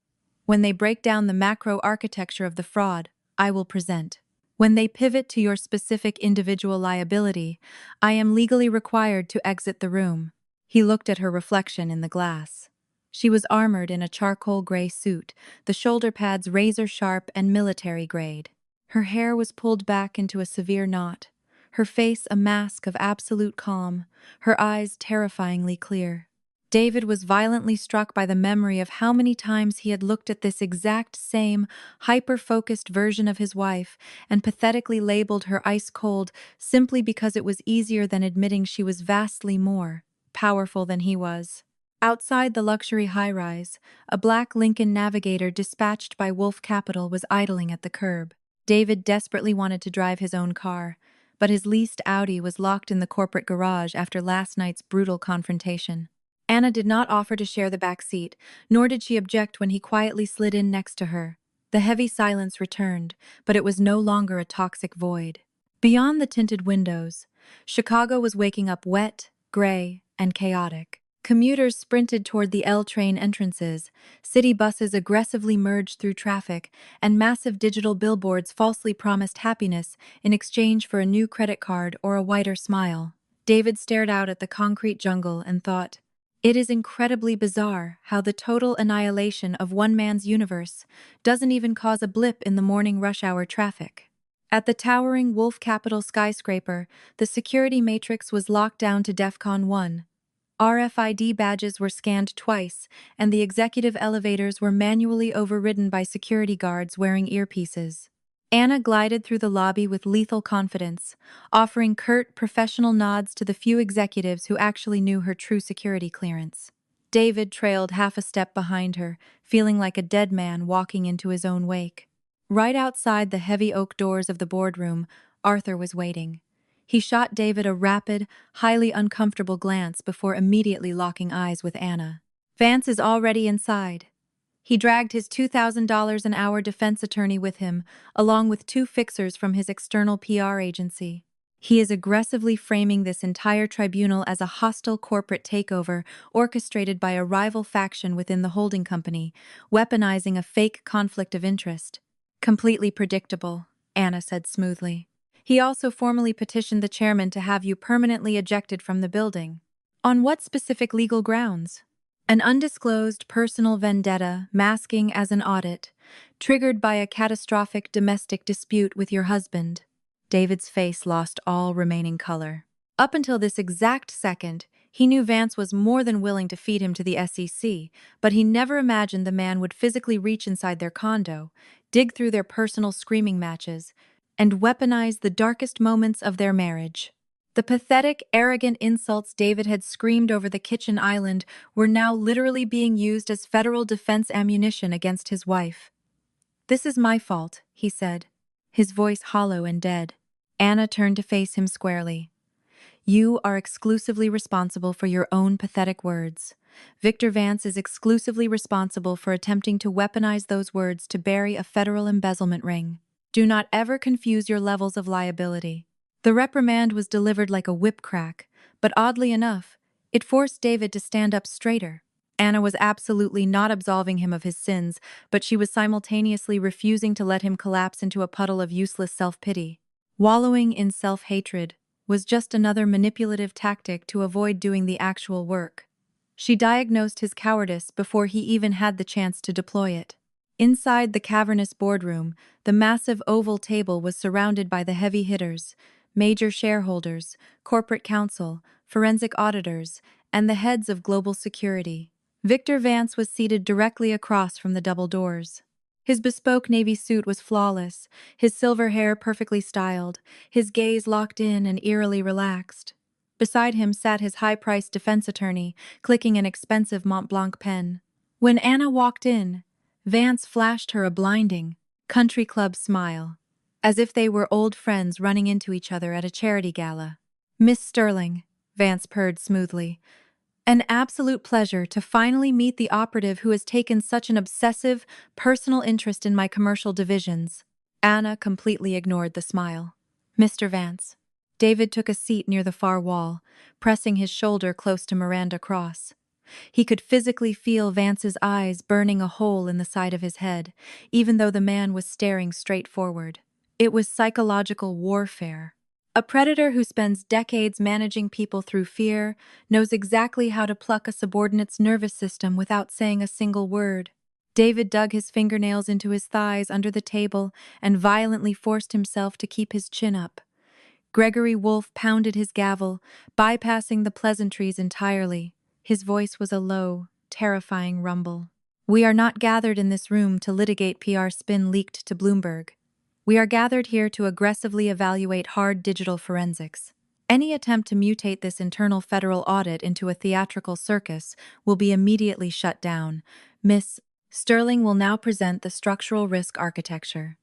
"When they break down the macro architecture of the fraud, I will present. When they pivot to your specific individual liability, I am legally required to exit the room." He looked at her reflection in the glass. She was armored in a charcoal gray suit, the shoulder pads razor-sharp and military-grade. Her hair was pulled back into a severe knot, her face a mask of absolute calm, her eyes terrifyingly clear. David was violently struck by the memory of how many times he had looked at this exact same, hyper-focused version of his wife and pathetically labeled her ice-cold simply because it was easier than admitting she was vastly more powerful than he was. Outside the luxury high-rise, a black Lincoln Navigator dispatched by Wolf Capital was idling at the curb. David desperately wanted to drive his own car, but his leased Audi was locked in the corporate garage after last night's brutal confrontation. Anna did not offer to share the back seat, nor did she object when he quietly slid in next to her. The heavy silence returned, but it was no longer a toxic void. Beyond the tinted windows, Chicago was waking up wet, gray, and chaotic. Commuters sprinted toward the L train entrances, city buses aggressively merged through traffic, and massive digital billboards falsely promised happiness in exchange for a new credit card or a whiter smile. David stared out at the concrete jungle and thought, "It is incredibly bizarre how the total annihilation of one man's universe doesn't even cause a blip in the morning rush hour traffic." At the towering Wolf Capital skyscraper, the security matrix was locked down to DEFCON 1. RFID badges were scanned twice, and the executive elevators were manually overridden by security guards wearing earpieces. Anna glided through the lobby with lethal confidence, offering curt, professional nods to the few executives who actually knew her true security clearance. David trailed half a step behind her, feeling like a dead man walking into his own wake. Right outside the heavy oak doors of the boardroom, Arthur was waiting. He shot David a rapid, highly uncomfortable glance before immediately locking eyes with Anna. "Vance is already inside." He dragged his $2,000 an hour defense attorney with him, along with two fixers from his external PR agency. He is aggressively framing this entire tribunal as a hostile corporate takeover orchestrated by a rival faction within the holding company, weaponizing a fake conflict of interest. "Completely predictable," Anna said smoothly. "He also formally petitioned the chairman to have you permanently ejected from the building." "On what specific legal grounds?" "An undisclosed personal vendetta masking as an audit, triggered by a catastrophic domestic dispute with your husband." David's face lost all remaining color. Up until this exact second, he knew Vance was more than willing to feed him to the SEC, but he never imagined the man would physically reach inside their condo, dig through their personal screaming matches, and weaponize the darkest moments of their marriage. The pathetic, arrogant insults David had screamed over the kitchen island were now literally being used as federal defense ammunition against his wife. "This is my fault," he said, his voice hollow and dead. Anna turned to face him squarely. "You are exclusively responsible for your own pathetic words. Victor Vance is exclusively responsible for attempting to weaponize those words to bury a federal embezzlement ring. Do not ever confuse your levels of liability." The reprimand was delivered like a whip crack, but oddly enough, it forced David to stand up straighter. Anna was absolutely not absolving him of his sins, but she was simultaneously refusing to let him collapse into a puddle of useless self-pity. Wallowing in self-hatred was just another manipulative tactic to avoid doing the actual work. She diagnosed his cowardice before he even had the chance to deploy it. Inside the cavernous boardroom, the massive oval table was surrounded by the heavy hitters, major shareholders, corporate counsel, forensic auditors, and the heads of global security. Victor Vance was seated directly across from the double doors. His bespoke navy suit was flawless, his silver hair perfectly styled, his gaze locked in and eerily relaxed. Beside him sat his high-priced defense attorney, clicking an expensive Mont Blanc pen. When Anna walked in, Vance flashed her a blinding, country club smile, as if they were old friends running into each other at a charity gala. "Miss Sterling," Vance purred smoothly, "an absolute pleasure to finally meet the operative who has taken such an obsessive, personal interest in my commercial divisions." Anna completely ignored the smile. "Mr. Vance." David took a seat near the far wall, pressing his shoulder close to Miranda Cross. He could physically feel Vance's eyes burning a hole in the side of his head, even though the man was staring straight forward. It was psychological warfare. A predator who spends decades managing people through fear knows exactly how to pluck a subordinate's nervous system without saying a single word. David dug his fingernails into his thighs under the table and violently forced himself to keep his chin up. Gregory Wolfe pounded his gavel, bypassing the pleasantries entirely. His voice was a low, terrifying rumble. "We are not gathered in this room to litigate PR spin leaked to Bloomberg. We are gathered here to aggressively evaluate hard digital forensics. Any attempt to mutate this internal federal audit into a theatrical circus will be immediately shut down. Miss Sterling will now present the structural risk architecture."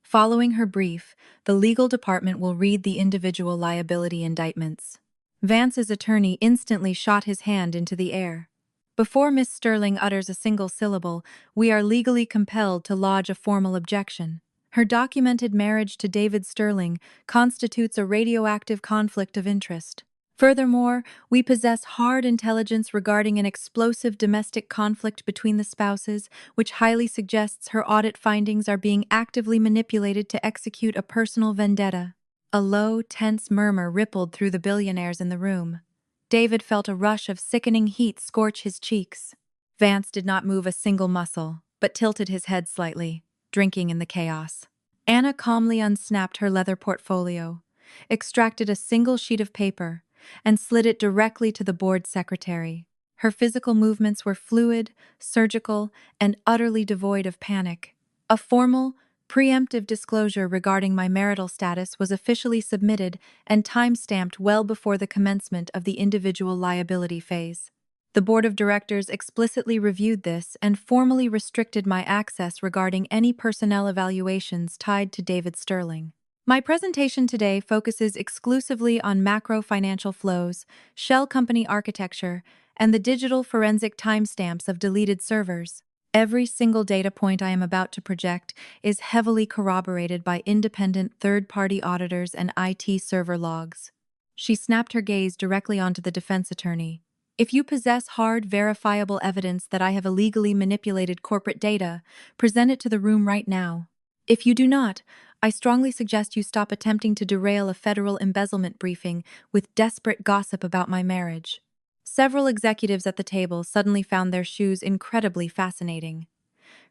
Following her brief, the legal department will read the individual liability indictments. Vance's attorney instantly shot his hand into the air. "Before Miss Sterling utters a single syllable, we are legally compelled to lodge a formal objection. Her documented marriage to David Sterling constitutes a radioactive conflict of interest. Furthermore, we possess hard intelligence regarding an explosive domestic conflict between the spouses, which highly suggests her audit findings are being actively manipulated to execute a personal vendetta." A low, tense murmur rippled through the billionaires in the room. David felt a rush of sickening heat scorch his cheeks. Vance did not move a single muscle, but tilted his head slightly, drinking in the chaos. Anna calmly unsnapped her leather portfolio, extracted a single sheet of paper, and slid it directly to the board secretary. Her physical movements were fluid, surgical, and utterly devoid of panic. "A formal, preemptive disclosure regarding my marital status was officially submitted and time-stamped well before the commencement of the individual liability phase. The board of directors explicitly reviewed this and formally restricted my access regarding any personnel evaluations tied to David Sterling. My presentation today focuses exclusively on macro financial flows, shell company architecture, and the digital forensic timestamps of deleted servers. Every single data point I am about to project is heavily corroborated by independent third-party auditors and IT server logs." She snapped her gaze directly onto the defense attorney. "If you possess hard, verifiable evidence that I have illegally manipulated corporate data, present it to the room right now. If you do not, I strongly suggest you stop attempting to derail a federal embezzlement briefing with desperate gossip about my marriage." Several executives at the table suddenly found their shoes incredibly fascinating.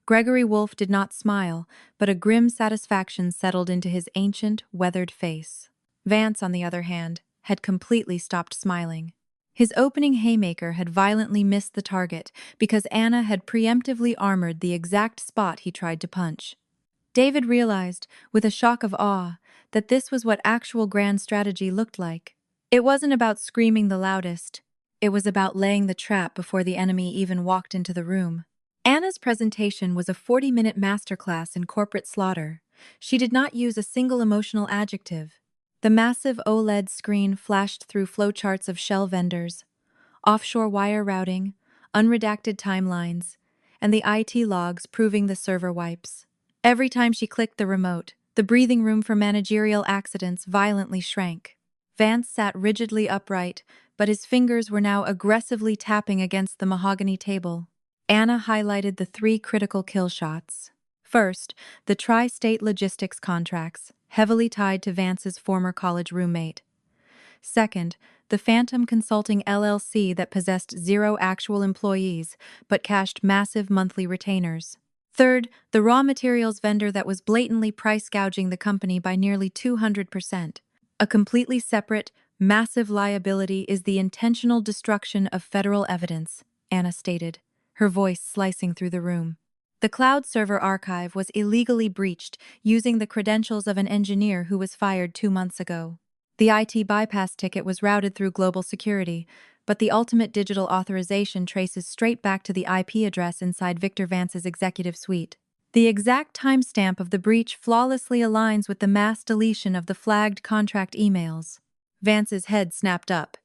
Gregory Wolfe did not smile, but a grim satisfaction settled into his ancient, weathered face. Vance, on the other hand, had completely stopped smiling. His opening haymaker had violently missed the target because Anna had preemptively armored the exact spot he tried to punch. David realized, with a shock of awe, that this was what actual grand strategy looked like. It wasn't about screaming the loudest. It was about laying the trap before the enemy even walked into the room. Anna's presentation was a 40-minute masterclass in corporate slaughter. She did not use a single emotional adjective. The massive OLED screen flashed through flowcharts of shell vendors, offshore wire routing, unredacted timelines, and the IT logs proving the server wipes. Every time she clicked the remote, the breathing room for managerial accidents violently shrank. Vance sat rigidly upright, but his fingers were now aggressively tapping against the mahogany table. Anna highlighted the 3 critical kill shots. First, the tri-state logistics contracts, heavily tied to Vance's former college roommate. Second, the Phantom Consulting LLC that possessed 0 actual employees but cashed massive monthly retainers. Third, the raw materials vendor that was blatantly price gouging the company by nearly 200%. A completely separate, massive liability is the intentional destruction of federal evidence, Anna stated, her voice slicing through the room. The cloud server archive was illegally breached using the credentials of an engineer who was fired 2 months ago. The IT bypass ticket was routed through global security, but the ultimate digital authorization traces straight back to the IP address inside Victor Vance's executive suite. The exact timestamp of the breach flawlessly aligns with the mass deletion of the flagged contract emails. Vance's head snapped up.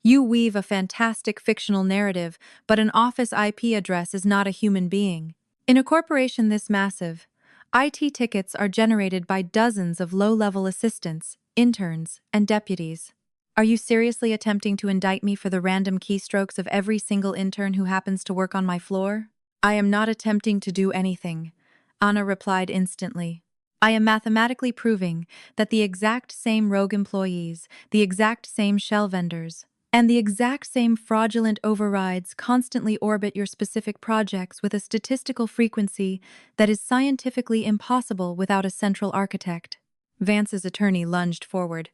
You weave a fantastic fictional narrative, but an office IP address is not a human being. In a corporation this massive, IT tickets are generated by dozens of low-level assistants, interns, and deputies. Are you seriously attempting to indict me for the random keystrokes of every single intern who happens to work on my floor? I am not attempting to do anything, Anna replied instantly. I am mathematically proving that the exact same rogue employees, the exact same shell vendors, and the exact same fraudulent overrides constantly orbit your specific projects with a statistical frequency that is scientifically impossible without a central architect. Vance's attorney lunged forward.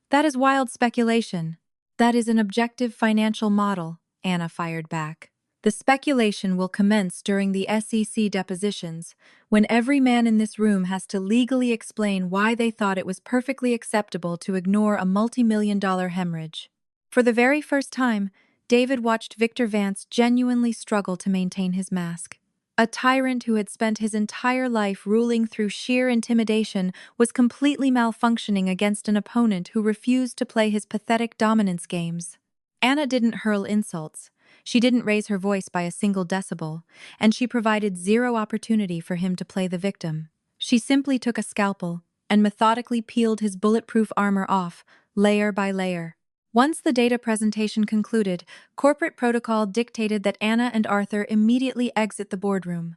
That is wild speculation. That is an objective financial model, Anna fired back. The speculation will commence during the SEC depositions, when every man in this room has to legally explain why they thought it was perfectly acceptable to ignore a multi-million-dollar hemorrhage. For the very first time, David watched Victor Vance genuinely struggle to maintain his mask. A tyrant who had spent his entire life ruling through sheer intimidation was completely malfunctioning against an opponent who refused to play his pathetic dominance games. Anna didn't hurl insults. She didn't raise her voice by a single decibel, and she provided 0 opportunity for him to play the victim. She simply took a scalpel and methodically peeled his bulletproof armor off, layer by layer. Once the data presentation concluded, corporate protocol dictated that Anna and Arthur immediately exit the boardroom.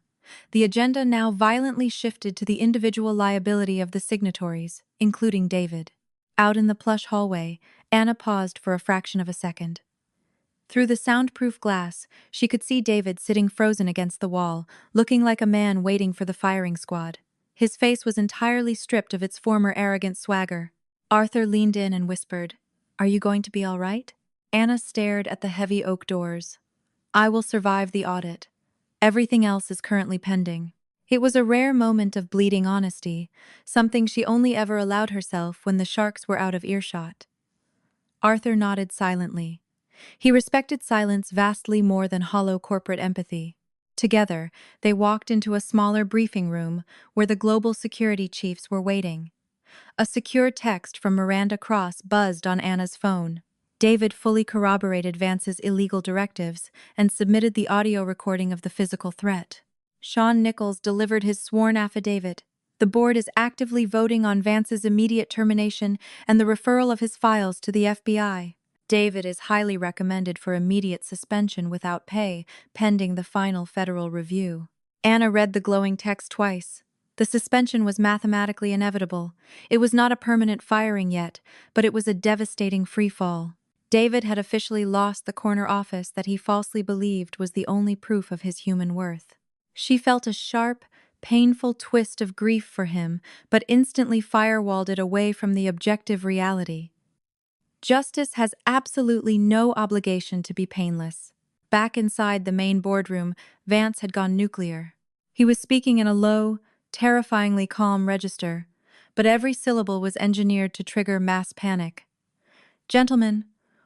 The agenda now violently shifted to the individual liability of the signatories, including David. Out in the plush hallway, Anna paused for a fraction of a second. Through the soundproof glass, she could see David sitting frozen against the wall, looking like a man waiting for the firing squad. His face was entirely stripped of its former arrogant swagger. Arthur leaned in and whispered, "Are you going to be all right?" Anna stared at the heavy oak doors. "I will survive the audit. Everything else is currently pending." It was a rare moment of bleeding honesty, something she only ever allowed herself when the sharks were out of earshot. Arthur nodded silently. He respected silence vastly more than hollow corporate empathy. Together, they walked into a smaller briefing room where the global security chiefs were waiting. A secure text from Miranda Cross buzzed on Anna's phone. David fully corroborated Vance's illegal directives and submitted the audio recording of the physical threat. Sean Nichols delivered his sworn affidavit. The board is actively voting on Vance's immediate termination and the referral of his files to the FBI. David is highly recommended for immediate suspension without pay, pending the final federal review. Anna read the glowing text twice. The suspension was mathematically inevitable. It was not a permanent firing yet, but it was a devastating freefall. David had officially lost the corner office that he falsely believed was the only proof of his human worth. She felt a sharp, painful twist of grief for him, but instantly firewalled it away from the objective reality. Justice has absolutely no obligation to be painless. Back inside the main boardroom, Vance had gone nuclear. He was speaking in a low, terrifyingly calm register, but every syllable was engineered to trigger mass panic. Gentlemen,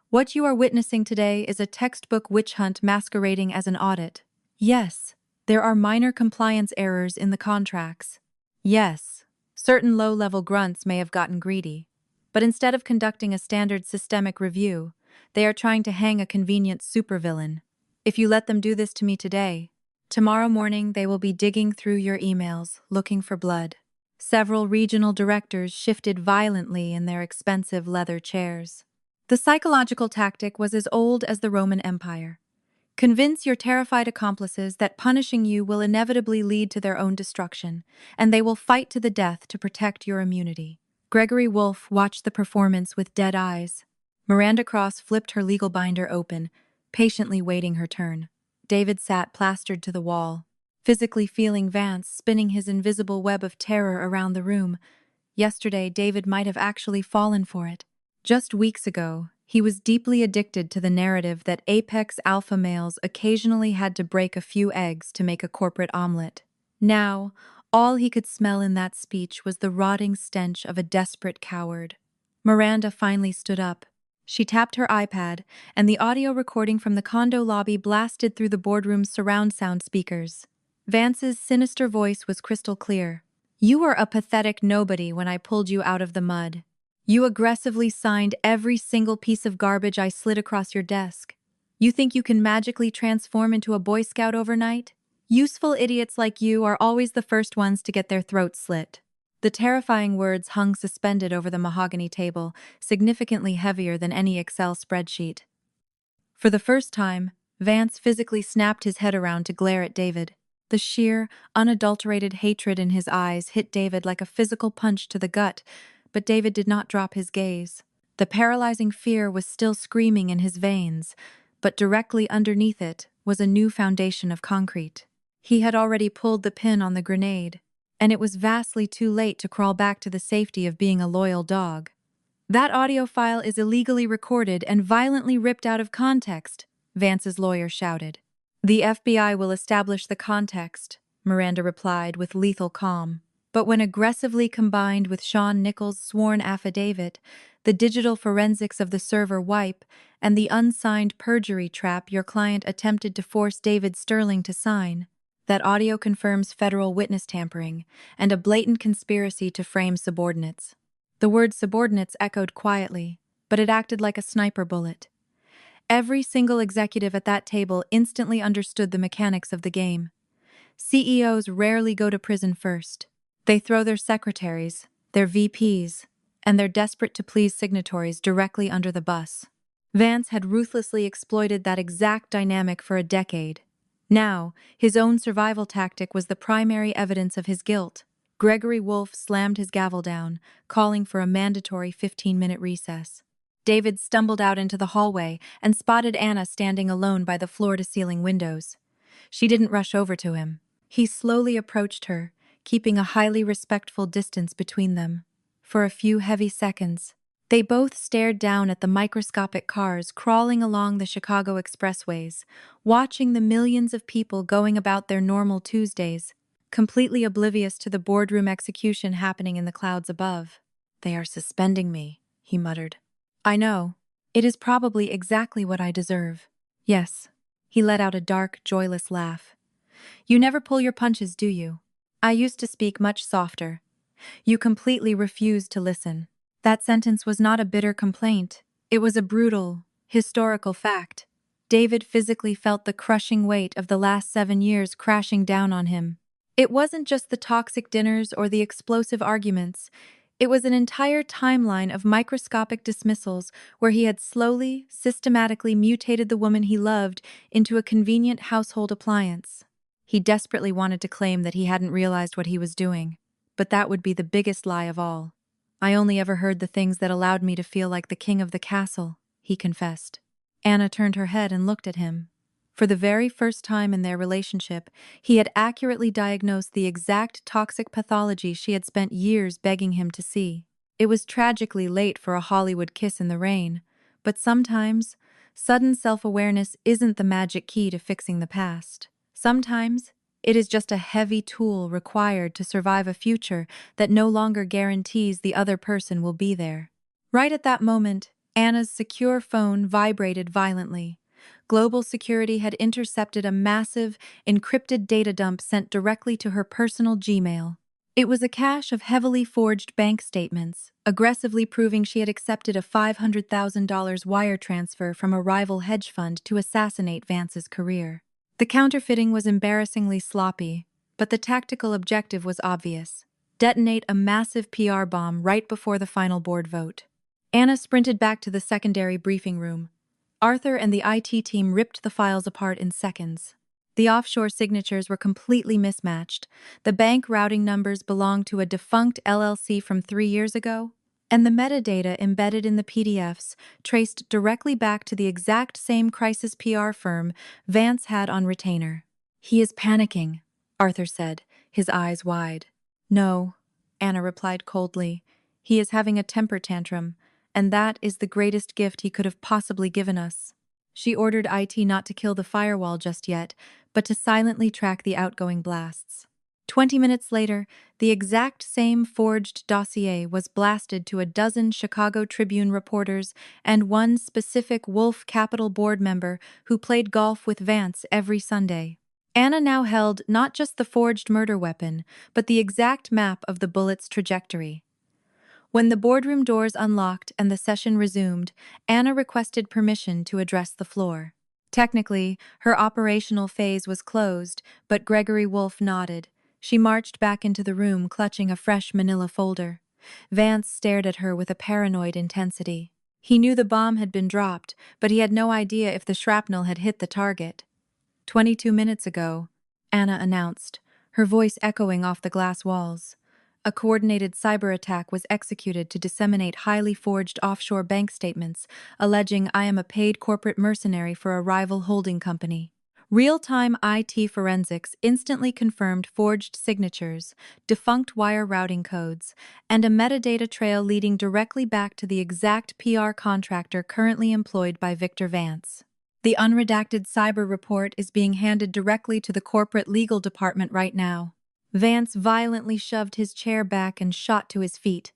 what you are witnessing today is a textbook witch hunt masquerading as an audit. Yes, there are minor compliance errors in the contracts. Yes, certain low-level grunts may have gotten greedy. But instead of conducting a standard systemic review, they are trying to hang a convenient supervillain. If you let them do this to me today, tomorrow morning they will be digging through your emails, looking for blood. Several regional directors shifted violently in their expensive leather chairs. The psychological tactic was as old as the Roman Empire. Convince your terrified accomplices that punishing you will inevitably lead to their own destruction, and they will fight to the death to protect your immunity. Gregory Wolfe watched the performance with dead eyes. Miranda Cross flipped her legal binder open, patiently waiting her turn. David sat plastered to the wall, physically feeling Vance spinning his invisible web of terror around the room. Yesterday, David might have actually fallen for it. Just weeks ago, he was deeply addicted to the narrative that apex alpha males occasionally had to break a few eggs to make a corporate omelet. Now, all he could smell in that speech was the rotting stench of a desperate coward. Miranda finally stood up. She tapped her iPad, and the audio recording from the condo lobby blasted through the boardroom's surround sound speakers. Vance's sinister voice was crystal clear. You were a pathetic nobody when I pulled you out of the mud. You aggressively signed every single piece of garbage I slid across your desk. You think you can magically transform into a Boy Scout overnight? Useful idiots like you are always the first ones to get their throats slit. The terrifying words hung suspended over the mahogany table, significantly heavier than any Excel spreadsheet. For the first time, Vance physically snapped his head around to glare at David. The sheer, unadulterated hatred in his eyes hit David like a physical punch to the gut, but David did not drop his gaze. The paralyzing fear was still screaming in his veins, but directly underneath it was a new foundation of concrete. He had already pulled the pin on the grenade, and it was vastly too late to crawl back to the safety of being a loyal dog. That audio file is illegally recorded and violently ripped out of context, Vance's lawyer shouted. The FBI will establish the context, Miranda replied with lethal calm. But when aggressively combined with Sean Nichols' sworn affidavit, the digital forensics of the server wipe, and the unsigned perjury trap your client attempted to force David Sterling to sign, that audio confirms federal witness tampering and a blatant conspiracy to frame subordinates. The word subordinates echoed quietly, but it acted like a sniper bullet. Every single executive at that table instantly understood the mechanics of the game. CEOs rarely go to prison first. They throw their secretaries, their VPs, and their desperate-to-please signatories directly under the bus. Vance had ruthlessly exploited that exact dynamic for a decade. Now, his own survival tactic was the primary evidence of his guilt. Gregory Wolfe slammed his gavel down, calling for a mandatory 15-minute recess. David stumbled out into the hallway and spotted Anna standing alone by the floor-to-ceiling windows. She didn't rush over to him. He slowly approached her, keeping a highly respectful distance between them. For a few heavy seconds, they both stared down at the microscopic cars crawling along the Chicago expressways, watching the millions of people going about their normal Tuesdays, completely oblivious to the boardroom execution happening in the clouds above. They are suspending me, he muttered. I know. It is probably exactly what I deserve. Yes. He let out a dark, joyless laugh. You never pull your punches, do you? I used to speak much softer. You completely refused to listen. That sentence was not a bitter complaint. It was a brutal, historical fact. David physically felt the crushing weight of the last 7 years crashing down on him. It wasn't just the toxic dinners or the explosive arguments. It was an entire timeline of microscopic dismissals where he had slowly, systematically mutated the woman he loved into a convenient household appliance. He desperately wanted to claim that he hadn't realized what he was doing, but that would be the biggest lie of all. I only ever heard the things that allowed me to feel like the king of the castle, he confessed. Anna turned her head and looked at him. For the very first time in their relationship, he had accurately diagnosed the exact toxic pathology she had spent years begging him to see. It was tragically late for a Hollywood kiss in the rain, but sometimes, sudden self-awareness isn't the magic key to fixing the past. Sometimes, it is just a heavy tool required to survive a future that no longer guarantees the other person will be there. Right at that moment, Anna's secure phone vibrated violently. Global Security had intercepted a massive, encrypted data dump sent directly to her personal Gmail. It was a cache of heavily forged bank statements, aggressively proving she had accepted a $500,000 wire transfer from a rival hedge fund to assassinate Vance's career. The counterfeiting was embarrassingly sloppy, but the tactical objective was obvious: detonate a massive PR bomb right before the final board vote. Anna sprinted back to the secondary briefing room. Arthur and the IT team ripped the files apart in seconds. The offshore signatures were completely mismatched. The bank routing numbers belonged to a defunct LLC from 3 years ago, and the metadata embedded in the PDFs traced directly back to the exact same crisis PR firm Vance had on retainer. "He is panicking," Arthur said, his eyes wide. "No," Anna replied coldly. "He is having a temper tantrum, and that is the greatest gift he could have possibly given us." She ordered IT not to kill the firewall just yet, but to silently track the outgoing blasts. 20 minutes later, the exact same forged dossier was blasted to a dozen Chicago Tribune reporters and one specific Wolf Capital board member who played golf with Vance every Sunday. Anna now held not just the forged murder weapon, but the exact map of the bullet's trajectory. When the boardroom doors unlocked and the session resumed, Anna requested permission to address the floor. Technically, her operational phase was closed, but Gregory Wolf nodded. She marched back into the room, clutching a fresh manila folder. Vance stared at her with a paranoid intensity. He knew the bomb had been dropped, but he had no idea if the shrapnel had hit the target. 22 minutes ago, Anna announced, her voice echoing off the glass walls. A coordinated cyber attack was executed to disseminate highly forged offshore bank statements, alleging I am a paid corporate mercenary for a rival holding company. Real-time IT forensics instantly confirmed forged signatures, defunct wire routing codes, and a metadata trail leading directly back to the exact PR contractor currently employed by Victor Vance. The unredacted cyber report is being handed directly to the corporate legal department right now. Vance violently shoved his chair back and shot to his feet.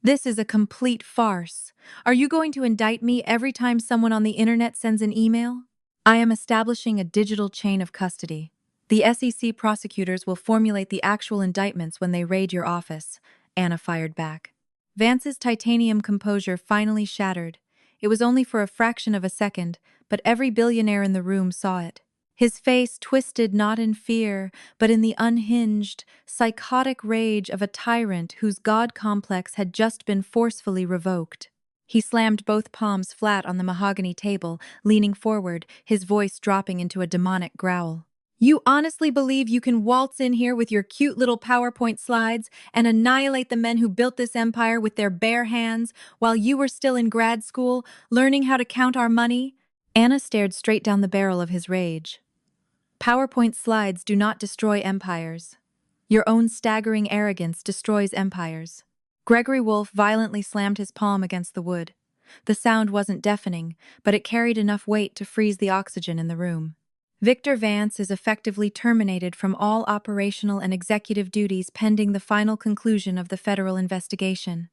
"This is a complete farce. Are you going to indict me every time someone on the internet sends an email? I am establishing a digital chain of custody. The SEC prosecutors will formulate the actual indictments when they raid your office," Anna fired back. Vance's titanium composure finally shattered. It was only for a fraction of a second, but every billionaire in the room saw it. His face twisted not in fear, but in the unhinged, psychotic rage of a tyrant whose god complex had just been forcefully revoked. He slammed both palms flat on the mahogany table, leaning forward, his voice dropping into a demonic growl. "You honestly believe you can waltz in here with your cute little PowerPoint slides and annihilate the men who built this empire with their bare hands while you were still in grad school, learning how to count our money?" Anna stared straight down the barrel of his rage. "PowerPoint slides do not destroy empires. Your own staggering arrogance destroys empires." Gregory Wolf violently slammed his palm against the wood. The sound wasn't deafening, but it carried enough weight to freeze the oxygen in the room. Victor Vance is effectively terminated from all operational and executive duties pending the final conclusion of the federal investigation.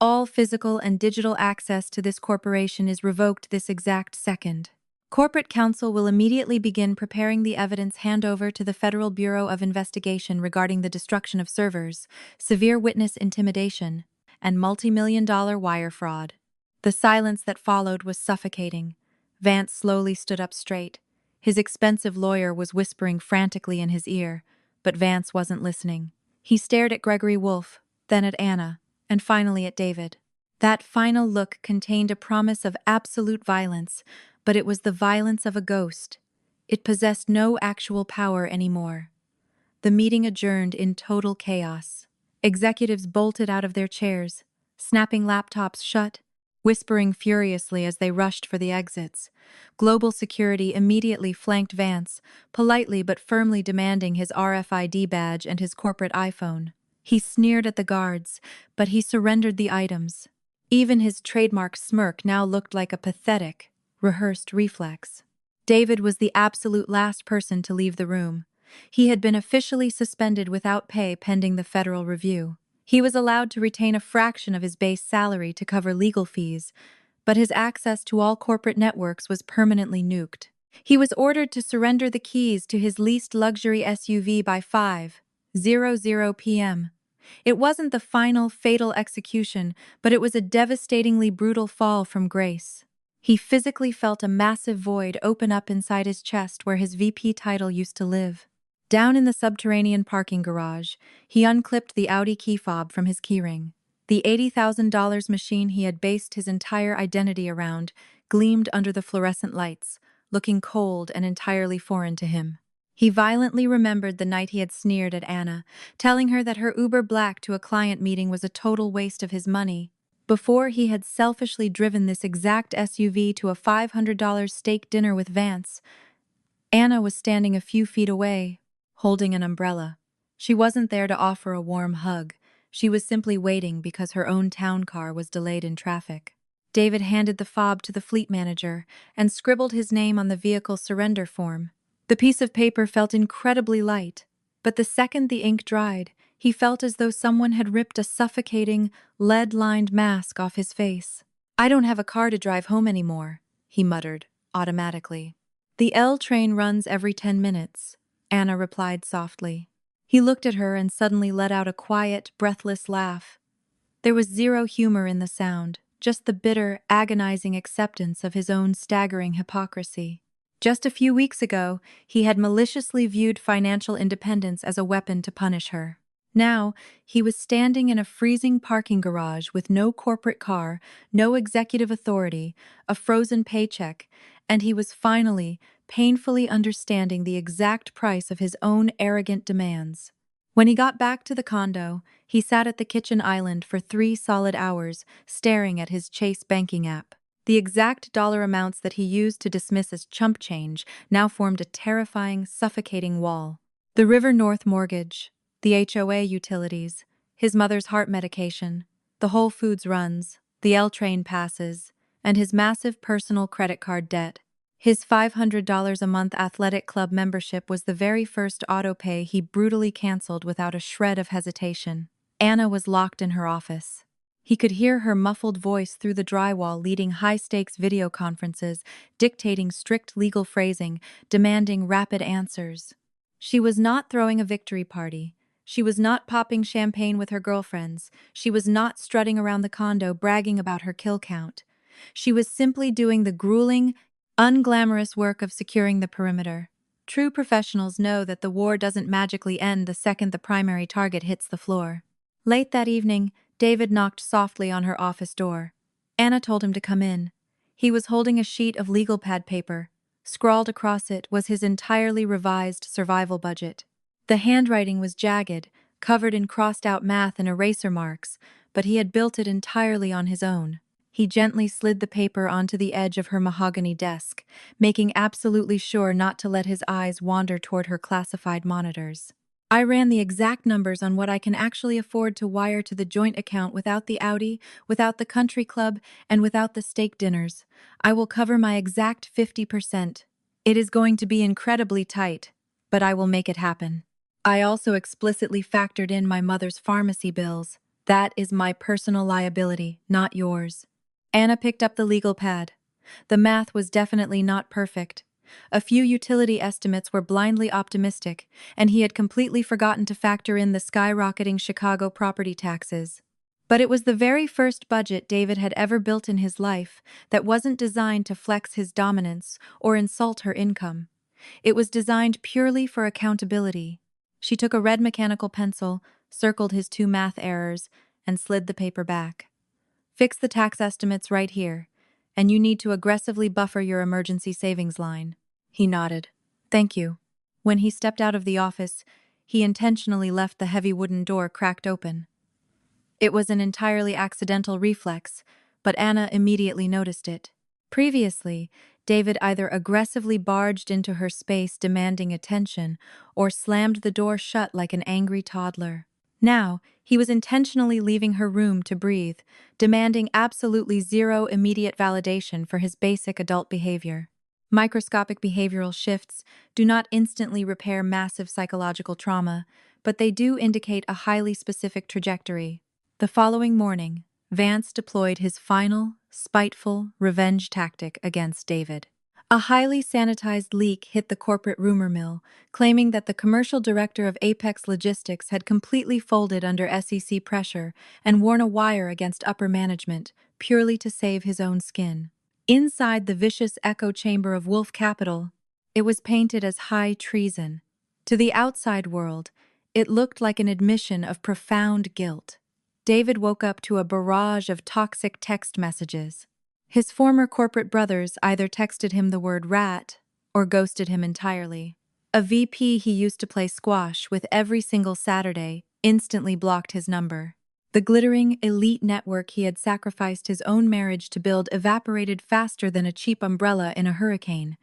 All physical and digital access to this corporation is revoked this exact second. Corporate counsel will immediately begin preparing the evidence handover to the Federal Bureau of Investigation regarding the destruction of servers, severe witness intimidation, and multi-million-dollar wire fraud. The silence that followed was suffocating. Vance slowly stood up straight. His expensive lawyer was whispering frantically in his ear, but Vance wasn't listening. He stared at Gregory Wolf, then at Anna, and finally at David. That final look contained a promise of absolute violence, but it was the violence of a ghost. It possessed no actual power anymore. The meeting adjourned in total chaos. Executives bolted out of their chairs, snapping laptops shut, whispering furiously as they rushed for the exits. Global Security immediately flanked Vance, politely but firmly demanding his RFID badge and his corporate iPhone. He sneered at the guards, but he surrendered the items. Even his trademark smirk now looked like a pathetic, rehearsed reflex. David was the absolute last person to leave the room. He had been officially suspended without pay pending the federal review. He was allowed to retain a fraction of his base salary to cover legal fees, but his access to all corporate networks was permanently nuked. He was ordered to surrender the keys to his leased luxury SUV by 5:00 p.m. It wasn't the final, fatal execution, but it was a devastatingly brutal fall from grace. He physically felt a massive void open up inside his chest where his VP title used to live. Down in the subterranean parking garage, he unclipped the Audi key fob from his keyring. The $80,000 machine he had based his entire identity around gleamed under the fluorescent lights, looking cold and entirely foreign to him. He violently remembered the night he had sneered at Anna, telling her that her Uber Black to a client meeting was a total waste of his money. Before he had selfishly driven this exact SUV to a $500 steak dinner with Vance, Anna was standing a few feet away, holding an umbrella. She wasn't there to offer a warm hug. She was simply waiting because her own town car was delayed in traffic. David handed the fob to the fleet manager and scribbled his name on the vehicle surrender form. The piece of paper felt incredibly light, but the second the ink dried, he felt as though someone had ripped a suffocating, lead-lined mask off his face. "I don't have a car to drive home anymore," he muttered, automatically. "The L train runs every 10 minutes, Anna replied softly. He looked at her and suddenly let out a quiet, breathless laugh. There was zero humor in the sound, just the bitter, agonizing acceptance of his own staggering hypocrisy. Just a few weeks ago, he had maliciously viewed financial independence as a weapon to punish her. Now, he was standing in a freezing parking garage with no corporate car, no executive authority, a frozen paycheck, and he was finally, painfully understanding the exact price of his own arrogant demands. When he got back to the condo, he sat at the kitchen island for 3 solid hours, staring at his Chase banking app. The exact dollar amounts that he used to dismiss as chump change now formed a terrifying, suffocating wall. The River North mortgage, the HOA utilities, his mother's heart medication, the Whole Foods runs, the L train passes, and his massive personal credit card debt. His $500 a month athletic club membership was the very first auto-pay he brutally canceled without a shred of hesitation. Anna was locked in her office. He could hear her muffled voice through the drywall leading high-stakes video conferences, dictating strict legal phrasing, demanding rapid answers. She was not throwing a victory party. She was not popping champagne with her girlfriends. She was not strutting around the condo bragging about her kill count. She was simply doing the grueling, unglamorous work of securing the perimeter. True professionals know that the war doesn't magically end the second the primary target hits the floor. Late that evening, David knocked softly on her office door. Anna told him to come in. He was holding a sheet of legal pad paper. Scrawled across it was his entirely revised survival budget. The handwriting was jagged, covered in crossed-out math and eraser marks, but he had built it entirely on his own. He gently slid the paper onto the edge of her mahogany desk, making absolutely sure not to let his eyes wander toward her classified monitors. "I ran the exact numbers on what I can actually afford to wire to the joint account without the Audi, without the country club, and without the steak dinners. I will cover my exact 50%. It is going to be incredibly tight, but I will make it happen. I also explicitly factored in my mother's pharmacy bills. That is my personal liability, not yours." Anna picked up the legal pad. The math was definitely not perfect. A few utility estimates were blindly optimistic, and he had completely forgotten to factor in the skyrocketing Chicago property taxes. But it was the very first budget David had ever built in his life that wasn't designed to flex his dominance or insult her income. It was designed purely for accountability. She took a red mechanical pencil, circled his 2 math errors, and slid the paper back. "Fix the tax estimates right here, and you need to aggressively buffer your emergency savings line." He nodded. "Thank you." When he stepped out of the office, he intentionally left the heavy wooden door cracked open. It was an entirely accidental reflex, but Anna immediately noticed it. Previously, David either aggressively barged into her space demanding attention or slammed the door shut like an angry toddler. Now, he was intentionally leaving her room to breathe, demanding absolutely zero immediate validation for his basic adult behavior. Microscopic behavioral shifts do not instantly repair massive psychological trauma, but they do indicate a highly specific trajectory. The following morning, Vance deployed his final, spiteful revenge tactic against David. A highly sanitized leak hit the corporate rumor mill, claiming that the commercial director of Apex Logistics had completely folded under SEC pressure and worn a wire against upper management, purely to save his own skin. Inside the vicious echo chamber of Wolf Capital, it was painted as high treason. To the outside world, it looked like an admission of profound guilt. David woke up to a barrage of toxic text messages. His former corporate brothers either texted him the word rat or ghosted him entirely. A VP he used to play squash with every single Saturday instantly blocked his number. The glittering, elite network he had sacrificed his own marriage to build evaporated faster than a cheap umbrella in a hurricane.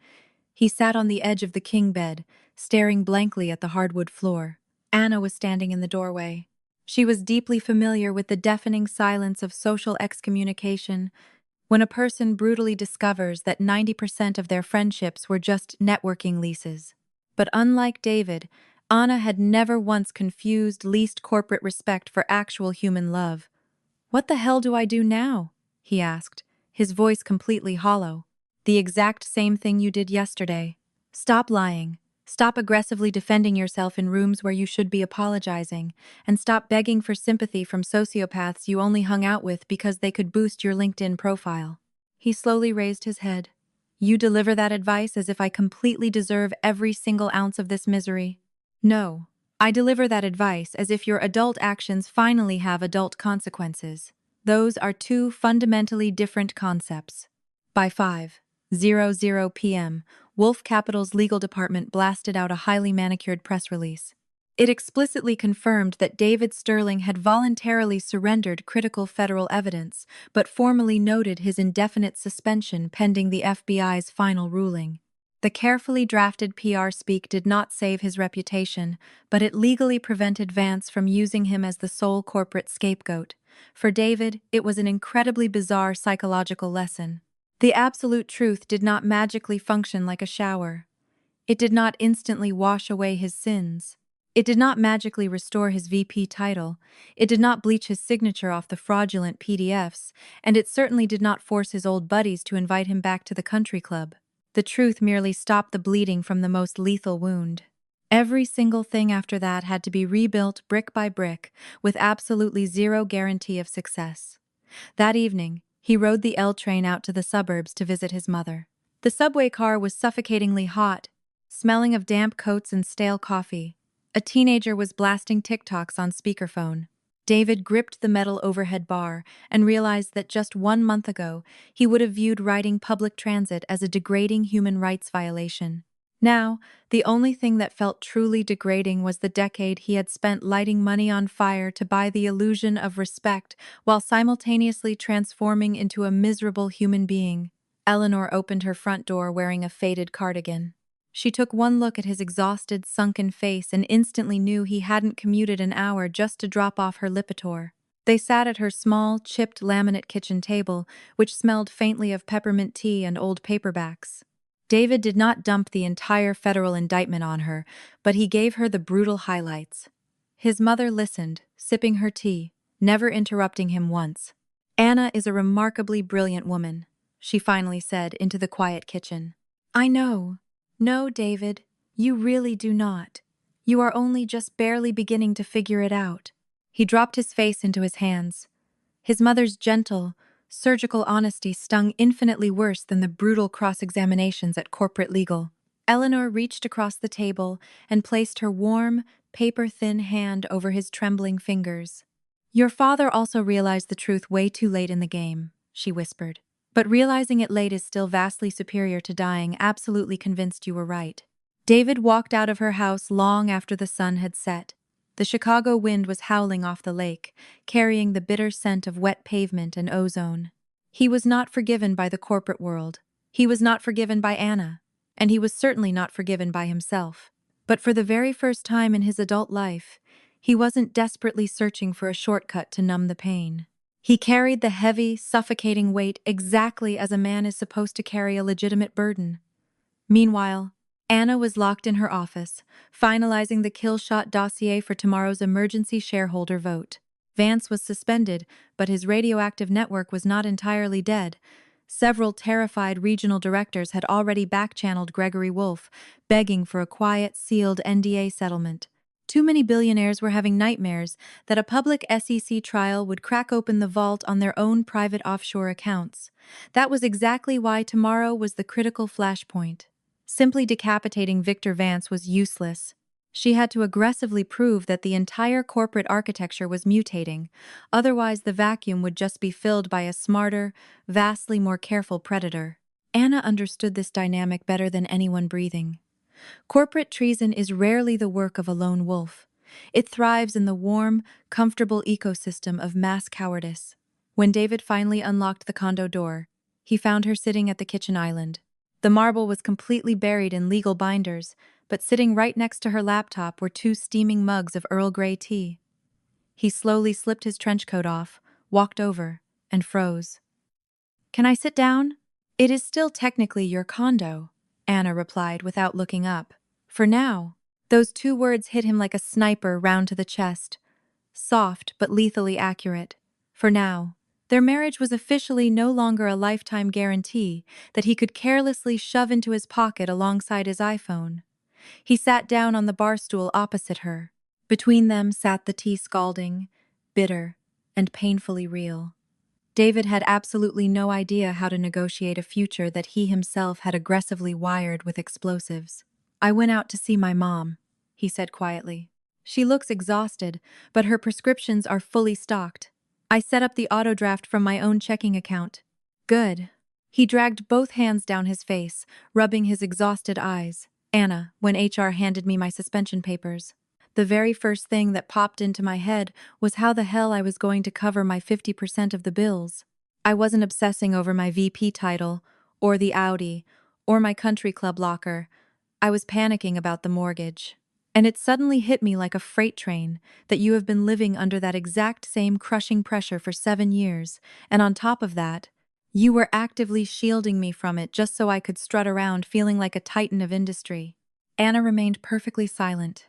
He sat on the edge of the king bed, staring blankly at the hardwood floor. Anna was standing in the doorway. She was deeply familiar with the deafening silence of social excommunication when a person brutally discovers that 90% of their friendships were just networking leases. But unlike David, Anna had never once confused leased corporate respect for actual human love. "What the hell do I do now?" he asked, his voice completely hollow. "The exact same thing you did yesterday. Stop lying. Stop aggressively defending yourself in rooms where you should be apologizing, and stop begging for sympathy from sociopaths you only hung out with because they could boost your LinkedIn profile." He slowly raised his head. "You deliver that advice as if I completely deserve every single ounce of this misery." "No, I deliver that advice as if your adult actions finally have adult consequences. Those are two fundamentally different concepts." By 5:00 p.m., Wolf Capital's legal department blasted out a highly manicured press release. It explicitly confirmed that David Sterling had voluntarily surrendered critical federal evidence, but formally noted his indefinite suspension pending the FBI's final ruling. The carefully drafted PR speak did not save his reputation, but it legally prevented Vance from using him as the sole corporate scapegoat. For David, it was an incredibly bizarre psychological lesson. The absolute truth did not magically function like a shower. It did not instantly wash away his sins. It did not magically restore his VP title. It did not bleach his signature off the fraudulent PDFs, and it certainly did not force his old buddies to invite him back to the country club. The truth merely stopped the bleeding from the most lethal wound. Every single thing after that had to be rebuilt brick by brick, with absolutely zero guarantee of success. That evening, he rode the L train out to the suburbs to visit his mother. The subway car was suffocatingly hot, smelling of damp coats and stale coffee. A teenager was blasting TikToks on speakerphone. David gripped the metal overhead bar and realized that just 1 month ago, he would have viewed riding public transit as a degrading human rights violation. Now, the only thing that felt truly degrading was the decade he had spent lighting money on fire to buy the illusion of respect while simultaneously transforming into a miserable human being. Eleanor opened her front door wearing a faded cardigan. She took one look at his exhausted, sunken face and instantly knew he hadn't commuted an hour just to drop off her Lipitor. They sat at her small, chipped laminate kitchen table, which smelled faintly of peppermint tea and old paperbacks. David did not dump the entire federal indictment on her, but he gave her the brutal highlights. His mother listened, sipping her tea, never interrupting him once. "Anna is a remarkably brilliant woman," she finally said into the quiet kitchen. "I know. No, David, you really do not. You are only just barely beginning to figure it out." He dropped his face into his hands. His mother's gentle, surgical honesty stung infinitely worse than the brutal cross-examinations at corporate legal. Eleanor reached across the table and placed her warm, paper-thin hand over his trembling fingers. "Your father also realized the truth way too late in the game," she whispered. "But realizing it late is still vastly superior to dying absolutely convinced you were right." David walked out of her house long after the sun had set. The Chicago wind was howling off the lake, carrying the bitter scent of wet pavement and ozone. He was not forgiven by the corporate world. He was not forgiven by Anna. And he was certainly not forgiven by himself. But for the very first time in his adult life, he wasn't desperately searching for a shortcut to numb the pain. He carried the heavy, suffocating weight exactly as a man is supposed to carry a legitimate burden. Meanwhile, Anna was locked in her office, finalizing the kill shot dossier for tomorrow's emergency shareholder vote. Vance was suspended, but his radioactive network was not entirely dead. Several terrified regional directors had already back-channeled Gregory Wolfe, begging for a quiet, sealed NDA settlement. Too many billionaires were having nightmares that a public SEC trial would crack open the vault on their own private offshore accounts. That was exactly why tomorrow was the critical flashpoint. Simply decapitating Victor Vance was useless. She had to aggressively prove that the entire corporate architecture was mutating, otherwise the vacuum would just be filled by a smarter, vastly more careful predator. Anna understood this dynamic better than anyone breathing. Corporate treason is rarely the work of a lone wolf. It thrives in the warm, comfortable ecosystem of mass cowardice. When David finally unlocked the condo door, he found her sitting at the kitchen island. The marble was completely buried in legal binders, but sitting right next to her laptop were 2 steaming mugs of Earl Grey tea. He slowly slipped his trench coat off, walked over, and froze. "Can I sit down?" "It is still technically your condo," Anna replied without looking up. "For now." Those 2 words hit him like a sniper round to the chest. Soft but lethally accurate. For now. Their marriage was officially no longer a lifetime guarantee that he could carelessly shove into his pocket alongside his iPhone. He sat down on the bar stool opposite her. Between them sat the tea scalding, bitter, and painfully real. David had absolutely no idea how to negotiate a future that he himself had aggressively wired with explosives. "I went out to see my mom," he said quietly. "She looks exhausted, but her prescriptions are fully stocked. I set up the auto draft from my own checking account." "Good." He dragged both hands down his face, rubbing his exhausted eyes. "Anna, when HR handed me my suspension papers, the very first thing that popped into my head was how the hell I was going to cover my 50% of the bills. I wasn't obsessing over my VP title, or the Audi, or my country club locker. I was panicking about the mortgage. And it suddenly hit me like a freight train that you have been living under that exact same crushing pressure for 7 years, and on top of that, you were actively shielding me from it just so I could strut around feeling like a titan of industry." Anna remained perfectly silent.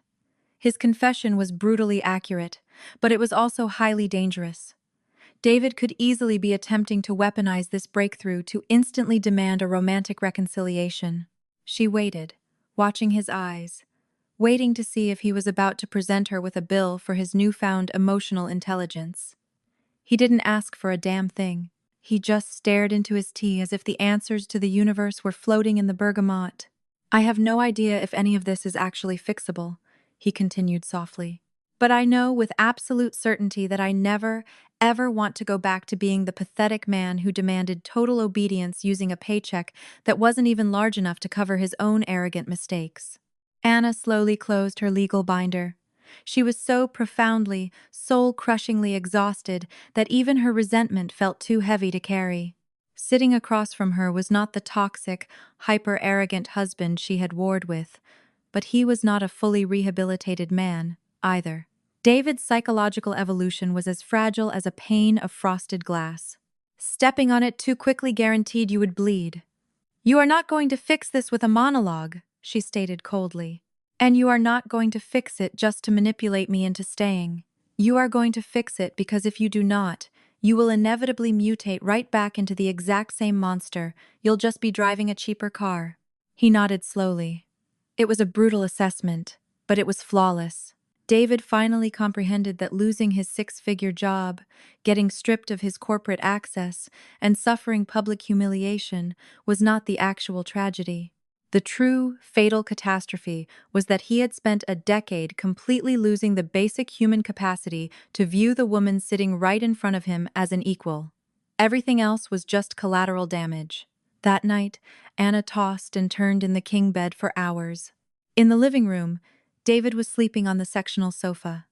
His confession was brutally accurate, but it was also highly dangerous. David could easily be attempting to weaponize this breakthrough to instantly demand a romantic reconciliation. She waited, watching his eyes, waiting to see if he was about to present her with a bill for his newfound emotional intelligence. He didn't ask for a damn thing. He just stared into his tea as if the answers to the universe were floating in the bergamot. "I have no idea if any of this is actually fixable," he continued softly. "But I know with absolute certainty that I never, ever want to go back to being the pathetic man who demanded total obedience using a paycheck that wasn't even large enough to cover his own arrogant mistakes." Anna slowly closed her legal binder. She was so profoundly, soul-crushingly exhausted that even her resentment felt too heavy to carry. Sitting across from her was not the toxic, hyper-arrogant husband she had warred with, but he was not a fully rehabilitated man, either. David's psychological evolution was as fragile as a pane of frosted glass. Stepping on it too quickly guaranteed you would bleed. "You are not going to fix this with a monologue," she stated coldly. "And you are not going to fix it just to manipulate me into staying. You are going to fix it because if you do not, you will inevitably mutate right back into the exact same monster. You'll just be driving a cheaper car." He nodded slowly. It was a brutal assessment, but it was flawless. David finally comprehended that losing his 6-figure job, getting stripped of his corporate access, and suffering public humiliation was not the actual tragedy. The true, fatal catastrophe was that he had spent a decade completely losing the basic human capacity to view the woman sitting right in front of him as an equal. Everything else was just collateral damage. That night, Anna tossed and turned in the king bed for hours. In the living room, David was sleeping on the sectional sofa.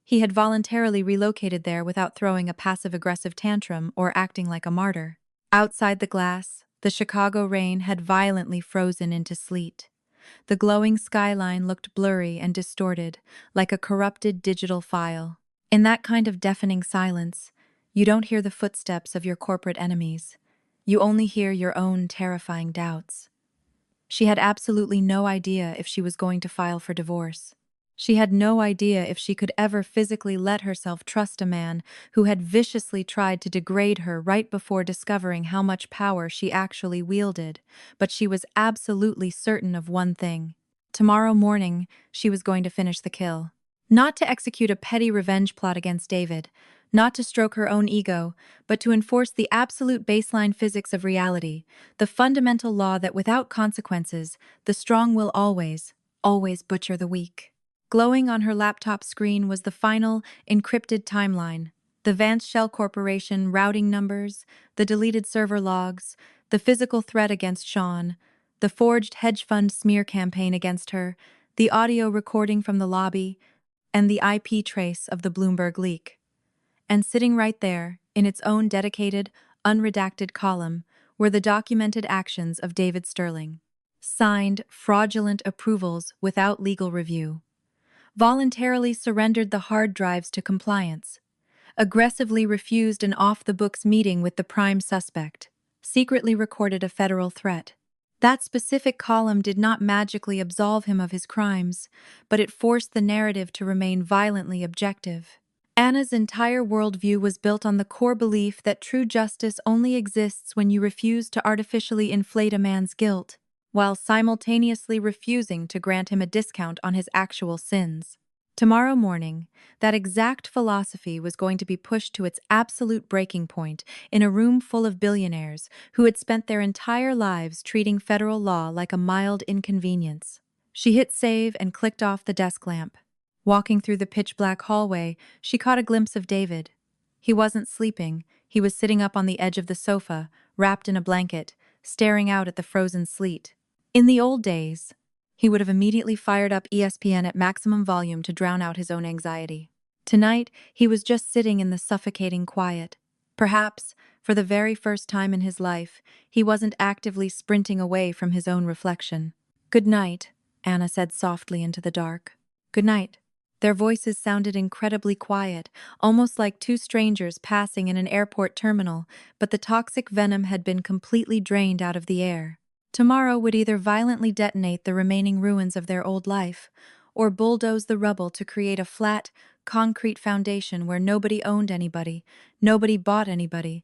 He had voluntarily relocated there without throwing a passive-aggressive tantrum or acting like a martyr. Outside the glass, the Chicago rain had violently frozen into sleet. The glowing skyline looked blurry and distorted, like a corrupted digital file. In that kind of deafening silence, you don't hear the footsteps of your corporate enemies. You only hear your own terrifying doubts. She had absolutely no idea if she was going to file for divorce. She had no idea if she could ever physically let herself trust a man who had viciously tried to degrade her right before discovering how much power she actually wielded. But she was absolutely certain of one thing. Tomorrow morning, she was going to finish the kill. Not to execute a petty revenge plot against David, not to stroke her own ego, but to enforce the absolute baseline physics of reality, the fundamental law that without consequences, the strong will always, always butcher the weak. Glowing on her laptop screen was the final, encrypted timeline. The Vance Shell Corporation routing numbers, the deleted server logs, the physical threat against Sean, the forged hedge fund smear campaign against her, the audio recording from the lobby, and the IP trace of the Bloomberg leak. And sitting right there, in its own dedicated, unredacted column, were the documented actions of David Sterling. Signed, fraudulent approvals without legal review. Voluntarily surrendered the hard drives to compliance. Aggressively refused an off-the-books meeting with the prime suspect. Secretly recorded a federal threat. That specific column did not magically absolve him of his crimes, but it forced the narrative to remain violently objective. Anna's entire worldview was built on the core belief that true justice only exists when you refuse to artificially inflate a man's guilt, while simultaneously refusing to grant him a discount on his actual sins. Tomorrow morning, that exact philosophy was going to be pushed to its absolute breaking point in a room full of billionaires who had spent their entire lives treating federal law like a mild inconvenience. She hit save and clicked off the desk lamp. Walking through the pitch-black hallway, she caught a glimpse of David. He wasn't sleeping. He was sitting up on the edge of the sofa, wrapped in a blanket, staring out at the frozen sleet. In the old days, he would have immediately fired up ESPN at maximum volume to drown out his own anxiety. Tonight, he was just sitting in the suffocating quiet. Perhaps, for the very first time in his life, he wasn't actively sprinting away from his own reflection. "Good night," Anna said softly into the dark. "Good night." Their voices sounded incredibly quiet, almost like two strangers passing in an airport terminal, but the toxic venom had been completely drained out of the air. Tomorrow would either violently detonate the remaining ruins of their old life, or bulldoze the rubble to create a flat, concrete foundation where nobody owned anybody, nobody bought anybody,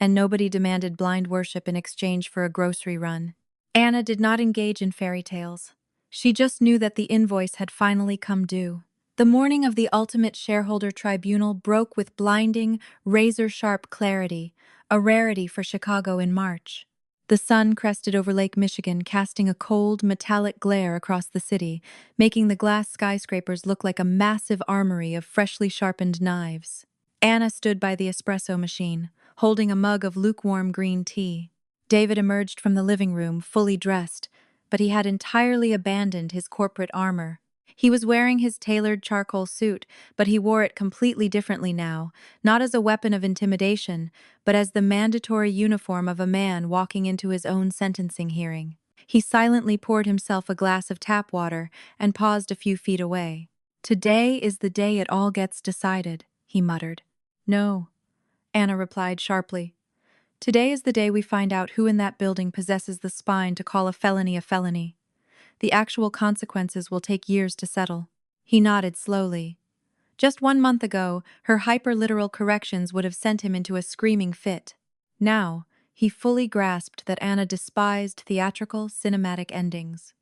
and nobody demanded blind worship in exchange for a grocery run. Anna did not engage in fairy tales. She just knew that the invoice had finally come due. The morning of the ultimate shareholder tribunal broke with blinding, razor-sharp clarity, a rarity for Chicago in March. The sun crested over Lake Michigan, casting a cold, metallic glare across the city, making the glass skyscrapers look like a massive armory of freshly sharpened knives. Anna stood by the espresso machine, holding a mug of lukewarm green tea. David emerged from the living room, fully dressed, but he had entirely abandoned his corporate armor. He was wearing his tailored charcoal suit, but he wore it completely differently now, not as a weapon of intimidation, but as the mandatory uniform of a man walking into his own sentencing hearing. He silently poured himself a glass of tap water and paused a few feet away. "Today is the day it all gets decided," he muttered. "No," Anna replied sharply. "Today is the day we find out who in that building possesses the spine to call a felony a felony. The actual consequences will take years to settle." He nodded slowly. Just 1 month ago, her hyper-literal corrections would have sent him into a screaming fit. Now, he fully grasped that Anna despised theatrical, cinematic endings.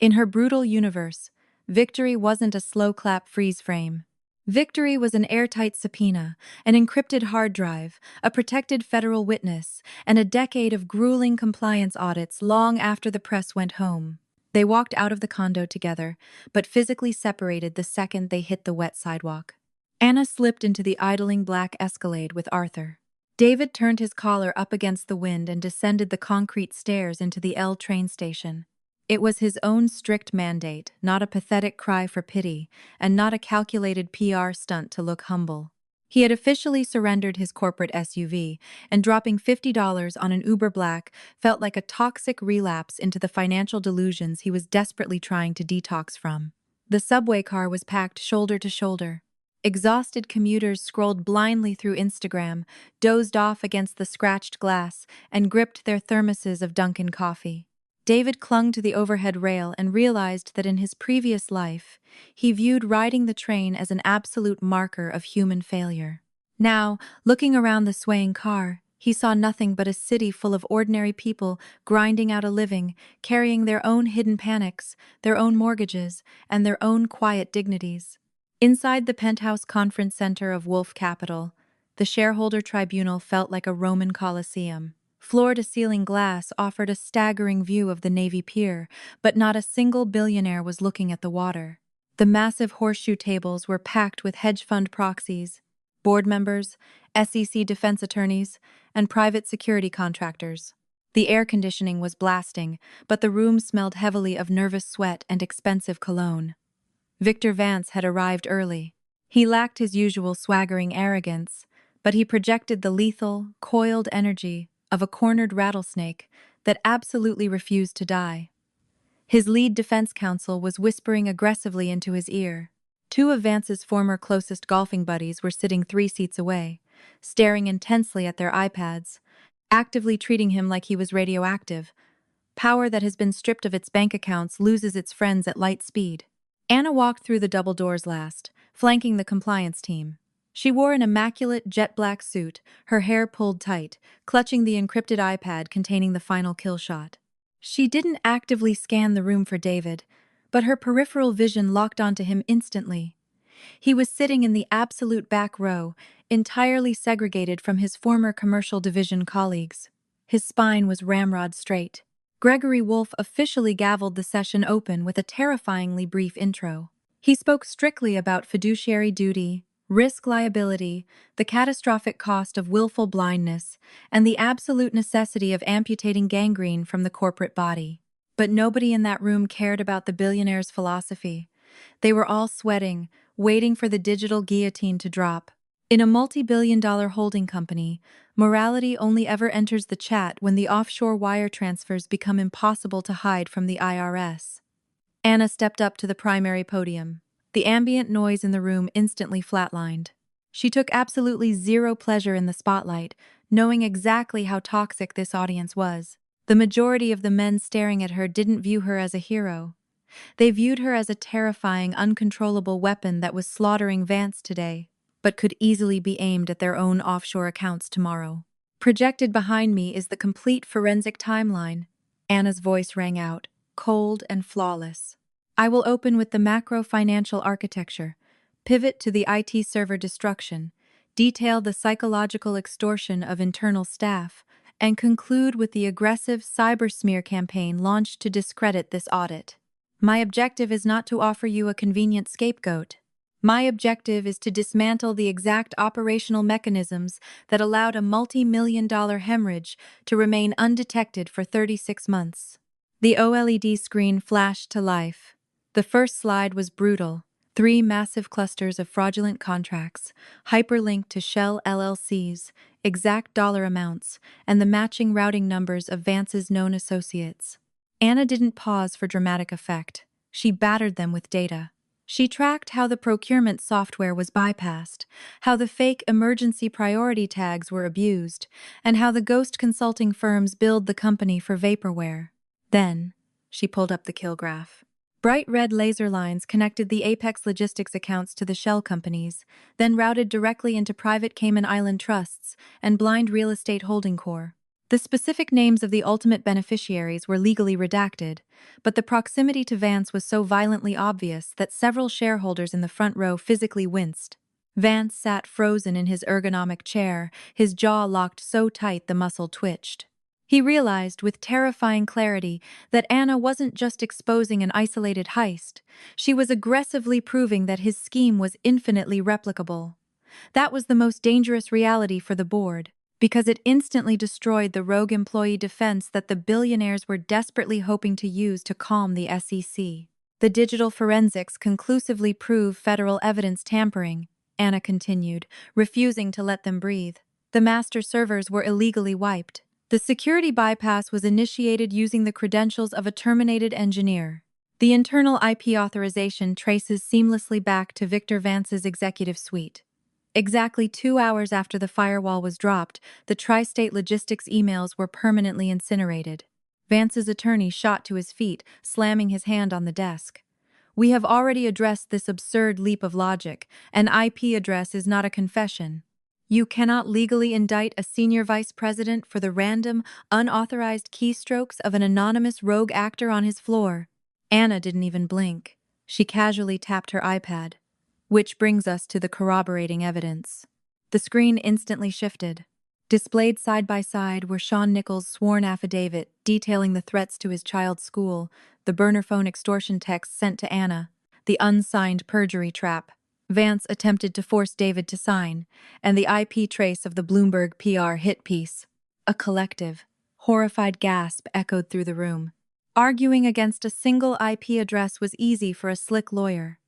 In her brutal universe, victory wasn't a slow-clap freeze frame. Victory was an airtight subpoena, an encrypted hard drive, a protected federal witness, and a decade of grueling compliance audits long after the press went home. They walked out of the condo together, but physically separated the second they hit the wet sidewalk. Anna slipped into the idling black Escalade with Arthur. David turned his collar up against the wind and descended the concrete stairs into the L train station. It was his own strict mandate, not a pathetic cry for pity, and not a calculated PR stunt to look humble. He had officially surrendered his corporate SUV, and dropping $50 on an Uber Black felt like a toxic relapse into the financial delusions he was desperately trying to detox from. The subway car was packed shoulder to shoulder. Exhausted commuters scrolled blindly through Instagram, dozed off against the scratched glass, and gripped their thermoses of Dunkin' coffee. David clung to the overhead rail and realized that in his previous life, he viewed riding the train as an absolute marker of human failure. Now, looking around the swaying car, he saw nothing but a city full of ordinary people grinding out a living, carrying their own hidden panics, their own mortgages, and their own quiet dignities. Inside the penthouse conference center of Wolf Capital, the shareholder tribunal felt like a Roman Colosseum. Floor-to-ceiling glass offered a staggering view of the Navy Pier, but not a single billionaire was looking at the water. The massive horseshoe tables were packed with hedge fund proxies, board members, SEC defense attorneys, and private security contractors. The air conditioning was blasting, but the room smelled heavily of nervous sweat and expensive cologne. Victor Vance had arrived early. He lacked his usual swaggering arrogance, but he projected the lethal, coiled energy of a cornered rattlesnake that absolutely refused to die. His lead defense counsel was whispering aggressively into his ear. Two of Vance's former closest golfing buddies were sitting 3 seats away, staring intensely at their iPads, actively treating him like he was radioactive. Power that has been stripped of its bank accounts loses its friends at light speed. Anna walked through the double doors last, flanking the compliance team. She wore an immaculate jet-black suit, her hair pulled tight, clutching the encrypted iPad containing the final kill shot. She didn't actively scan the room for David, but her peripheral vision locked onto him instantly. He was sitting in the absolute back row, entirely segregated from his former commercial division colleagues. His spine was ramrod straight. Gregory Wolf officially gavelled the session open with a terrifyingly brief intro. He spoke strictly about fiduciary duty, risk liability, the catastrophic cost of willful blindness, and the absolute necessity of amputating gangrene from the corporate body. But nobody in that room cared about the billionaire's philosophy. They were all sweating, waiting for the digital guillotine to drop. In a multi-billion-dollar holding company, morality only ever enters the chat when the offshore wire transfers become impossible to hide from the IRS. Anna stepped up to the primary podium. The ambient noise in the room instantly flatlined. She took absolutely zero pleasure in the spotlight, knowing exactly how toxic this audience was. The majority of the men staring at her didn't view her as a hero. They viewed her as a terrifying, uncontrollable weapon that was slaughtering Vance today, but could easily be aimed at their own offshore accounts tomorrow. Projected behind me is the complete forensic timeline. Anna's voice rang out, cold and flawless. I will open with the macro financial architecture, pivot to the IT server destruction, detail the psychological extortion of internal staff, and conclude with the aggressive cyber smear campaign launched to discredit this audit. My objective is not to offer you a convenient scapegoat. My objective is to dismantle the exact operational mechanisms that allowed a multi-million-dollar hemorrhage to remain undetected for 36 months. The OLED screen flashed to life. The first slide was brutal. 3 massive clusters of fraudulent contracts, hyperlinked to Shell LLCs, exact dollar amounts, and the matching routing numbers of Vance's known associates. Anna didn't pause for dramatic effect. She battered them with data. She tracked how the procurement software was bypassed, how the fake emergency priority tags were abused, and how the ghost consulting firms billed the company for vaporware. Then, she pulled up the kill graph. Bright red laser lines connected the Apex Logistics accounts to the Shell companies, then routed directly into private Cayman Island trusts and blind real estate holding corps. The specific names of the ultimate beneficiaries were legally redacted, but the proximity to Vance was so violently obvious that several shareholders in the front row physically winced. Vance sat frozen in his ergonomic chair, his jaw locked so tight the muscle twitched. He realized with terrifying clarity that Anna wasn't just exposing an isolated heist, she was aggressively proving that his scheme was infinitely replicable. That was the most dangerous reality for the board, because it instantly destroyed the rogue employee defense that the billionaires were desperately hoping to use to calm the SEC. The digital forensics conclusively prove federal evidence tampering. Anna continued, refusing to let them breathe. The master servers were illegally wiped. The security bypass was initiated using the credentials of a terminated engineer. The internal IP authorization traces seamlessly back to Victor Vance's executive suite. Exactly 2 hours after the firewall was dropped, the Tri-State Logistics emails were permanently incinerated. Vance's attorney shot to his feet, slamming his hand on the desk. We have already addressed this absurd leap of logic. An IP address is not a confession. You cannot legally indict a senior vice president for the random, unauthorized keystrokes of an anonymous rogue actor on his floor. Anna didn't even blink. She casually tapped her iPad. Which brings us to the corroborating evidence. The screen instantly shifted. Displayed side by side were Sean Nichols' sworn affidavit detailing the threats to his child's school, the burner phone extortion text sent to Anna, the unsigned perjury trap Vance attempted to force David to sign, and the IP trace of the Bloomberg PR hit piece. A collective, horrified gasp echoed through the room. Arguing against a single IP address was easy for a slick lawyer.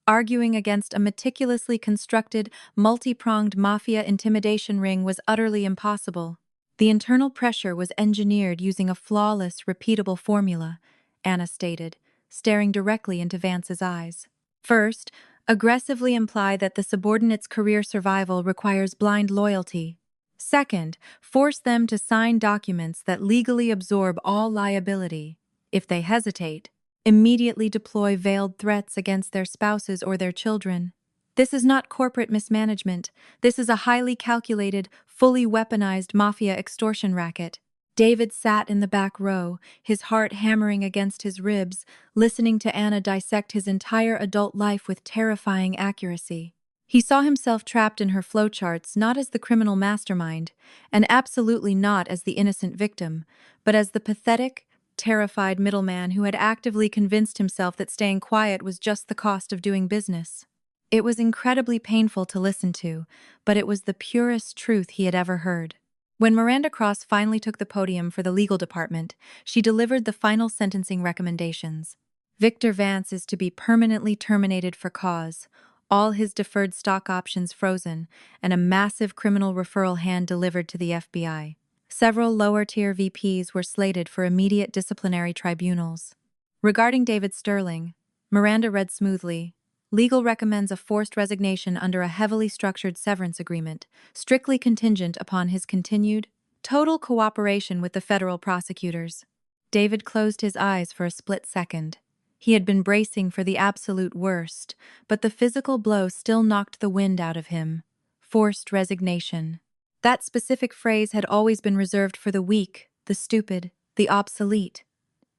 Arguing against a meticulously constructed, multi-pronged mafia intimidation ring was utterly impossible. The internal pressure was engineered using a flawless, repeatable formula, Anna stated, staring directly into Vance's eyes. First, aggressively imply that the subordinate's career survival requires blind loyalty. Second, force them to sign documents that legally absorb all liability. If they hesitate, immediately deploy veiled threats against their spouses or their children. This is not corporate mismanagement. This is a highly calculated, fully weaponized mafia extortion racket. David sat in the back row, his heart hammering against his ribs, listening to Anna dissect his entire adult life with terrifying accuracy. He saw himself trapped in her flowcharts not as the criminal mastermind, and absolutely not as the innocent victim, but as the pathetic, terrified middleman who had actively convinced himself that staying quiet was just the cost of doing business. It was incredibly painful to listen to, but it was the purest truth he had ever heard. When Miranda Cross finally took the podium for the legal department, she delivered the final sentencing recommendations. Victor Vance is to be permanently terminated for cause, all his deferred stock options frozen, and a massive criminal referral hand delivered to the FBI. Several lower-tier VPs were slated for immediate disciplinary tribunals. Regarding David Sterling, Miranda read smoothly, legal recommends a forced resignation under a heavily structured severance agreement, strictly contingent upon his continued, total cooperation with the federal prosecutors. David closed his eyes for a split second. He had been bracing for the absolute worst, but the physical blow still knocked the wind out of him. Forced resignation. That specific phrase had always been reserved for the weak, the stupid, the obsolete.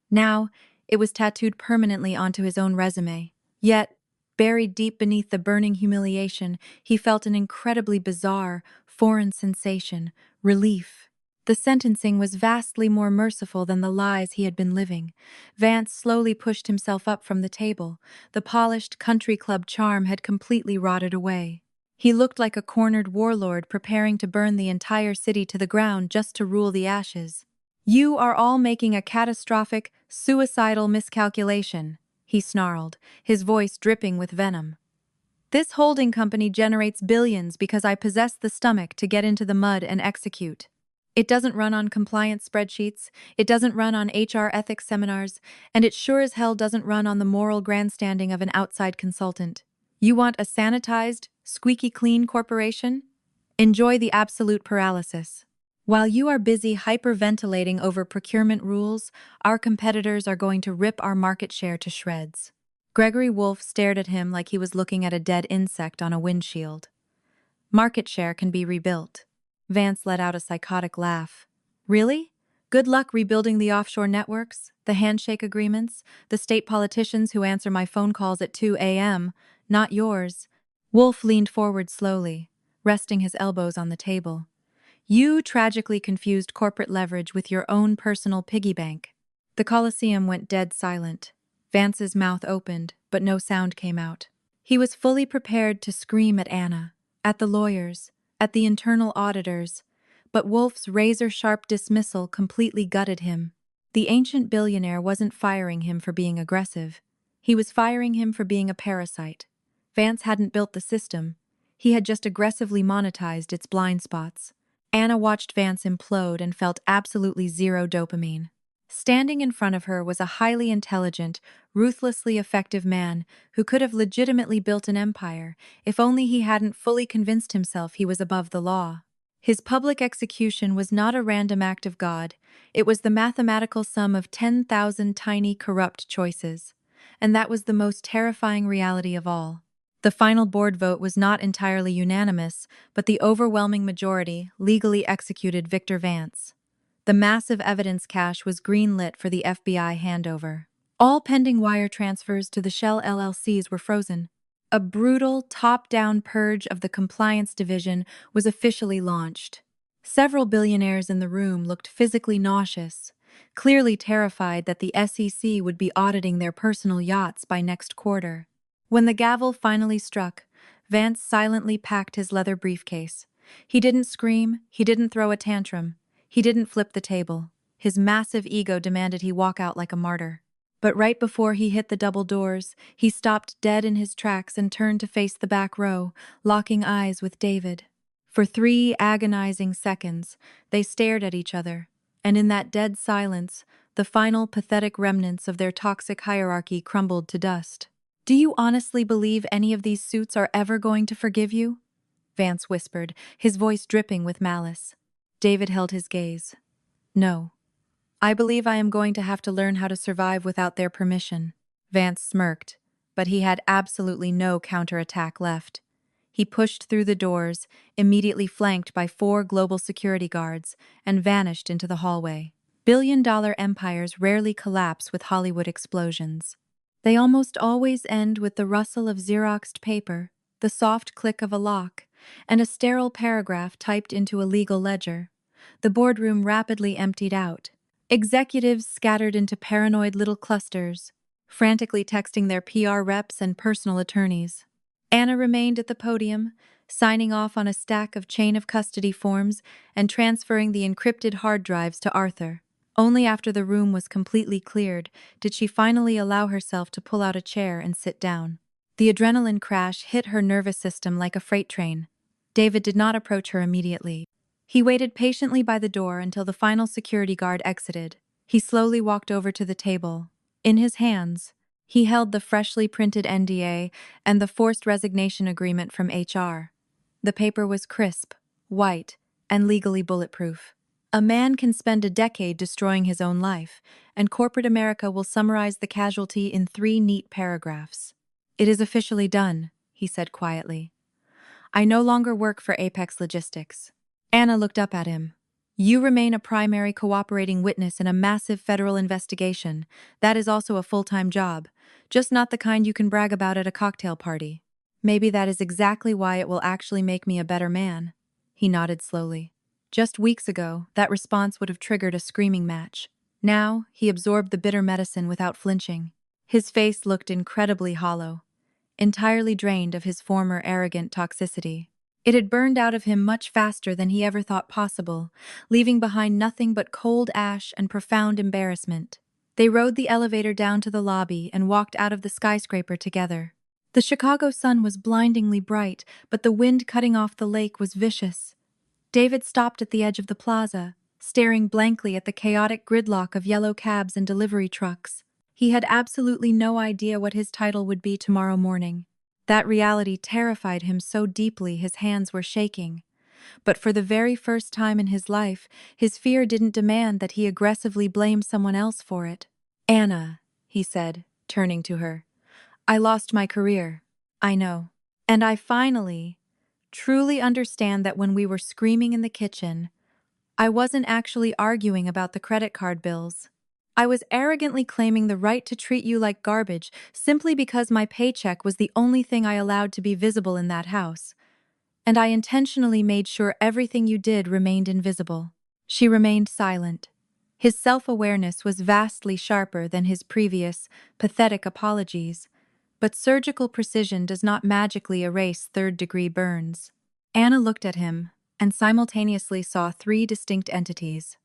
Now, it was tattooed permanently onto his own resume. Yet, buried deep beneath the burning humiliation, he felt an incredibly bizarre, foreign sensation, relief. The sentencing was vastly more merciful than the lies he had been living. Vance slowly pushed himself up from the table. The polished country club charm had completely rotted away. He looked like a cornered warlord preparing to burn the entire city to the ground just to rule the ashes. "You are all making a catastrophic, suicidal miscalculation," he snarled, his voice dripping with venom. "This holding company generates billions because I possess the stomach to get into the mud and execute. It doesn't run on compliance spreadsheets, it doesn't run on HR ethics seminars, and it sure as hell doesn't run on the moral grandstanding of an outside consultant. You want a sanitized, squeaky clean corporation? Enjoy the absolute paralysis. While you are busy hyperventilating over procurement rules, our competitors are going to rip our market share to shreds." Gregory Wolfe stared at him like he was looking at a dead insect on a windshield. "Market share can be rebuilt." Vance let out a psychotic laugh. "Really? Good luck rebuilding the offshore networks, the handshake agreements, the state politicians who answer my phone calls at 2 a.m., not yours." Wolfe leaned forward slowly, resting his elbows on the table. "You tragically confused corporate leverage with your own personal piggy bank." The Colosseum went dead silent. Vance's mouth opened, but no sound came out. He was fully prepared to scream at Anna, at the lawyers, at the internal auditors, but Wolfe's razor-sharp dismissal completely gutted him. The ancient billionaire wasn't firing him for being aggressive. He was firing him for being a parasite. Vance hadn't built the system. He had just aggressively monetized its blind spots. Anna watched Vance implode and felt absolutely zero dopamine. Standing in front of her was a highly intelligent, ruthlessly effective man who could have legitimately built an empire if only he hadn't fully convinced himself he was above the law. His public execution was not a random act of God, it was the mathematical sum of 10,000 tiny corrupt choices. And that was the most terrifying reality of all. The final board vote was not entirely unanimous, but the overwhelming majority legally executed Victor Vance. The massive evidence cache was greenlit for the FBI handover. All pending wire transfers to the Shell LLCs were frozen. A brutal, top-down purge of the compliance division was officially launched. Several billionaires in the room looked physically nauseous, clearly terrified that the SEC would be auditing their personal yachts by next quarter. When the gavel finally struck, Vance silently packed his leather briefcase. He didn't scream, he didn't throw a tantrum, he didn't flip the table. His massive ego demanded he walk out like a martyr. But right before he hit the double doors, he stopped dead in his tracks and turned to face the back row, locking eyes with David. For 3 agonizing seconds, they stared at each other, and in that dead silence, the final pathetic remnants of their toxic hierarchy crumbled to dust. "Do you honestly believe any of these suits are ever going to forgive you?" Vance whispered, his voice dripping with malice. David held his gaze. "No. I believe I am going to have to learn how to survive without their permission." Vance smirked, but he had absolutely no counterattack left. He pushed through the doors, immediately flanked by 4 global security guards, and vanished into the hallway. Billion-dollar empires rarely collapse with Hollywood explosions. They almost always end with the rustle of Xeroxed paper, the soft click of a lock, and a sterile paragraph typed into a legal ledger. The boardroom rapidly emptied out. Executives scattered into paranoid little clusters, frantically texting their PR reps and personal attorneys. Anna remained at the podium, signing off on a stack of chain of custody forms and transferring the encrypted hard drives to Arthur. Only after the room was completely cleared did she finally allow herself to pull out a chair and sit down. The adrenaline crash hit her nervous system like a freight train. David did not approach her immediately. He waited patiently by the door until the final security guard exited. He slowly walked over to the table. In his hands, he held the freshly printed NDA and the forced resignation agreement from HR. The paper was crisp, white, and legally bulletproof. A man can spend a decade destroying his own life, and corporate America will summarize the casualty in 3 neat paragraphs. "It is officially done," he said quietly. "I no longer work for Apex Logistics." Anna looked up at him. "You remain a primary cooperating witness in a massive federal investigation. That is also a full-time job, just not the kind you can brag about at a cocktail party. Maybe that is exactly why it will actually make me a better man." He nodded slowly. Just weeks ago, that response would have triggered a screaming match. Now, he absorbed the bitter medicine without flinching. His face looked incredibly hollow, entirely drained of his former arrogant toxicity. It had burned out of him much faster than he ever thought possible, leaving behind nothing but cold ash and profound embarrassment. They rode the elevator down to the lobby and walked out of the skyscraper together. The Chicago sun was blindingly bright, but the wind cutting off the lake was vicious. David stopped at the edge of the plaza, staring blankly at the chaotic gridlock of yellow cabs and delivery trucks. He had absolutely no idea what his title would be tomorrow morning. That reality terrified him so deeply his hands were shaking. But for the very first time in his life, his fear didn't demand that he aggressively blame someone else for it. "Anna," he said, turning to her, "I lost my career. I know. And I finally, truly understand that when we were screaming in the kitchen, I wasn't actually arguing about the credit card bills. I was arrogantly claiming the right to treat you like garbage simply because my paycheck was the only thing I allowed to be visible in that house. And I intentionally made sure everything you did remained invisible." She remained silent. His self-awareness was vastly sharper than his previous, pathetic apologies. But surgical precision does not magically erase third-degree burns. Anna looked at him and simultaneously saw 3 distinct entities.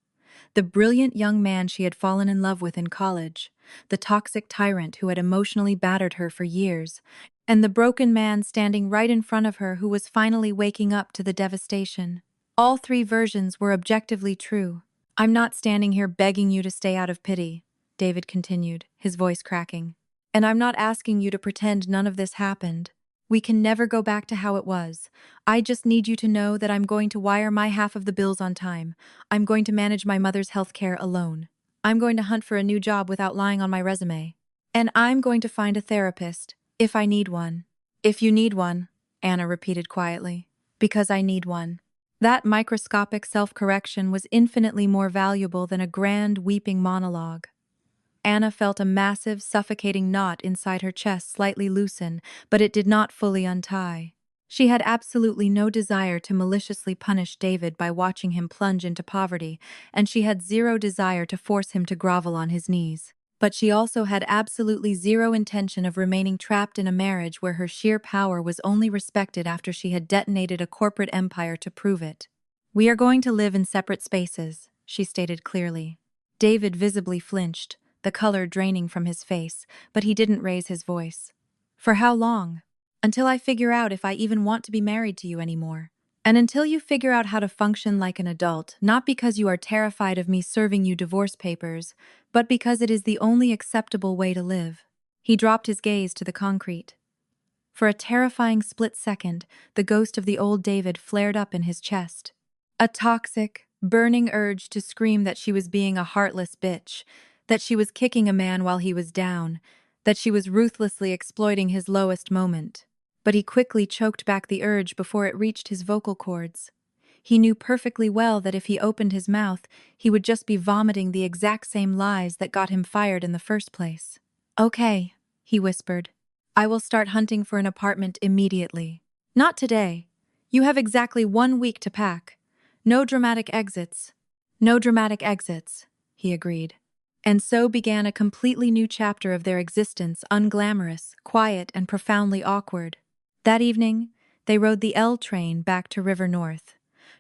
The brilliant young man she had fallen in love with in college, the toxic tyrant who had emotionally battered her for years, and the broken man standing right in front of her who was finally waking up to the devastation. All three versions were objectively true. "I'm not standing here begging you to stay out of pity," David continued, his voice cracking. "And I'm not asking you to pretend none of this happened. We can never go back to how it was. I just need you to know that I'm going to wire my half of the bills on time. I'm going to manage my mother's health care alone. I'm going to hunt for a new job without lying on my resume. And I'm going to find a therapist, if I need one." "If you need one," Anna repeated quietly. "Because I need one." That microscopic self-correction was infinitely more valuable than a grand weeping monologue. Anna felt a massive, suffocating knot inside her chest slightly loosen, but it did not fully untie. She had absolutely no desire to maliciously punish David by watching him plunge into poverty, and she had zero desire to force him to grovel on his knees. But she also had absolutely zero intention of remaining trapped in a marriage where her sheer power was only respected after she had detonated a corporate empire to prove it. "We are going to live in separate spaces," she stated clearly. David visibly flinched, the color draining from his face, but he didn't raise his voice. "For how long?" "Until I figure out if I even want to be married to you anymore. And until you figure out how to function like an adult, not because you are terrified of me serving you divorce papers, but because it is the only acceptable way to live." He dropped his gaze to the concrete. For a terrifying split second, the ghost of the old David flared up in his chest. A toxic, burning urge to scream that she was being a heartless bitch, that she was kicking a man while he was down, that she was ruthlessly exploiting his lowest moment. But he quickly choked back the urge before it reached his vocal cords. He knew perfectly well that if he opened his mouth, he would just be vomiting the exact same lies that got him fired in the first place. "Okay," he whispered. "I will start hunting for an apartment immediately. Not today. You have exactly 1 week to pack. No dramatic exits." "No dramatic exits," he agreed. And so began a completely new chapter of their existence, unglamorous, quiet, and profoundly awkward. That evening, they rode the L train back to River North,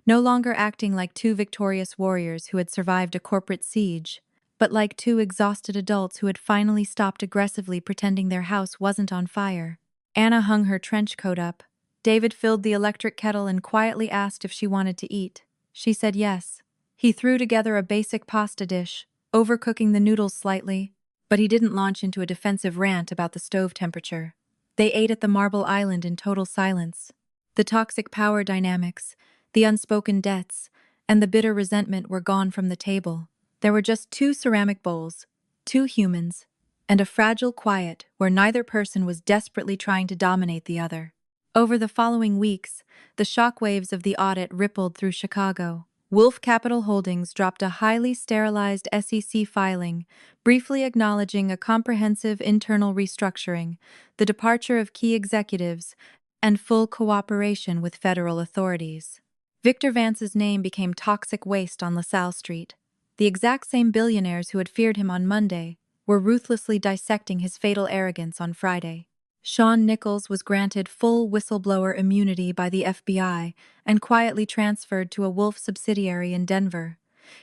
no longer acting like two victorious warriors who had survived a corporate siege, but like two exhausted adults who had finally stopped aggressively pretending their house wasn't on fire. Anna hung her trench coat up. David filled the electric kettle and quietly asked if she wanted to eat. She said yes. He threw together a basic pasta dish, overcooking the noodles slightly, but he didn't launch into a defensive rant about the stove temperature. They ate at the Marble Island in total silence. The toxic power dynamics, the unspoken debts, and the bitter resentment were gone from the table. There were just two ceramic bowls, two humans, and a fragile quiet where neither person was desperately trying to dominate the other. Over the following weeks, the shockwaves of the audit rippled through Chicago. Wolf Capital Holdings dropped a highly sterilized SEC filing, briefly acknowledging a comprehensive internal restructuring, the departure of key executives, and full cooperation with federal authorities. Victor Vance's name became toxic waste on LaSalle Street. The exact same billionaires who had feared him on Monday were ruthlessly dissecting his fatal arrogance on Friday. Sean Nichols was granted full whistleblower immunity by the FBI and quietly transferred to a Wolf subsidiary in Denver.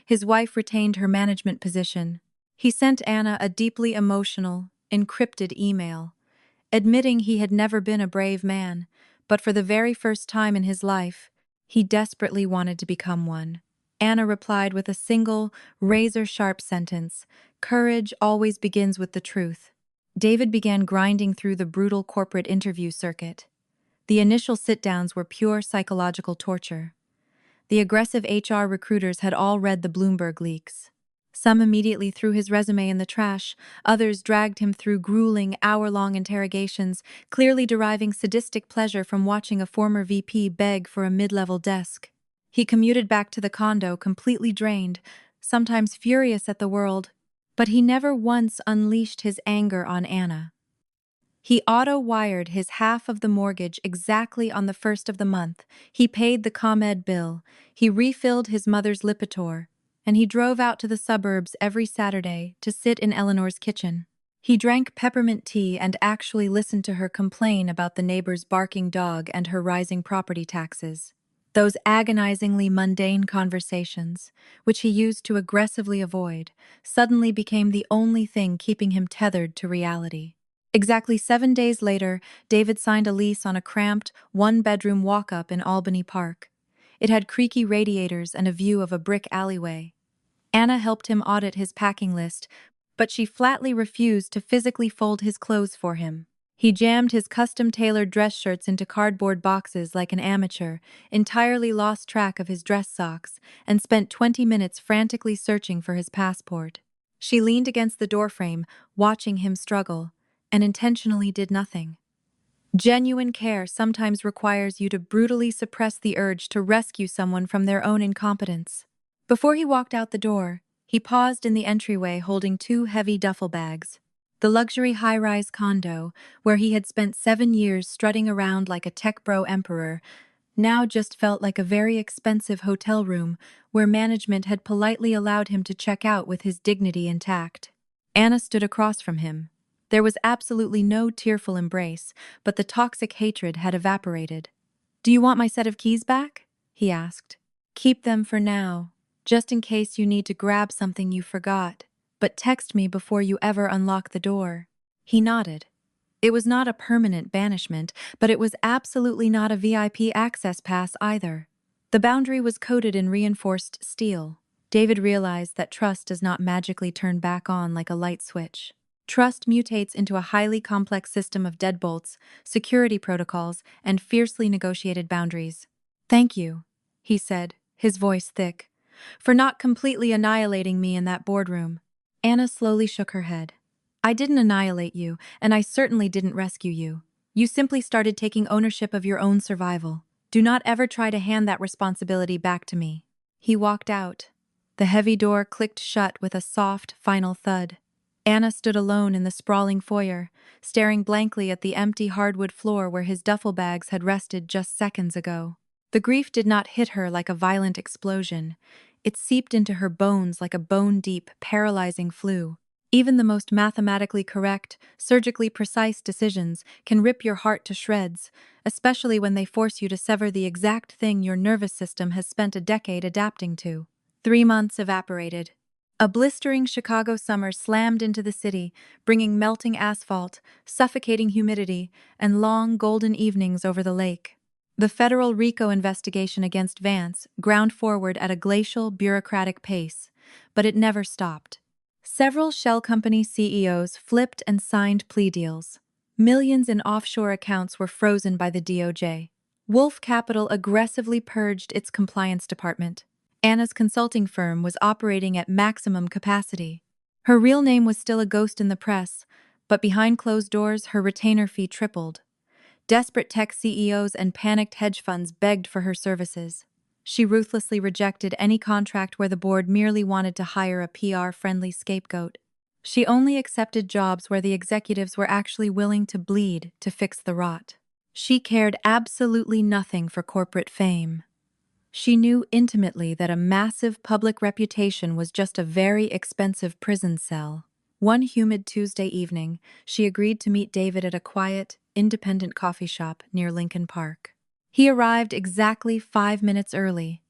His wife retained her management position. He sent Anna a deeply emotional, encrypted email, admitting he had never been a brave man, but for the very first time in his life, he desperately wanted to become one. Anna replied with a single, razor-sharp sentence: "Courage always begins with the truth." David began grinding through the brutal corporate interview circuit. The initial sit-downs were pure psychological torture. The aggressive HR recruiters had all read the Bloomberg leaks. Some immediately threw his resume in the trash, others dragged him through grueling, hour-long interrogations, clearly deriving sadistic pleasure from watching a former VP beg for a mid-level desk. He commuted back to the condo completely drained, sometimes furious at the world, but he never once unleashed his anger on Anna. He auto-wired his half of the mortgage exactly on the first of the month. He paid the ComEd bill. He refilled his mother's Lipitor, and he drove out to the suburbs every Saturday to sit in Eleanor's kitchen. He drank peppermint tea and actually listened to her complain about the neighbor's barking dog and her rising property taxes. Those agonizingly mundane conversations, which he used to aggressively avoid, suddenly became the only thing keeping him tethered to reality. Exactly 7 days later, David signed a lease on a cramped, one-bedroom walk-up in Albany Park. It had creaky radiators and a view of a brick alleyway. Anna helped him audit his packing list, but she flatly refused to physically fold his clothes for him. He jammed his custom-tailored dress shirts into cardboard boxes like an amateur, entirely lost track of his dress socks, and spent 20 minutes frantically searching for his passport. She leaned against the doorframe, watching him struggle, and intentionally did nothing. Genuine care sometimes requires you to brutally suppress the urge to rescue someone from their own incompetence. Before he walked out the door, he paused in the entryway holding two heavy duffel bags. The luxury high-rise condo, where he had spent 7 years strutting around like a tech bro emperor, now just felt like a very expensive hotel room where management had politely allowed him to check out with his dignity intact. Anna stood across from him. There was absolutely no tearful embrace, but the toxic hatred had evaporated. "Do you want my set of keys back?" he asked. "Keep them for now, just in case you need to grab something you forgot, but text me before you ever unlock the door." He nodded. It was not a permanent banishment, but it was absolutely not a VIP access pass either. The boundary was coated in reinforced steel. David realized that trust does not magically turn back on like a light switch. Trust mutates into a highly complex system of deadbolts, security protocols, and fiercely negotiated boundaries. "Thank you," he said, his voice thick, "for not completely annihilating me in that boardroom." Anna slowly shook her head. "I didn't annihilate you, and I certainly didn't rescue you. You simply started taking ownership of your own survival. Do not ever try to hand that responsibility back to me." He walked out. The heavy door clicked shut with a soft, final thud. Anna stood alone in the sprawling foyer, staring blankly at the empty hardwood floor where his duffel bags had rested just seconds ago. The grief did not hit her like a violent explosion. It seeped into her bones like a bone-deep, paralyzing flu. Even the most mathematically correct, surgically precise decisions can rip your heart to shreds, especially when they force you to sever the exact thing your nervous system has spent a decade adapting to. 3 months evaporated. A blistering Chicago summer slammed into the city, bringing melting asphalt, suffocating humidity, and long golden evenings over the lake. The federal RICO investigation against Vance ground forward at a glacial, bureaucratic pace, but it never stopped. Several shell company CEOs flipped and signed plea deals. Millions in offshore accounts were frozen by the DOJ. Wolf Capital aggressively purged its compliance department. Anna's consulting firm was operating at maximum capacity. Her real name was still a ghost in the press, but behind closed doors, her retainer fee tripled. Desperate tech CEOs and panicked hedge funds begged for her services. She ruthlessly rejected any contract where the board merely wanted to hire a PR-friendly scapegoat. She only accepted jobs where the executives were actually willing to bleed to fix the rot. She cared absolutely nothing for corporate fame. She knew intimately that a massive public reputation was just a very expensive prison cell. One humid Tuesday evening, she agreed to meet David at a quiet, independent coffee shop near Lincoln Park. He arrived exactly 5 minutes early.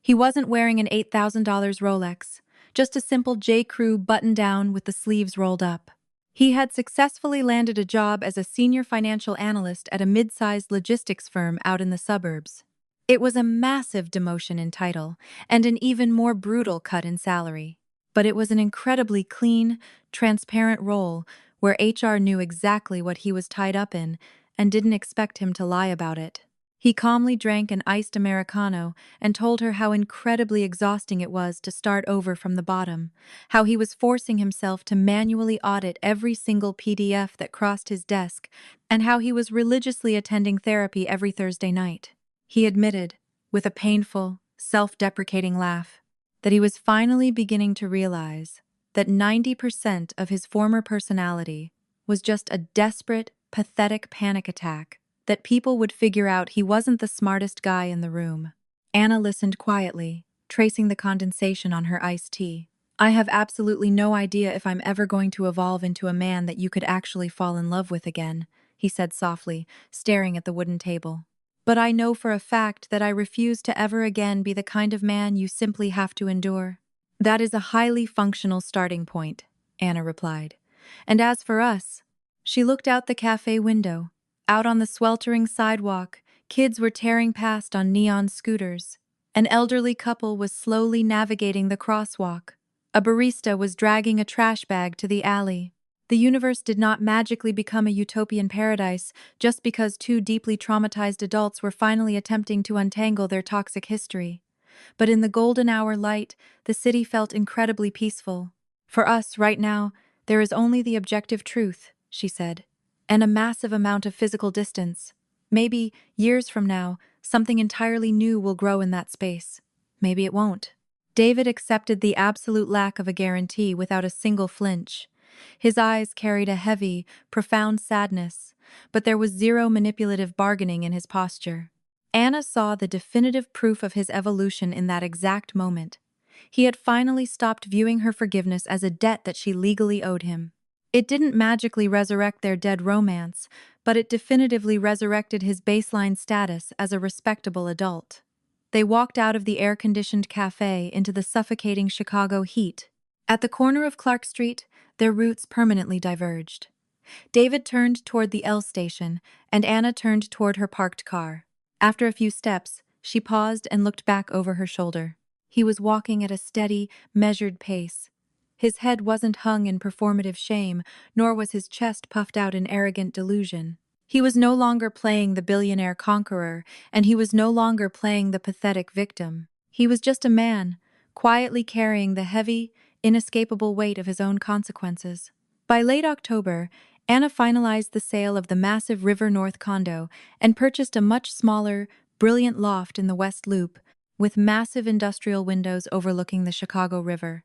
He wasn't wearing an $8,000 Rolex, just a simple J.Crew button-down with the sleeves rolled up. He had successfully landed a job as a senior financial analyst at a mid-sized logistics firm out in the suburbs. It was a massive demotion in title and an even more brutal cut in salary. But it was an incredibly clean, transparent role where HR knew exactly what he was tied up in and didn't expect him to lie about it. He calmly drank an iced Americano and told her how incredibly exhausting it was to start over from the bottom, how he was forcing himself to manually audit every single PDF that crossed his desk, and how he was religiously attending therapy every Thursday night. He admitted, with a painful, self-deprecating laugh, that he was finally beginning to realize that 90% of his former personality was just a desperate, pathetic panic attack, that people would figure out he wasn't the smartest guy in the room. Anna listened quietly, tracing the condensation on her iced tea. "I have absolutely no idea if I'm ever going to evolve into a man that you could actually fall in love with again," he said softly, staring at the wooden table. But I know for a fact that I refuse to ever again be the kind of man you simply have to endure. That is a highly functional starting point, Anna replied. And as for us, she looked out the cafe window. Out on the sweltering sidewalk, kids were tearing past on neon scooters. An elderly couple was slowly navigating the crosswalk. A barista was dragging a trash bag to the alley. The universe did not magically become a utopian paradise just because two deeply traumatized adults were finally attempting to untangle their toxic history. But in the golden hour light, the city felt incredibly peaceful. For us, right now, there is only the objective truth, she said, and a massive amount of physical distance. Maybe, years from now, something entirely new will grow in that space. Maybe it won't. David accepted the absolute lack of a guarantee without a single flinch. His eyes carried a heavy, profound sadness, but there was zero manipulative bargaining in his posture. Anna saw the definitive proof of his evolution in that exact moment. He had finally stopped viewing her forgiveness as a debt that she legally owed him. It didn't magically resurrect their dead romance, but it definitively resurrected his baseline status as a respectable adult. They walked out of the air-conditioned cafe into the suffocating Chicago heat. At the corner of Clark Street, their routes permanently diverged. David turned toward the L station, and Anna turned toward her parked car. After a few steps, she paused and looked back over her shoulder. He was walking at a steady, measured pace. His head wasn't hung in performative shame, nor was his chest puffed out in arrogant delusion. He was no longer playing the billionaire conqueror, and he was no longer playing the pathetic victim. He was just a man, quietly carrying the heavy, inescapable weight of his own consequences. By late October, Anna finalized the sale of the massive River North condo and purchased a much smaller, brilliant loft in the West Loop, with massive industrial windows overlooking the Chicago River.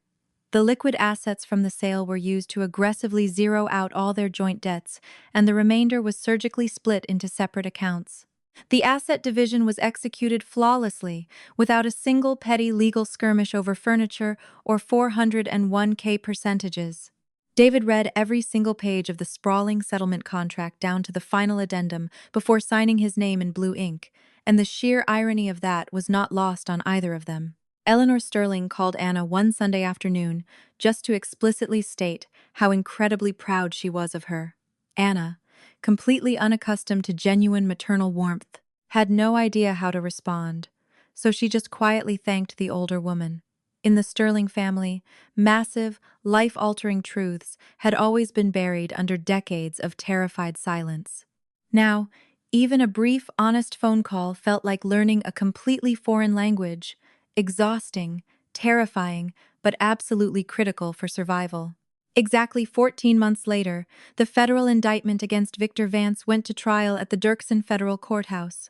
The liquid assets from the sale were used to aggressively zero out all their joint debts, and the remainder was surgically split into separate accounts. The asset division was executed flawlessly, without a single petty legal skirmish over furniture or 401k percentages. David read every single page of the sprawling settlement contract down to the final addendum before signing his name in blue ink, and the sheer irony of that was not lost on either of them. Eleanor Sterling called Anna one Sunday afternoon just to explicitly state how incredibly proud she was of her. Anna, completely unaccustomed to genuine maternal warmth, had no idea how to respond, so she just quietly thanked the older woman. In the Sterling family, massive, life-altering truths had always been buried under decades of terrified silence. Now, even a brief, honest phone call felt like learning a completely foreign language, exhausting, terrifying, but absolutely critical for survival. Exactly 14 months later, the federal indictment against Victor Vance went to trial at the Dirksen Federal Courthouse.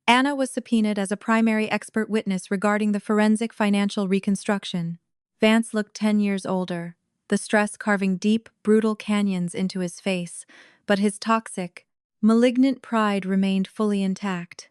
Anna was subpoenaed as a primary expert witness regarding the forensic financial reconstruction. Vance looked 10 years older, the stress carving deep, brutal canyons into his face, but his toxic, malignant pride remained fully intact.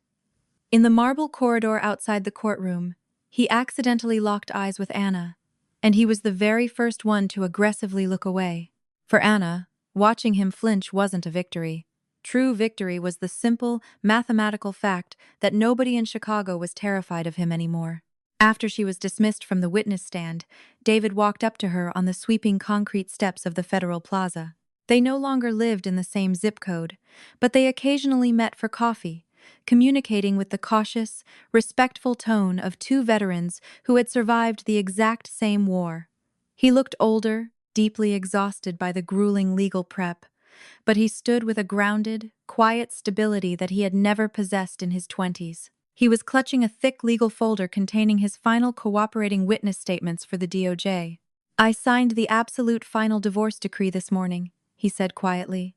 In the marble corridor outside the courtroom, he accidentally locked eyes with Anna, and he was the very first one to aggressively look away. For Anna, watching him flinch wasn't a victory. True victory was the simple, mathematical fact that nobody in Chicago was terrified of him anymore. After she was dismissed from the witness stand, David walked up to her on the sweeping concrete steps of the Federal Plaza. They no longer lived in the same zip code, but they occasionally met for coffee, communicating with the cautious, respectful tone of two veterans who had survived the exact same war. He looked older, deeply exhausted by the grueling legal prep, but he stood with a grounded, quiet stability that he had never possessed in his 20s. He was clutching a thick legal folder containing his final cooperating witness statements for the DOJ. "I signed the absolute final divorce decree this morning," he said quietly.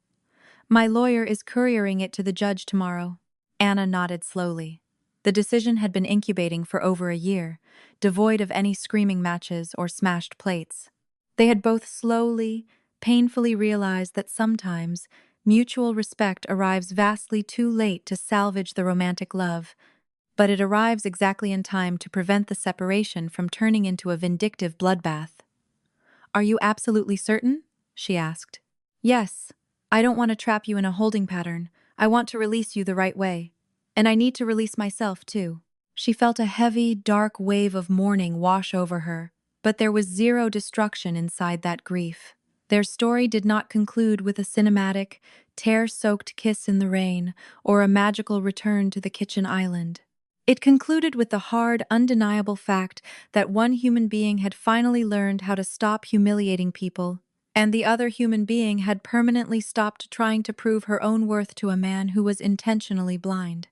"My lawyer is couriering it to the judge tomorrow." Anna nodded slowly. The decision had been incubating for over a year, devoid of any screaming matches or smashed plates. They had both slowly, painfully realized that sometimes mutual respect arrives vastly too late to salvage the romantic love, but it arrives exactly in time to prevent the separation from turning into a vindictive bloodbath. "Are you absolutely certain?" she asked. "Yes. I don't want to trap you in a holding pattern. I want to release you the right way." And I need to release myself, too. She felt a heavy, dark wave of mourning wash over her, but there was zero destruction inside that grief. Their story did not conclude with a cinematic, tear-soaked kiss in the rain or a magical return to the kitchen island. It concluded with the hard, undeniable fact that one human being had finally learned how to stop humiliating people, and the other human being had permanently stopped trying to prove her own worth to a man who was intentionally blind.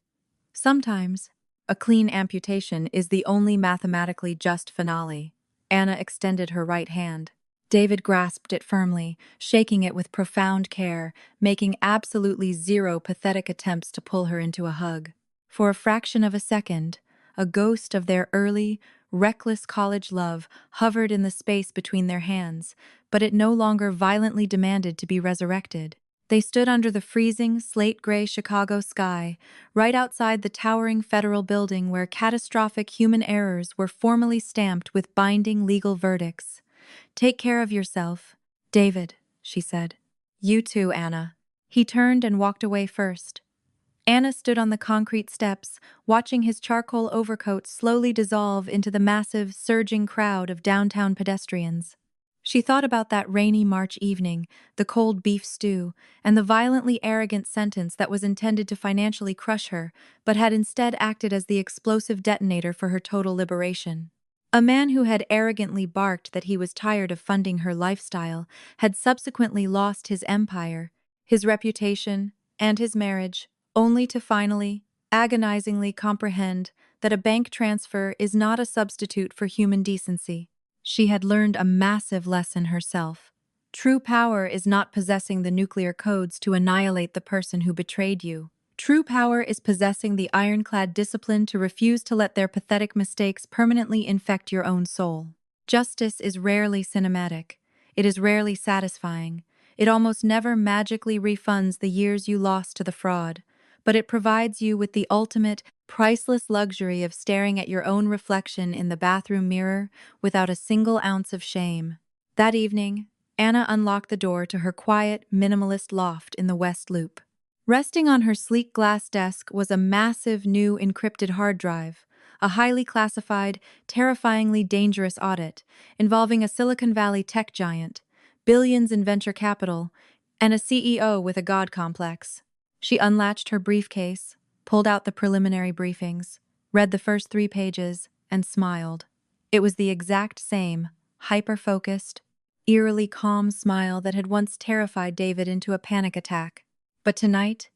Sometimes, a clean amputation is the only mathematically just finale. Anna extended her right hand. David grasped it firmly, shaking it with profound care, making absolutely zero pathetic attempts to pull her into a hug. For a fraction of a second, a ghost of their early, reckless college love hovered in the space between their hands, but it no longer violently demanded to be resurrected. They stood under the freezing, slate-gray Chicago sky, right outside the towering federal building where catastrophic human errors were formally stamped with binding legal verdicts. "Take care of yourself, David," she said. "You too, Anna." He turned and walked away first. Anna stood on the concrete steps, watching his charcoal overcoat slowly dissolve into the massive, surging crowd of downtown pedestrians. She thought about that rainy March evening, the cold beef stew, and the violently arrogant sentence that was intended to financially crush her, but had instead acted as the explosive detonator for her total liberation. A man who had arrogantly barked that he was tired of funding her lifestyle had subsequently lost his empire, his reputation, and his marriage, only to finally, agonizingly comprehend that a bank transfer is not a substitute for human decency. She had learned a massive lesson herself. True power is not possessing the nuclear codes to annihilate the person who betrayed you. True power is possessing the ironclad discipline to refuse to let their pathetic mistakes permanently infect your own soul. Justice is rarely cinematic. It is rarely satisfying. It almost never magically refunds the years you lost to the fraud, but it provides you with the ultimate, priceless luxury of staring at your own reflection in the bathroom mirror without a single ounce of shame. That evening, Anna unlocked the door to her quiet, minimalist loft in the West Loop. Resting on her sleek glass desk was a massive new encrypted hard drive, a highly classified, terrifyingly dangerous audit involving a Silicon Valley tech giant, billions in venture capital, and a CEO with a god complex. She unlatched her briefcase, pulled out the preliminary briefings, read the first 3 pages, and smiled. It was the exact same, hyper-focused, eerily calm smile that had once terrified David into a panic attack. But tonight,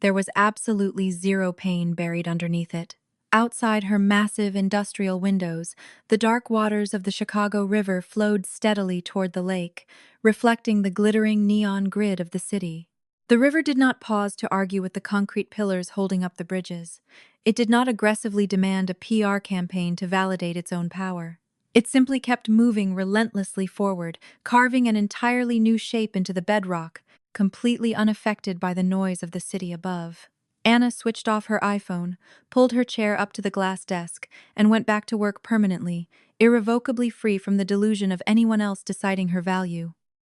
there was absolutely zero pain buried underneath it. Outside her massive industrial windows, the dark waters of the Chicago River flowed steadily toward the lake, reflecting the glittering neon grid of the city. The river did not pause to argue with the concrete pillars holding up the bridges. It did not aggressively demand a PR campaign to validate its own power. It simply kept moving relentlessly forward, carving an entirely new shape into the bedrock, completely unaffected by the noise of the city above. Anna switched off her iPhone, pulled her chair up to the glass desk, and went back to work permanently, irrevocably free from the delusion of anyone else deciding her value.